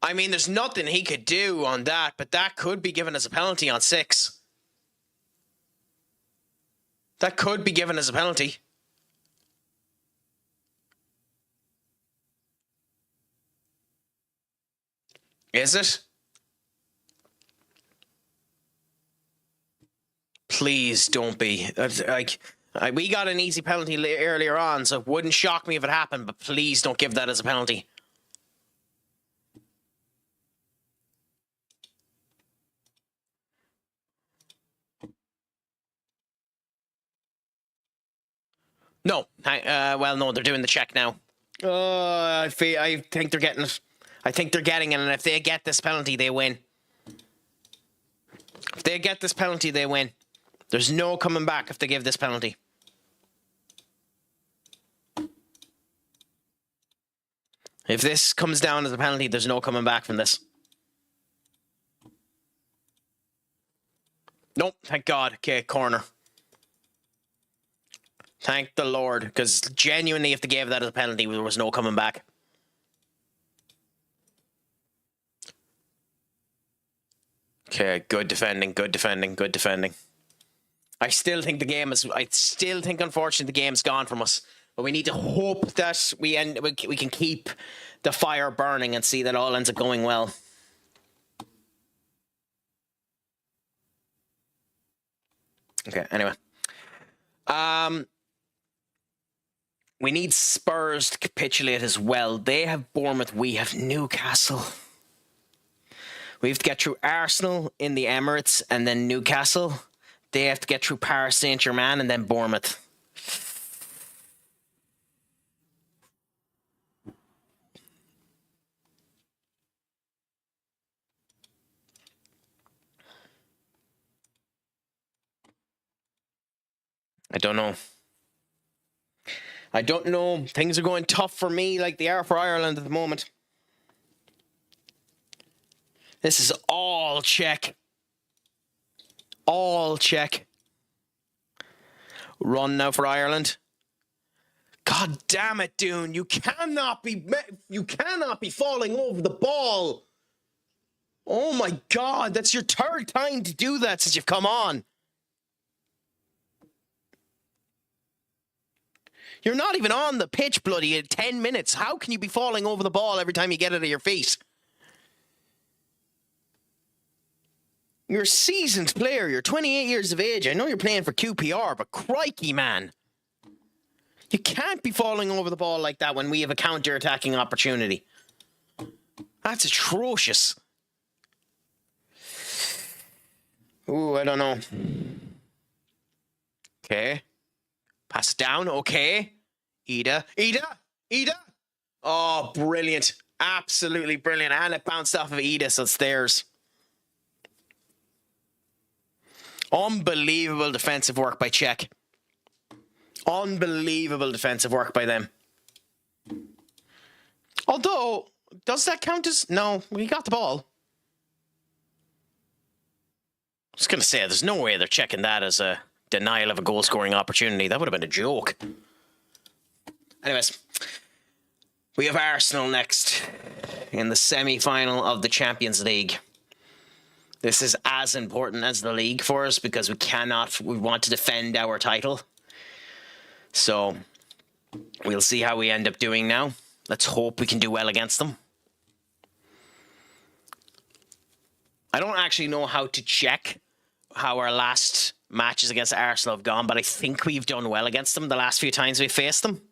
I mean, there's nothing he could do on that, but that could be given as a penalty on 6. That could be given as a penalty. Is it? Please don't be. We got an easy penalty earlier on, so it wouldn't shock me if it happened, but please don't give that as a penalty. No. Well, no, they're doing the check now. I think they're getting it. I think they're getting it, and if they get this penalty, they win. If they get this penalty, they win. There's no coming back if they give this penalty. If this comes down as a penalty, there's no coming back from this. Nope, thank God. Okay, corner. Thank the Lord, because genuinely, if they gave that as a penalty, there was no coming back. Okay, good defending, good defending, good defending. I still think unfortunately the game's gone from us. But we need to hope that we can keep the fire burning and see that all ends up going well. Okay, anyway. We need Spurs to capitulate as well. They have Bournemouth, we have Newcastle. We have to get through Arsenal in the Emirates and then Newcastle. They have to get through Paris Saint-Germain and then Bournemouth. I don't know. I don't know. Things are going tough for me like they are for Ireland at the moment. This is all check. All check. Run now for Ireland. God damn it, Dune. You cannot be falling over the ball. Oh my God. That's your third time to do that since you've come on. You're not even on the pitch, bloody, at 10 minutes. How can you be falling over the ball every time you get it at your feet? You're a seasoned player. You're 28 years of age. I know you're playing for QPR, but crikey, man. You can't be falling over the ball like that when we have a counter-attacking opportunity. That's atrocious. Ooh, I don't know. Okay. Pass it down. Okay. Ida. Oh, brilliant. Absolutely brilliant. And it bounced off of Ida, so it's theirs. Unbelievable defensive work by Czech. Unbelievable defensive work by them. Although, does that count as... No, we got the ball. I was going to say, there's no way they're checking that as a denial of a goal-scoring opportunity. That would have been a joke. Anyways, we have Arsenal next in the semi-final of the Champions League. This is as important as the league for us because we want to defend our title. So, we'll see how we end up doing now. Let's hope we can do well against them. I don't actually know how to check how our last matches against Arsenal have gone, but I think we've done well against them the last few times we faced them.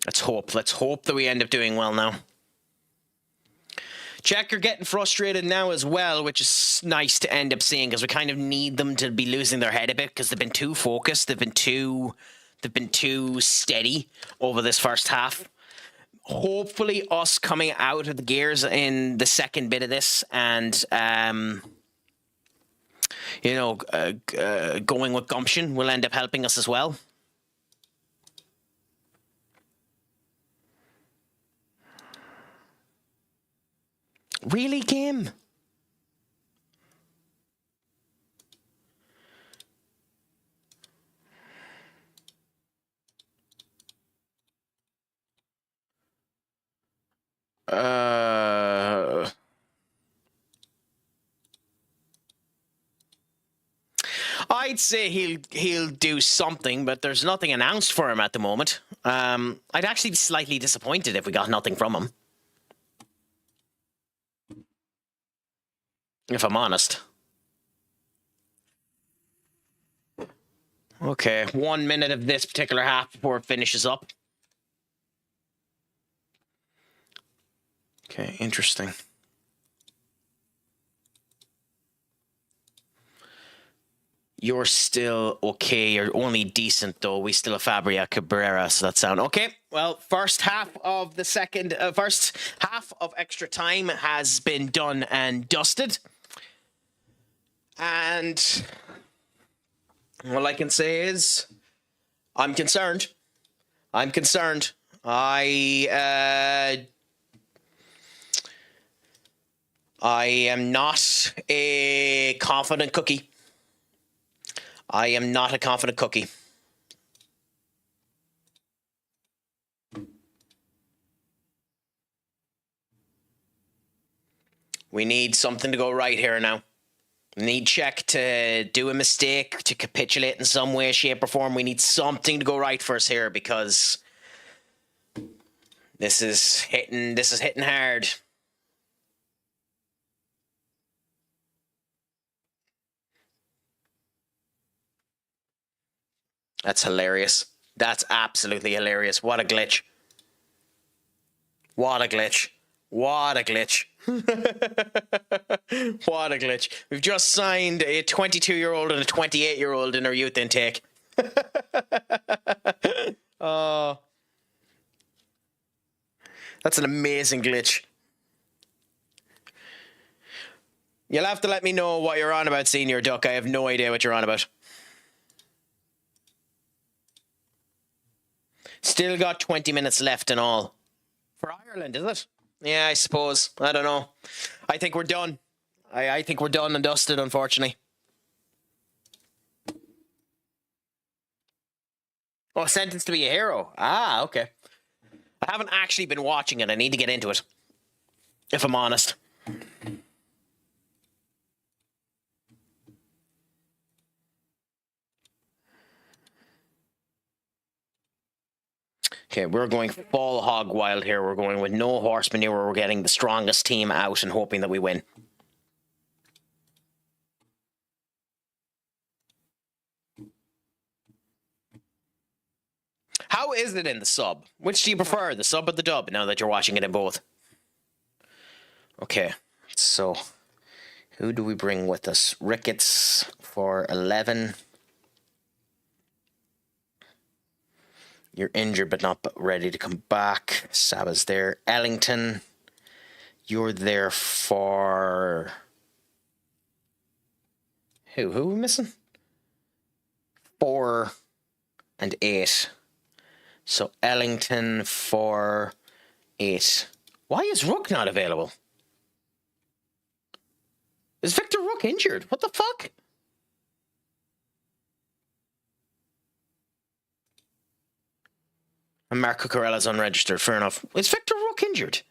Let's hope that we end up doing well now. Czech are getting frustrated now as well, which is nice to end up seeing because we kind of need them to be losing their head a bit because they've been too focused. They've been too steady over this first half. Hopefully us coming out of the gears in the second bit of this and, going with gumption will end up helping us as well. Really, game? I'd say he'll do something, but there's nothing announced for him at the moment. I'd actually be slightly disappointed if we got nothing from him. If I'm honest. Okay, 1 minute of this particular half before it finishes up. Okay, interesting. You're still okay. You're only decent, though. We still have Fabria Cabrera, so that sound okay. Well, first half of extra time has been done and dusted. And all I can say is I'm concerned. I am not a confident cookie. I am not a confident cookie. We need something to go right here now. We need Czech to do a mistake, to capitulate in some way, shape, or form. We need something to go right for us here because this is hitting hard. That's hilarious. That's absolutely hilarious. What a glitch. What a glitch. What a glitch. What a glitch. We've just signed a 22-year-old and a 28-year-old in our youth intake. Oh. That's an amazing glitch. You'll have to let me know what you're on about, Senior Duck. I have no idea what you're on about. Still got 20 minutes left in all. For Ireland, is it? Yeah, I suppose. I don't know. I think we're done. I think we're done and dusted, unfortunately. Oh, sentenced to be a hero. Ah, okay. I haven't actually been watching it. I need to get into it, if I'm honest. Okay, we're going full hog wild here. We're going with no horse manure. We're getting the strongest team out and hoping that we win. How is it in the sub? Which do you prefer, the sub or the dub, now that you're watching it in both? Okay, so who do we bring with us? Ricketts for 11. You're injured but not ready to come back. Saba's there. Ellington, you're there for... Who are we missing? 4 and 8. So Ellington for 8. Why is Rook not available? Is Victor Rook injured? What the fuck? And Marco Cucurella's unregistered. Fair enough. Is Victor Rook injured?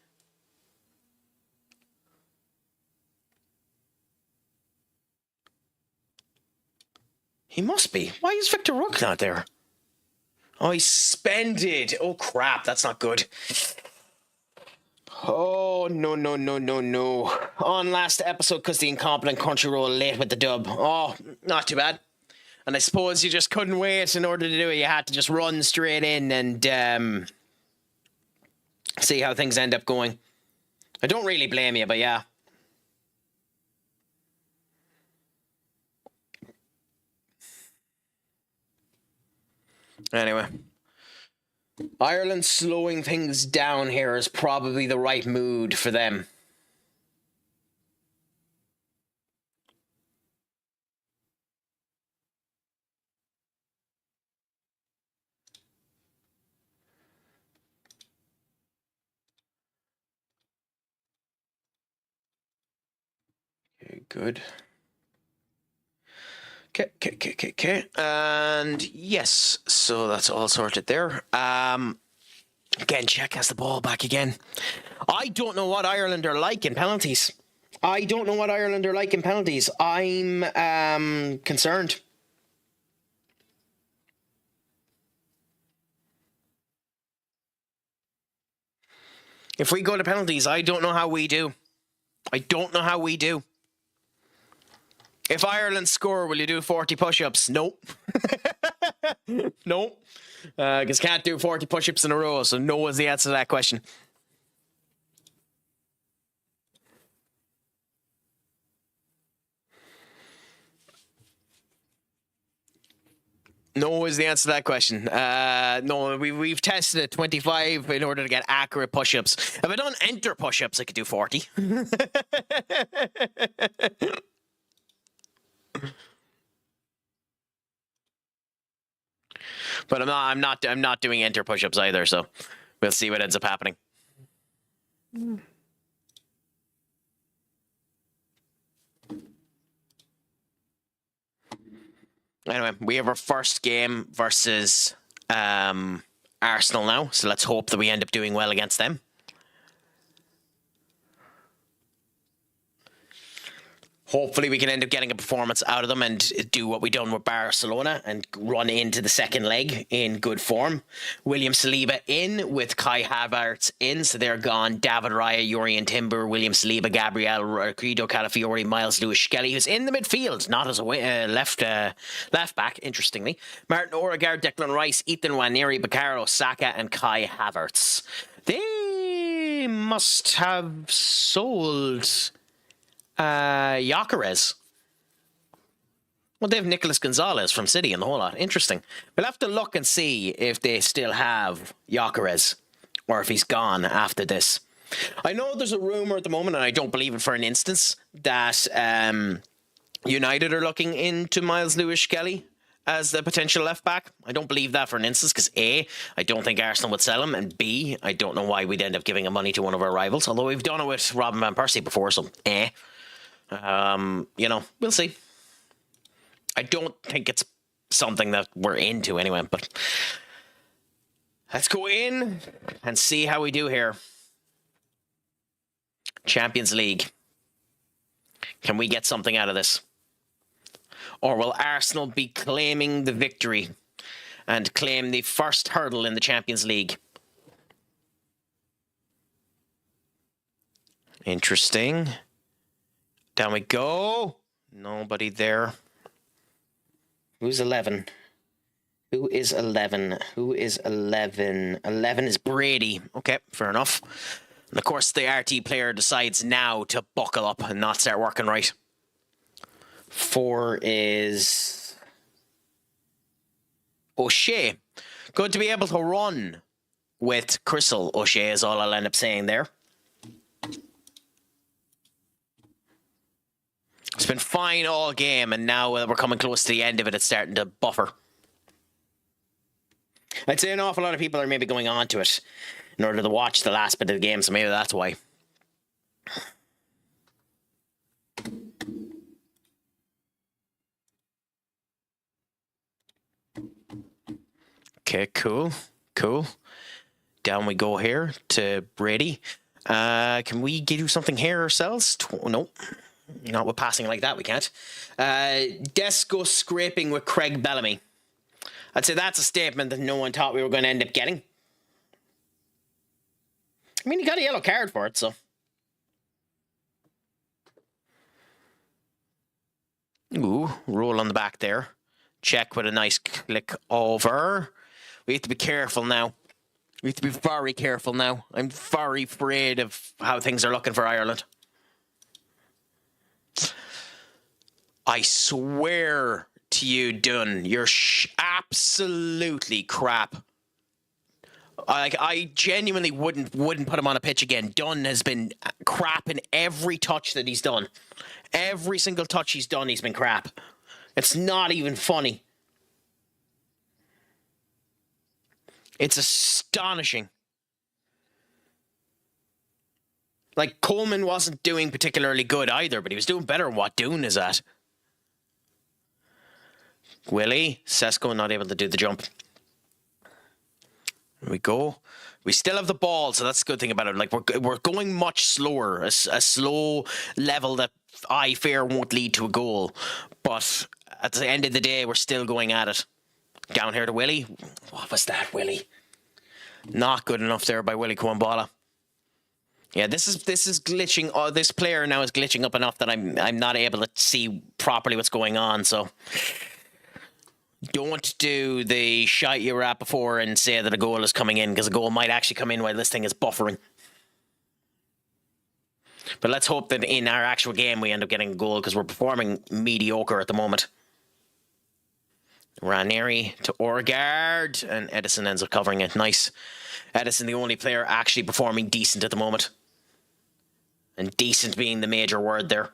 He must be. Why is Victor Rook not there? Oh, he's suspended. Oh, crap. That's not good. Oh, no. On last episode, because the incompetent Crunchyroll late with the dub. Oh, not too bad. And I suppose you just couldn't wait in order to do it. You had to just run straight in and see how things end up going. I don't really blame you, but yeah. Anyway. Ireland slowing things down here is probably the right mood for them. Okay, good. Okay. And yes, so that's all sorted there. Again, Czech has the ball back again. I don't know what Ireland are like in penalties. I'm concerned. If we go to penalties, I don't know how we do. If Ireland score, will you do 40 push-ups? Nope. Nope. Because can't do 40 push-ups in a row, so no is the answer to that question. No is the answer to that question. No, we've tested it 25 in order to get accurate push-ups. If I don't enter push-ups, I could do 40. But I'm not doing enter push-ups either, so we'll see what ends up happening. Anyway, we have our first game versus Arsenal now, so let's hope that we end up doing well against them. Hopefully we can end up getting a performance out of them and do what we done with Barcelona and run into the second leg in good form. William Saliba in with Kai Havertz in, so they're gone. David Raya, Jurrien Timber, William Saliba, Gabriel Guido Calafiori, Miles Lewis-Skelly, who's in the midfield, not as a left back, interestingly. Martin Odegaard, Declan Rice, Ethan Nwaneri, Bukayo Saka, and Kai Havertz. They must have sold Gyökeres. Well, they have Nicolas Gonzalez from City and the whole lot. Interesting. We'll have to look and see if they still have Gyökeres or if he's gone after this. I know there's a rumour at the moment, and I don't believe it for an instance, that United are looking into Miles Lewis-Skelly as the potential left back. I don't believe that for an instance because A, I don't think Arsenal would sell him, and B, I don't know why we'd end up giving him money to one of our rivals, although we've done it with Robin Van Persie before, so you know, we'll see. I don't think it's something that we're into anyway, but let's go in and see how we do here. Champions League. Can we get something out of this? Or will Arsenal be claiming the victory and claim the first hurdle in the Champions League? Interesting. Down we go. Nobody there. Who's 11? Who is 11? Who is 11? 11 is Brady. Okay, fair enough. And of course, the RT player decides now to buckle up and not start working right. 4 is O'Shea. Good to be able to run with Crystal O'Shea is all I'll end up saying there. It's been fine all game, and now we're coming close to the end of it, it's starting to buffer. I'd say an awful lot of people are maybe going on to it in order to watch the last bit of the game, so maybe that's why. Okay, cool. Down we go here to Brady. Can we do something here ourselves? No. Not with passing like that, we can't. Desco scraping with Craig Bellamy. I'd say that's a statement that no one thought we were going to end up getting. I mean, he got a yellow card for it, so. Ooh, roll on the back there. Check with a nice click over. We have to be careful now. We have to be very careful now. I'm very afraid of how things are looking for Ireland. I swear to you, Dunn, you're absolutely crap. I genuinely wouldn't put him on a pitch again. Dunn has been crap in every touch that he's done. Every single touch he's done, he's been crap. It's not even funny. It's astonishing. Like, Coleman wasn't doing particularly good either, but he was doing better than what Dunn is at. Willie, Sesko not able to do the jump. There we go. We still have the ball, so that's the good thing about it. Like, we're going much slower, a slow level that I fear won't lead to a goal. But at the end of the day, we're still going at it. Down here to Willie. What was that, Willie? Not good enough there by Willie Kwambala. Yeah, this is glitching. Oh, this player now is glitching up enough that I'm not able to see properly what's going on. So don't do the shite you were at before and say that a goal is coming in, because a goal might actually come in while this thing is buffering. But let's hope that in our actual game we end up getting a goal, because we're performing mediocre at the moment. Ranieri to Odegaard, and Edison ends up covering it. Nice. Edison, the only player actually performing decent at the moment. And decent being the major word there.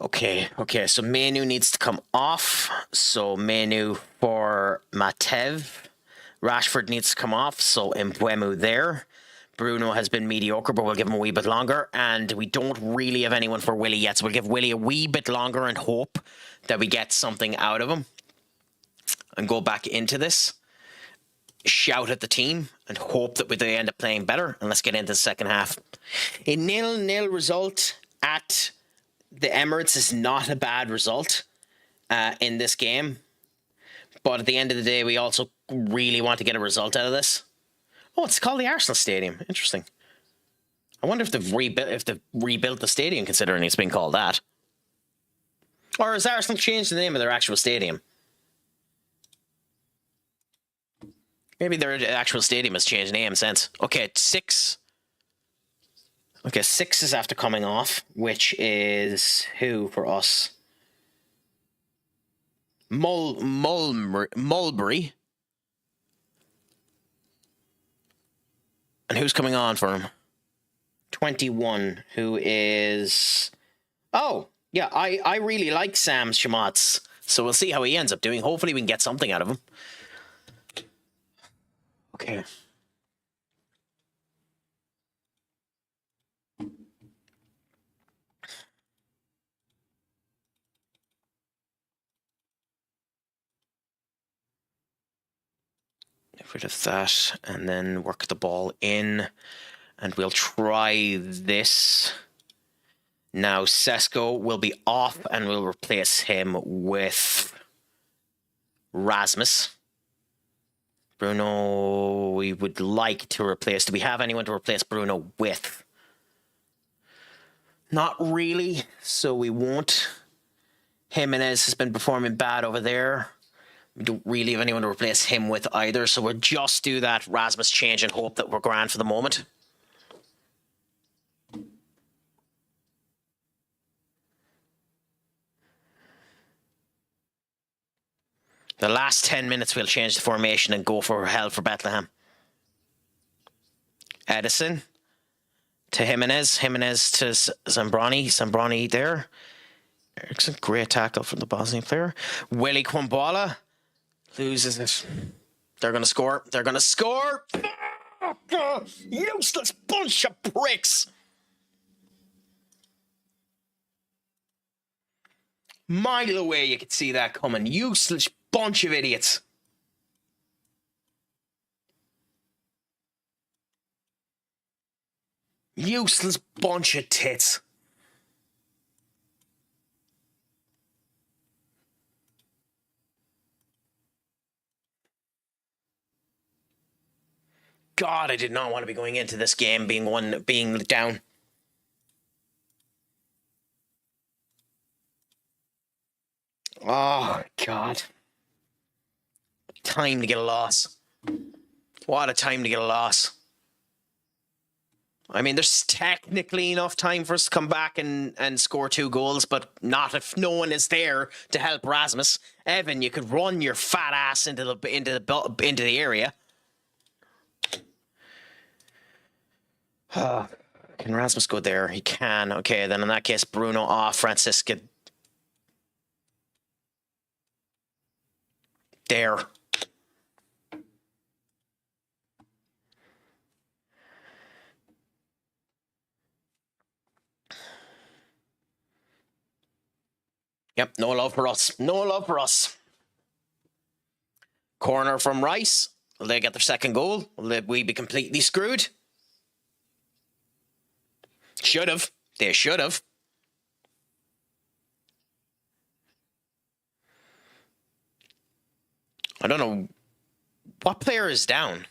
Okay, so Menu needs to come off. So Menu for Matev. Rashford needs to come off, so Mbeumo there. Bruno has been mediocre, but we'll give him a wee bit longer. And we don't really have anyone for Willie yet, so we'll give Willie a wee bit longer and hope that we get something out of him. And go back into this. shout at the team and hope that they end up playing better. And let's get into the second half. A 0-0 result at the Emirates is not a bad result in this game. But at the end of the day, we also really want to get a result out of this. Oh, it's called the Arsenal Stadium. Interesting. I wonder if they've rebuilt the stadium, considering it's been called that. Or has Arsenal changed the name of their actual stadium? Maybe their actual stadium has changed name since. Okay, 6. Okay, 6 is after coming off, which is who for us? Mulberry. And who's coming on for him? 21, who is... Oh, yeah, I really like Sam Shamatz. So we'll see how he ends up doing. Hopefully we can get something out of him. Okay. Get rid of that and then work the ball in. And we'll try this. Now, Sesko will be off and we'll replace him with Rasmus. Bruno, we would like to replace. Do we have anyone to replace Bruno with? Not really, so we won't. Jimenez has been performing bad over there. We don't really have anyone to replace him with either, so we'll just do that Rasmus change and hope that we're grand for the moment. The last 10 minutes, we'll change the formation and go for hell for Bethlehem. Edison to Jimenez. Jimenez to Zambrani. Zambrani there. Ericsson, great tackle from the Bosnian player. Willie Kwambala loses it. They're going to score. They're going to score. Useless bunch of pricks. Mile away, you could see that coming. Useless bunch of idiots. Useless bunch of tits. God, I did not want to be going into this game being down. Oh, God. Time to get a loss. What a time to get a loss. I mean, there's technically enough time for us to come back and score 2 goals, but not if no one is there to help Rasmus. Evan, you could run your fat ass into the area. Can Rasmus go there? He can. Okay, then in that case, Bruno off. Francisca there. Yep, no love for us. No love for us. Corner from Rice. Will they get their second goal? Will we be completely screwed? Should have. They should have. I don't know. What player is down?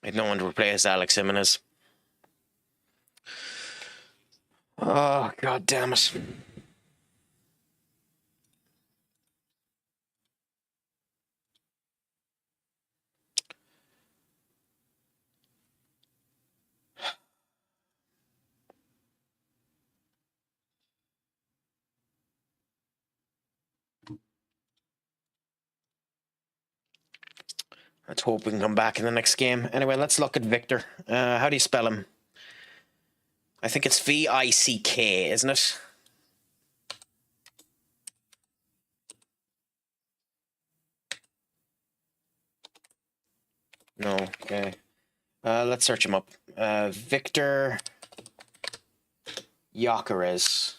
I had no one to replace Alex Jimenez. Oh, God damn it. Let's hope we can come back in the next game. Anyway, let's look at Victor. How do you spell him? I think it's V-I-C-K, isn't it? No, okay. Let's search him up. Victor Gyökeres.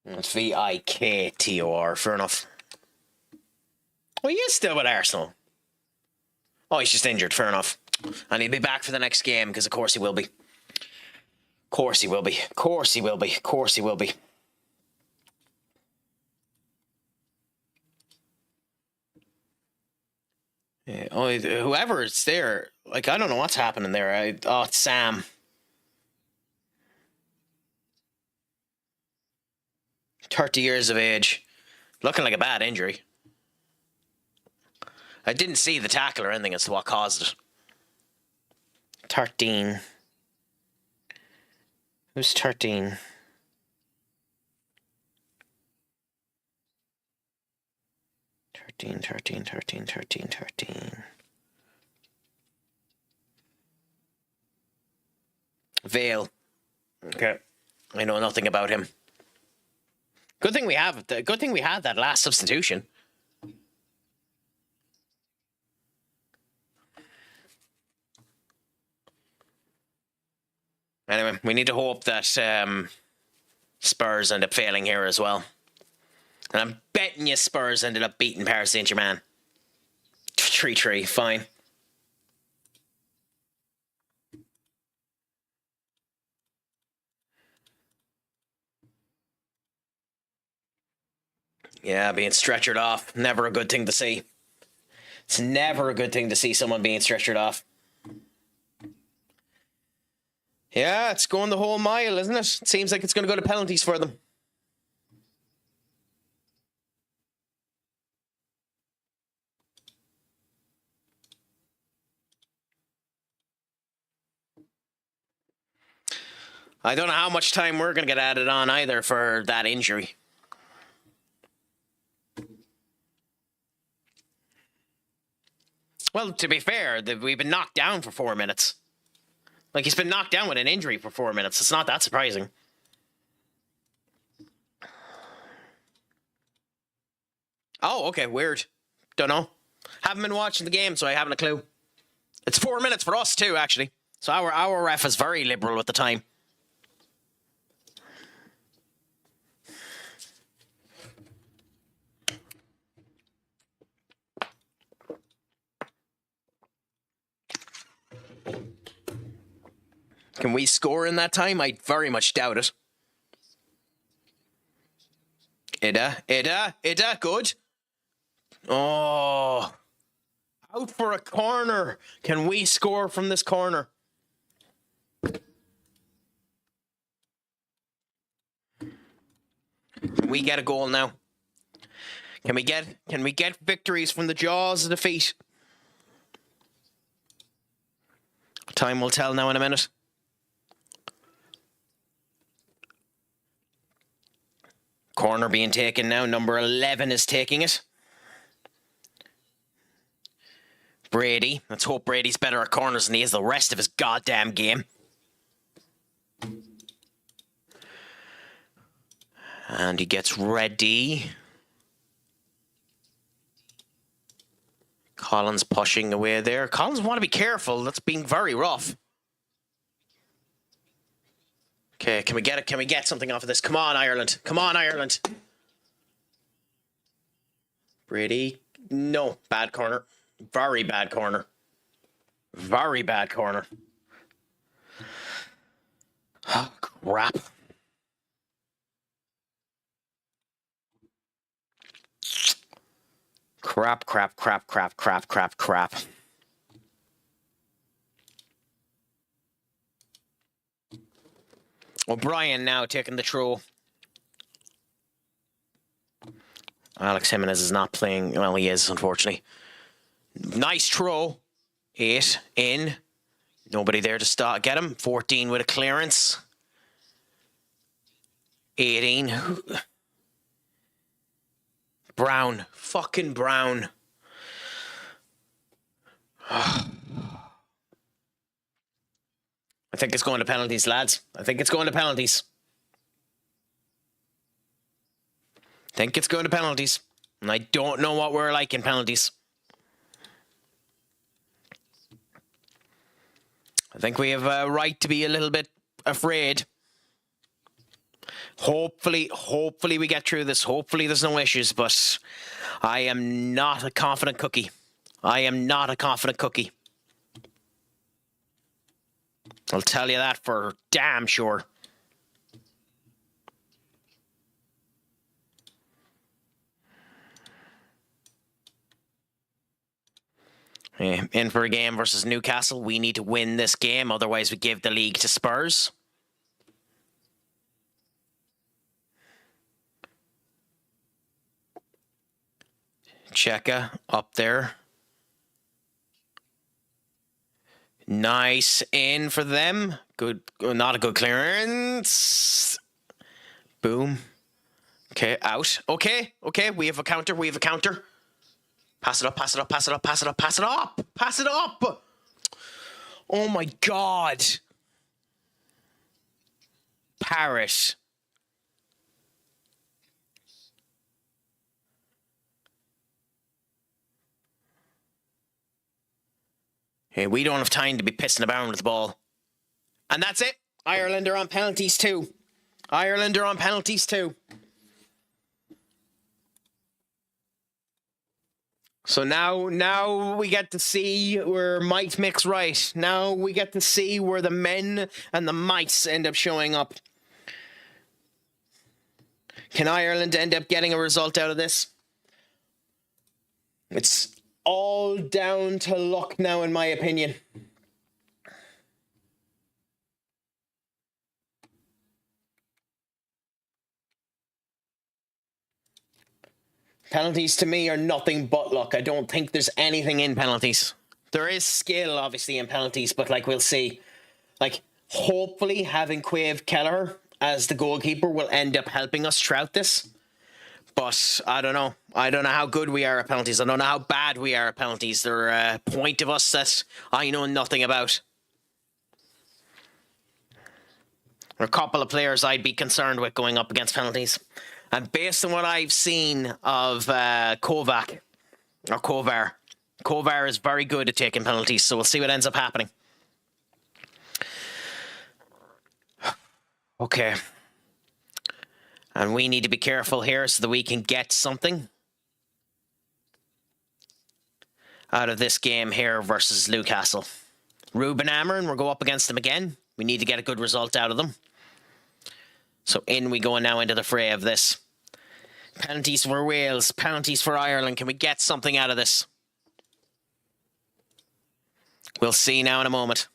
It's Viktor. Fair enough. Well, he is still with Arsenal. Oh, he's just injured. Fair enough. And he'll be back for the next game, because of course he will be. Of course he will be. Of course he will be. Of course he will be. Yeah, oh, whoever is there, like, I don't know what's happening there. Oh, it's Sam. "30 years of age. Looking like a bad injury. I didn't see the tackle or anything as to what caused it. 13. Who's 13? Thirteen. Vale. Okay. I know nothing about him. Good thing we had that last substitution. Anyway, we need to hope that Spurs end up failing here as well. And I'm betting you Spurs ended up beating Paris Saint-Germain. 3-3, fine. Yeah, being stretchered off. Never a good thing to see. It's never a good thing to see someone being stretchered off. Yeah, it's going the whole mile, isn't it? It seems like it's going to go to penalties for them. I don't know how much time we're going to get added on either for that injury. Well, to be fair, we've been knocked down for 4 minutes. Like, he's been knocked down with an injury for 4 minutes. It's not that surprising. Oh, okay, weird. Don't know. Haven't been watching the game, so I haven't a clue. It's 4 minutes for us too, actually. So our ref is very liberal with the time. Can we score in that time? I very much doubt it. Ida, good. Oh, out for a corner. Can we score from this corner? Can we get a goal now? Can we get victories from the jaws of defeat? Time will tell now in a minute. Corner being taken now. Number 11 is taking it. Brady. Let's hope Brady's better at corners than he is the rest of his goddamn game. And he gets ready. Collins pushing away there. Collins want to be careful. That's being very rough. Okay, can we get it? Can we get something off of this? Come on, Ireland. Come on, Ireland. Brady. No, bad corner. Very bad corner. Very bad corner. Oh, crap. Crap. O'Brien now taking the throw. Alex Jimenez is not playing. Well, he is, unfortunately. Nice throw. 8 in. Nobody there to start. Get him. 14 with a clearance. 18. Brown. Fucking Brown. I think it's going to penalties, lads. I think it's going to penalties. And I don't know what we're like in penalties. I think we have a right to be a little bit afraid. Hopefully we get through this. Hopefully there's no issues, but I am not a confident cookie. I am not a confident cookie. I'll tell you that for damn sure. In for a game versus Newcastle. We need to win this game, otherwise we give the league to Spurs. Cheka up there. Nice in for them. Good, not a good clearance. Boom. Okay, out. Okay, we have a counter. Pass it up. Pass it up. Oh my God. Parrot. Hey, we don't have time to be pissing about with the ball. And that's it. Ireland are on penalties too. So now we get to see where might mix right. Now we get to see where the men and the mice end up showing up. Can Ireland end up getting a result out of this? It's all down to luck now, in my opinion. Penalties to me are nothing but luck. I don't think there's anything in penalties. There is skill, obviously, in penalties, but like we'll see. Like, hopefully having Craic Kelleher as the goalkeeper will end up helping us throughout this. But I don't know. I don't know how good we are at penalties. I don't know how bad we are at penalties. There are a point of us that I know nothing about. There are a couple of players I'd be concerned with going up against penalties. And based on what I've seen of Kovar is very good at taking penalties, so we'll see what ends up happening. Okay. And we need to be careful here so that we can get something out of this game here versus Newcastle. Ruben Amorim, we'll go up against them again. We need to get a good result out of them. So in we go now into the fray of this. Penalties for Wales, penalties for Ireland. Can we get something out of this? We'll see now in a moment.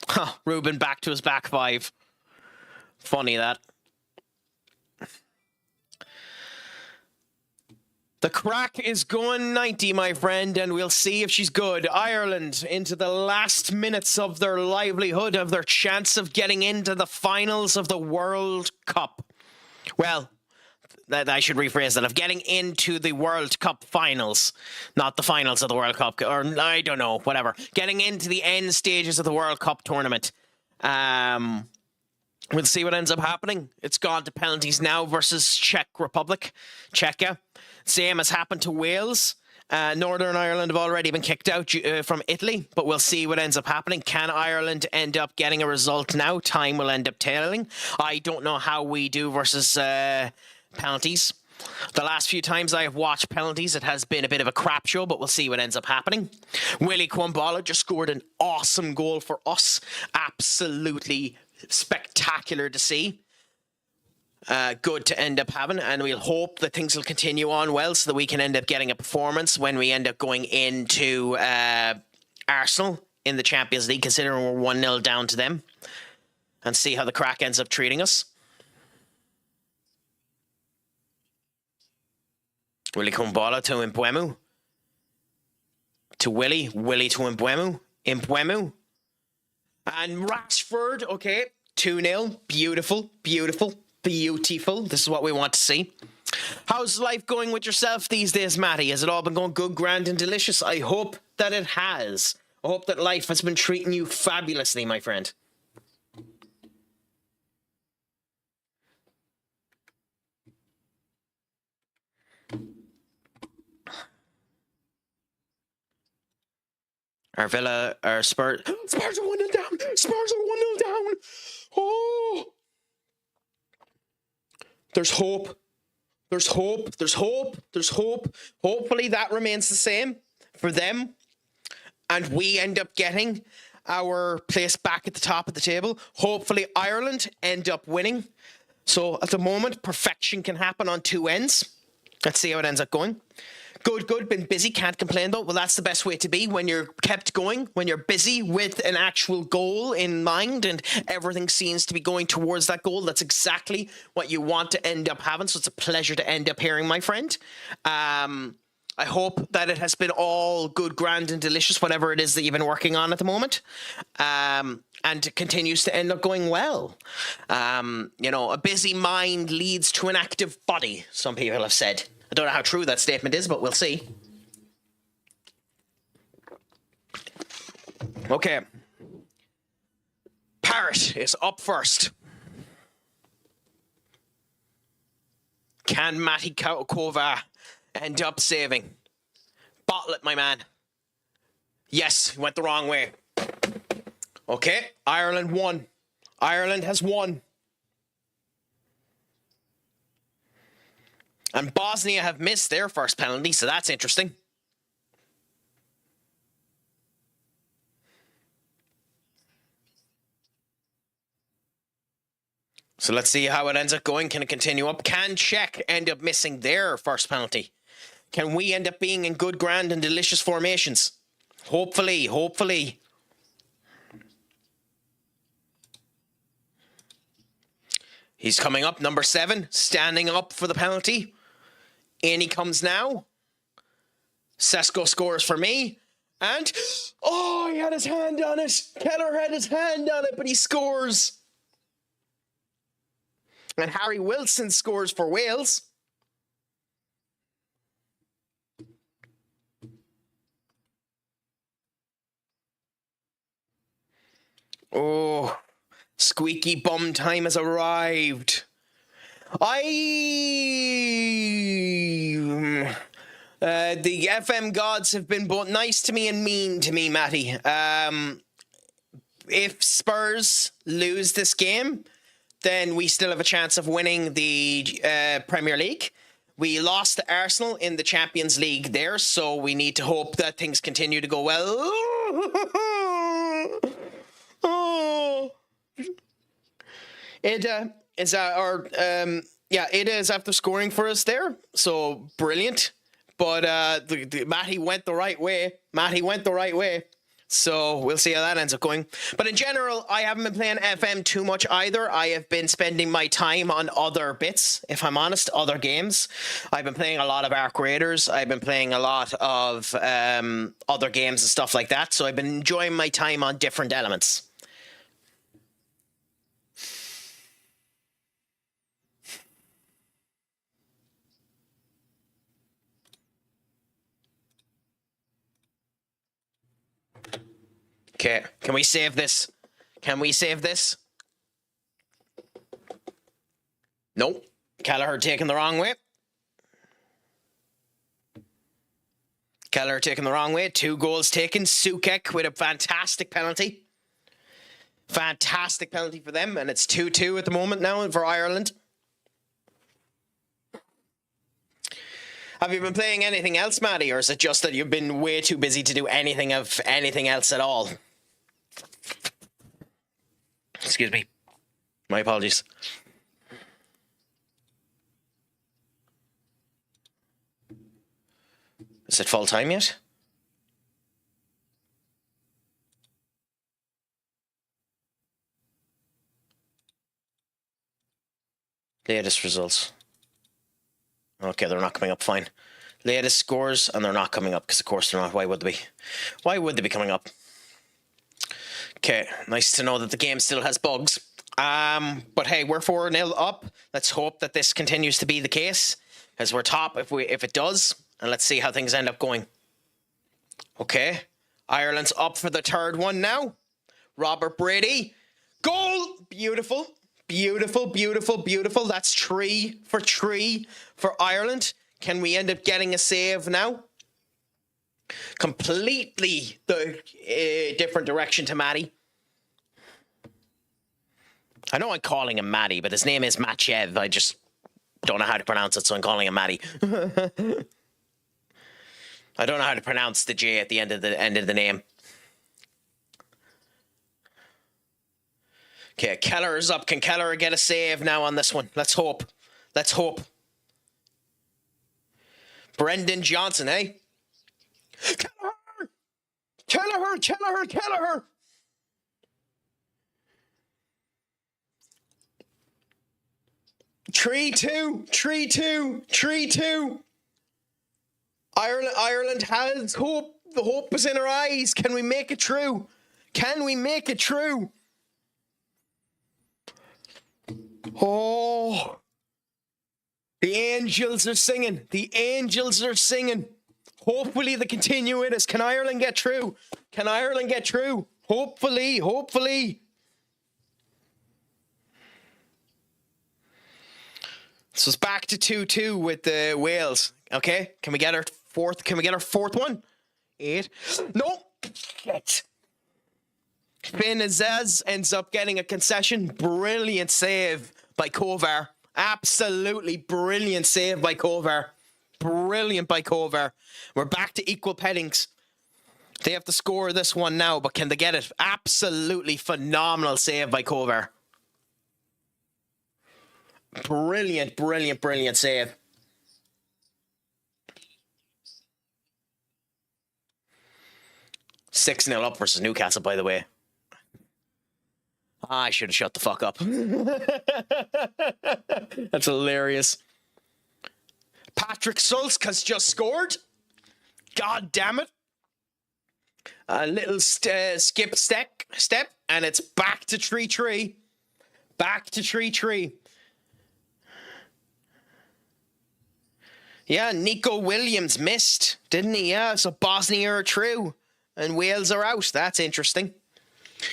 Huh, Ruben back to his back five. Funny that. The Craic is going 90, my friend, and we'll see if she's good. Ireland into the last minutes of their livelihood, of their chance of getting into the finals of the World Cup. Well, I should rephrase that, of getting into the World Cup finals, not the finals of the World Cup, or I don't know, whatever. Getting into the end stages of the World Cup tournament. We'll see what ends up happening. It's gone to penalties now versus Czechia. Same has happened to Wales. Northern Ireland have already been kicked out from Italy, but we'll see what ends up happening. Can Ireland end up getting a result now? Time will end up telling. I don't know how we do versus penalties. The last few times I have watched penalties, it has been a bit of a crap show, but we'll see what ends up happening. Willie Kwambala just scored an awesome goal for us. Absolutely spectacular to see. Good to end up having, and we'll hope that things will continue on well so that we can end up getting a performance when we end up going into Arsenal in the Champions League, considering we're 1-0 down to them, and see how the Craic ends up treating us. Willie Kwambala to Mbeumo. To Willie. Willie to Mbeumo. Mbeumo. And Rashford, okay. 2-0. Beautiful. This is what we want to see. How's life going with yourself these days, Matty? Has it all been going good, grand, and delicious? I hope that it has. I hope that life has been treating you fabulously, my friend. Our Villa, our Spurs. Spurs are 1-0 down. Spurs are 1-0 down. Oh. There's hope. There's hope. There's hope. There's hope. Hopefully that remains the same for them. And we end up getting our place back at the top of the table. Hopefully Ireland end up winning. So at the moment, perfection can happen on two ends. Let's see how it ends up going. Good. Been busy. Can't complain though. Well, that's the best way to be when you're kept going, when you're busy with an actual goal in mind and everything seems to be going towards that goal. That's exactly what you want to end up having. So it's a pleasure to end up hearing, my friend. I hope that it has been all good, grand and delicious, whatever it is that you've been working on at the moment. And it continues to end up going well. You know, a busy mind leads to an active body, some people have said. I don't know how true that statement is, but we'll see. Okay. Parrot is up first. Can Matty Kova end up saving? Bottle it, my man. Yes, went the wrong way. Okay, Ireland won. Ireland has won. And Bosnia have missed their first penalty, so that's interesting. So let's see how it ends up going. Can it continue up? Can Czech end up missing their first penalty? Can we end up being in good, grand and delicious formations? Hopefully, hopefully. He's coming up, number 7, standing up for the penalty. In he comes now. Sesko scores for me. And, oh, he had his hand on it. Keller had his hand on it, but he scores. And Harry Wilson scores for Wales. Oh, squeaky bum time has arrived. The FM gods have been both nice to me and mean to me, Matty. If Spurs lose this game, then we still have a chance of winning the Premier League. We lost to Arsenal in the Champions League there, so we need to hope that things continue to go well. Oh. It is it is after scoring for us there, so brilliant. But Matty went the right way. Matty went the right way. So we'll see how that ends up going. But in general, I haven't been playing FM too much either. I have been spending my time on other bits, if I'm honest, other games. I've been playing a lot of Arc Raiders. I've been playing a lot of other games and stuff like that. So I've been enjoying my time on different elements. Okay, can we save this? Can we save this? Nope. Kelleher taking the wrong way. Kelleher taking the wrong way. 2 goals taken. Sukek with a fantastic penalty. Fantastic penalty for them. And it's 2-2 at the moment now for Ireland. Have you been playing anything else, Matty? Or is it just that you've been way too busy to do anything else at all? Excuse me. My apologies. Is it full time yet? Latest results. Okay, they're not coming up, fine. Latest scores, and they're not coming up, because of course they're not. Why would they be? Why would they be coming up? Okay, nice to know that the game still has bugs. But hey, we're 4-0 up. Let's hope that this continues to be the case, as we're top if it does, and let's see how things end up going. Okay, Ireland's up for the 3rd one now. Robert Brady, goal, beautiful, beautiful, beautiful, beautiful. That's 3 for 3 for Ireland. Can we end up getting a save now? Completely the different direction to Matty. I know I'm calling him Matty, but his name is Matchev. I just don't know how to pronounce it, so I'm calling him Matty. I don't know how to pronounce the J at the end of the name. Okay, Keller is up. Can Keller get a save now on this one? Let's hope. Let's hope. Brendan Johnson, eh? Kelleher! Kelleher! Kelleher! Kelleher! Tree two. Ireland has hope. The hope is in her eyes. Can we make it true? Can we make it true? Oh. The angels are singing. The angels are singing. Hopefully they continue with us. Can Ireland get through? Can Ireland get through? Hopefully, hopefully. So it's back to 2-2 with the Wales. Okay, can we get our fourth? Can we get our fourth one? 8. No. Shit. Finn Azaz ends up getting a concession. Brilliant save by Kovar. Absolutely brilliant save by Kovar. Brilliant by Kovar. We're back to equal pettings. They have to score this one now, but can they get it? Absolutely phenomenal save by Kovar. Brilliant, brilliant, brilliant save. $6-0 up versus Newcastle, by the way. I should have shut the fuck up. That's hilarious. Patrick Sulsk has just scored. God damn it. A little skip step, and it's back to 3-3. Back to 3-3. Yeah, Nico Williams missed, didn't he? Yeah, so Bosnia are through, and Wales are out. That's interesting.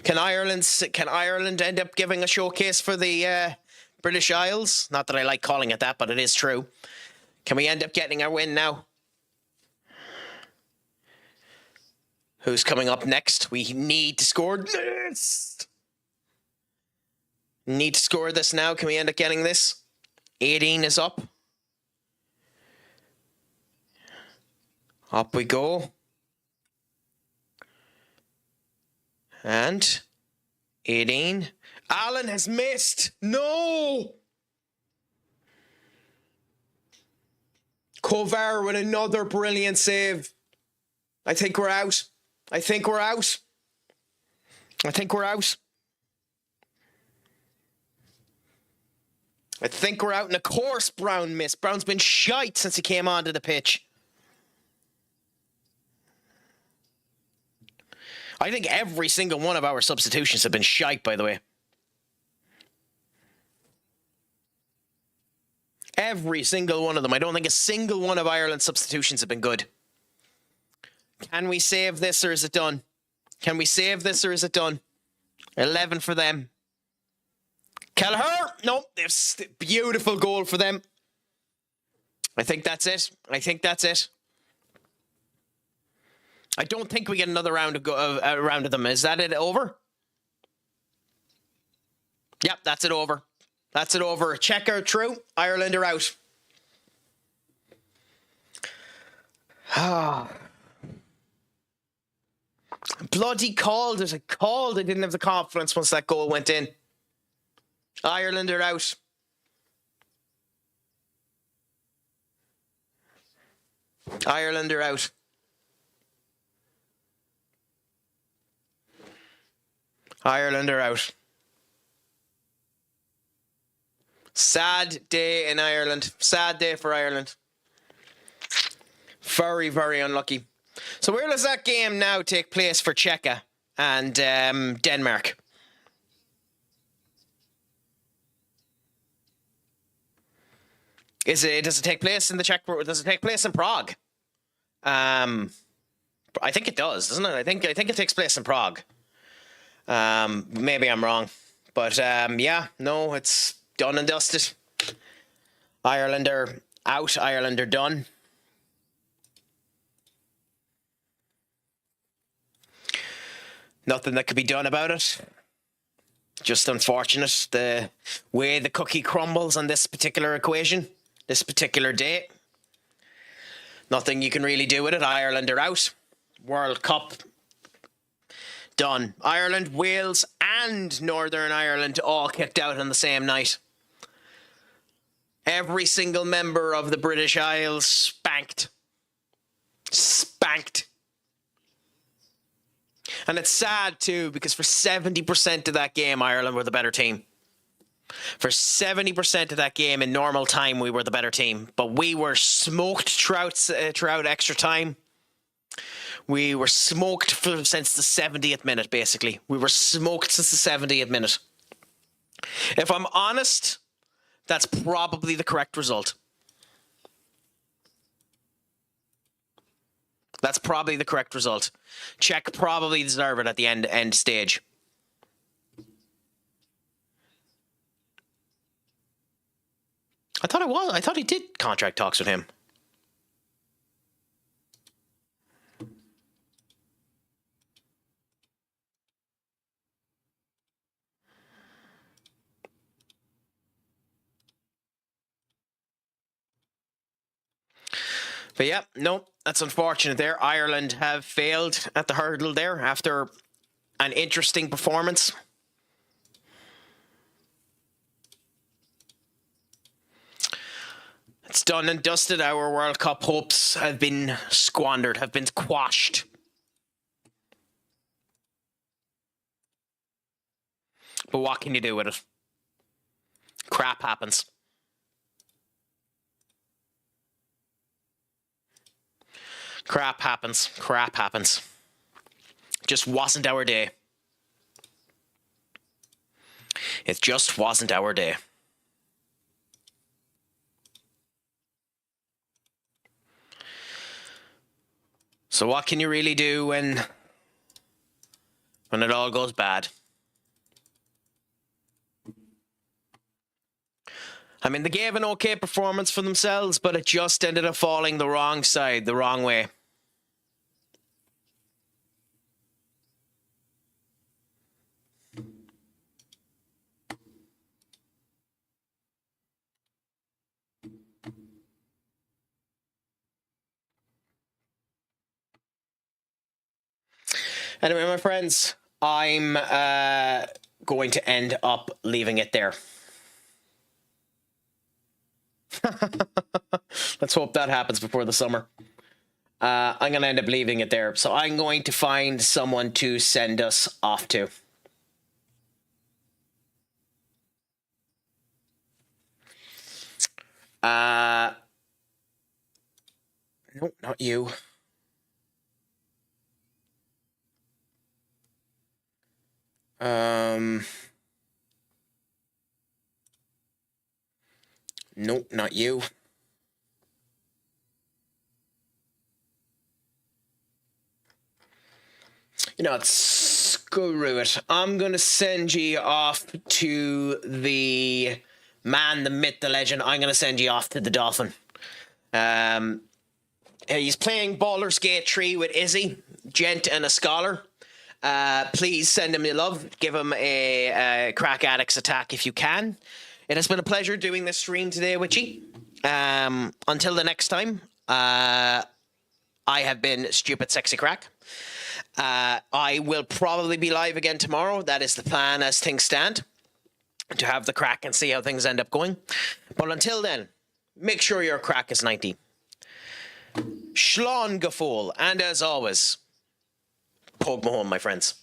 Can Ireland end up giving a showcase for the British Isles? Not that I like calling it that, but it is true. Can we end up getting our win now? Who's coming up next? We need to score this. Need to score this now. Can we end up getting this? 18 is up. Up we go. And 18. Alan has missed. No. Kovar with another brilliant save. I think we're out. I think we're out. I think we're out. I think we're out. And of course Brown missed. Brown's been shite since he came onto the pitch. I think every single one of our substitutions have been shite, by the way. Every single one of them. I don't think a single one of Ireland's substitutions have been good. Can we save this or is it done? Can we save this or is it done? 11 for them. Kelleher! No, there's a beautiful goal for them. I think that's it. I think that's it. I don't think we get another round of them. Is that it over? Yep, that's it over. That's it over. Checker through. Ireland are out. Ah. Bloody called it. I called. I didn't have the confidence once that goal went in. Ireland are out. Ireland are out. Ireland are out. Sad day in Ireland. Sad day for Ireland. Very, very unlucky. So where does that game now take place for Czechia and Denmark? Does it take place in the Czech? Does it take place in Prague? I think it does, doesn't it? I think it takes place in Prague. Maybe I'm wrong, but yeah, no, it's done and dusted. Ireland are out. Ireland are done. Nothing that could be done about it. Just unfortunate the way the cookie crumbles on this particular equation, this particular day. Nothing you can really do with it. Ireland are out. World Cup done. Ireland, Wales, and Northern Ireland all kicked out on the same night. Every single member of the British Isles spanked. Spanked. And it's sad too, because for 70% of that game, Ireland were the better team. For 70% of that game in normal time, we were the better team. But we were smoked throughout extra time. We were smoked since the 70th minute, basically. We were smoked since the 70th minute. If I'm honest, that's probably the correct result. That's probably the correct result. Czech probably deserve it at the end stage. I thought he did contract talks with him. But yeah, no, that's unfortunate there. Ireland have failed at the hurdle there after an interesting performance. It's done and dusted. Our World Cup hopes have been squandered, have been quashed. But what can you do with it? Crap happens. Crap happens. Crap happens. Just wasn't our day. It just wasn't our day. So what can you really do when it all goes bad? I mean, they gave an okay performance for themselves, but it just ended up falling the wrong side, the wrong way. Anyway, my friends, I'm going to end up leaving it there. Let's hope that happens before the summer. I'm going to end up leaving it there. So I'm going to find someone to send us off to. Nope, not you. Nope, not you. You know, screw it. I'm going to send you off to the man, the myth, the legend. I'm going to send you off to the Dolphin. He's playing Baldur's Gate 3 with Izzy, Gent, and a Scholar. Please send him your love. Give him a Craic Addicts attack if you can. It has been a pleasure doing this stream today with you. Until the next time, I have been Stupid Sexy Craic. I will probably be live again tomorrow. That is the plan as things stand, to have the crack and see how things end up going. But until then, make sure your crack is 90. Shlán Gafol, and as always, Pog Mahone, my friends.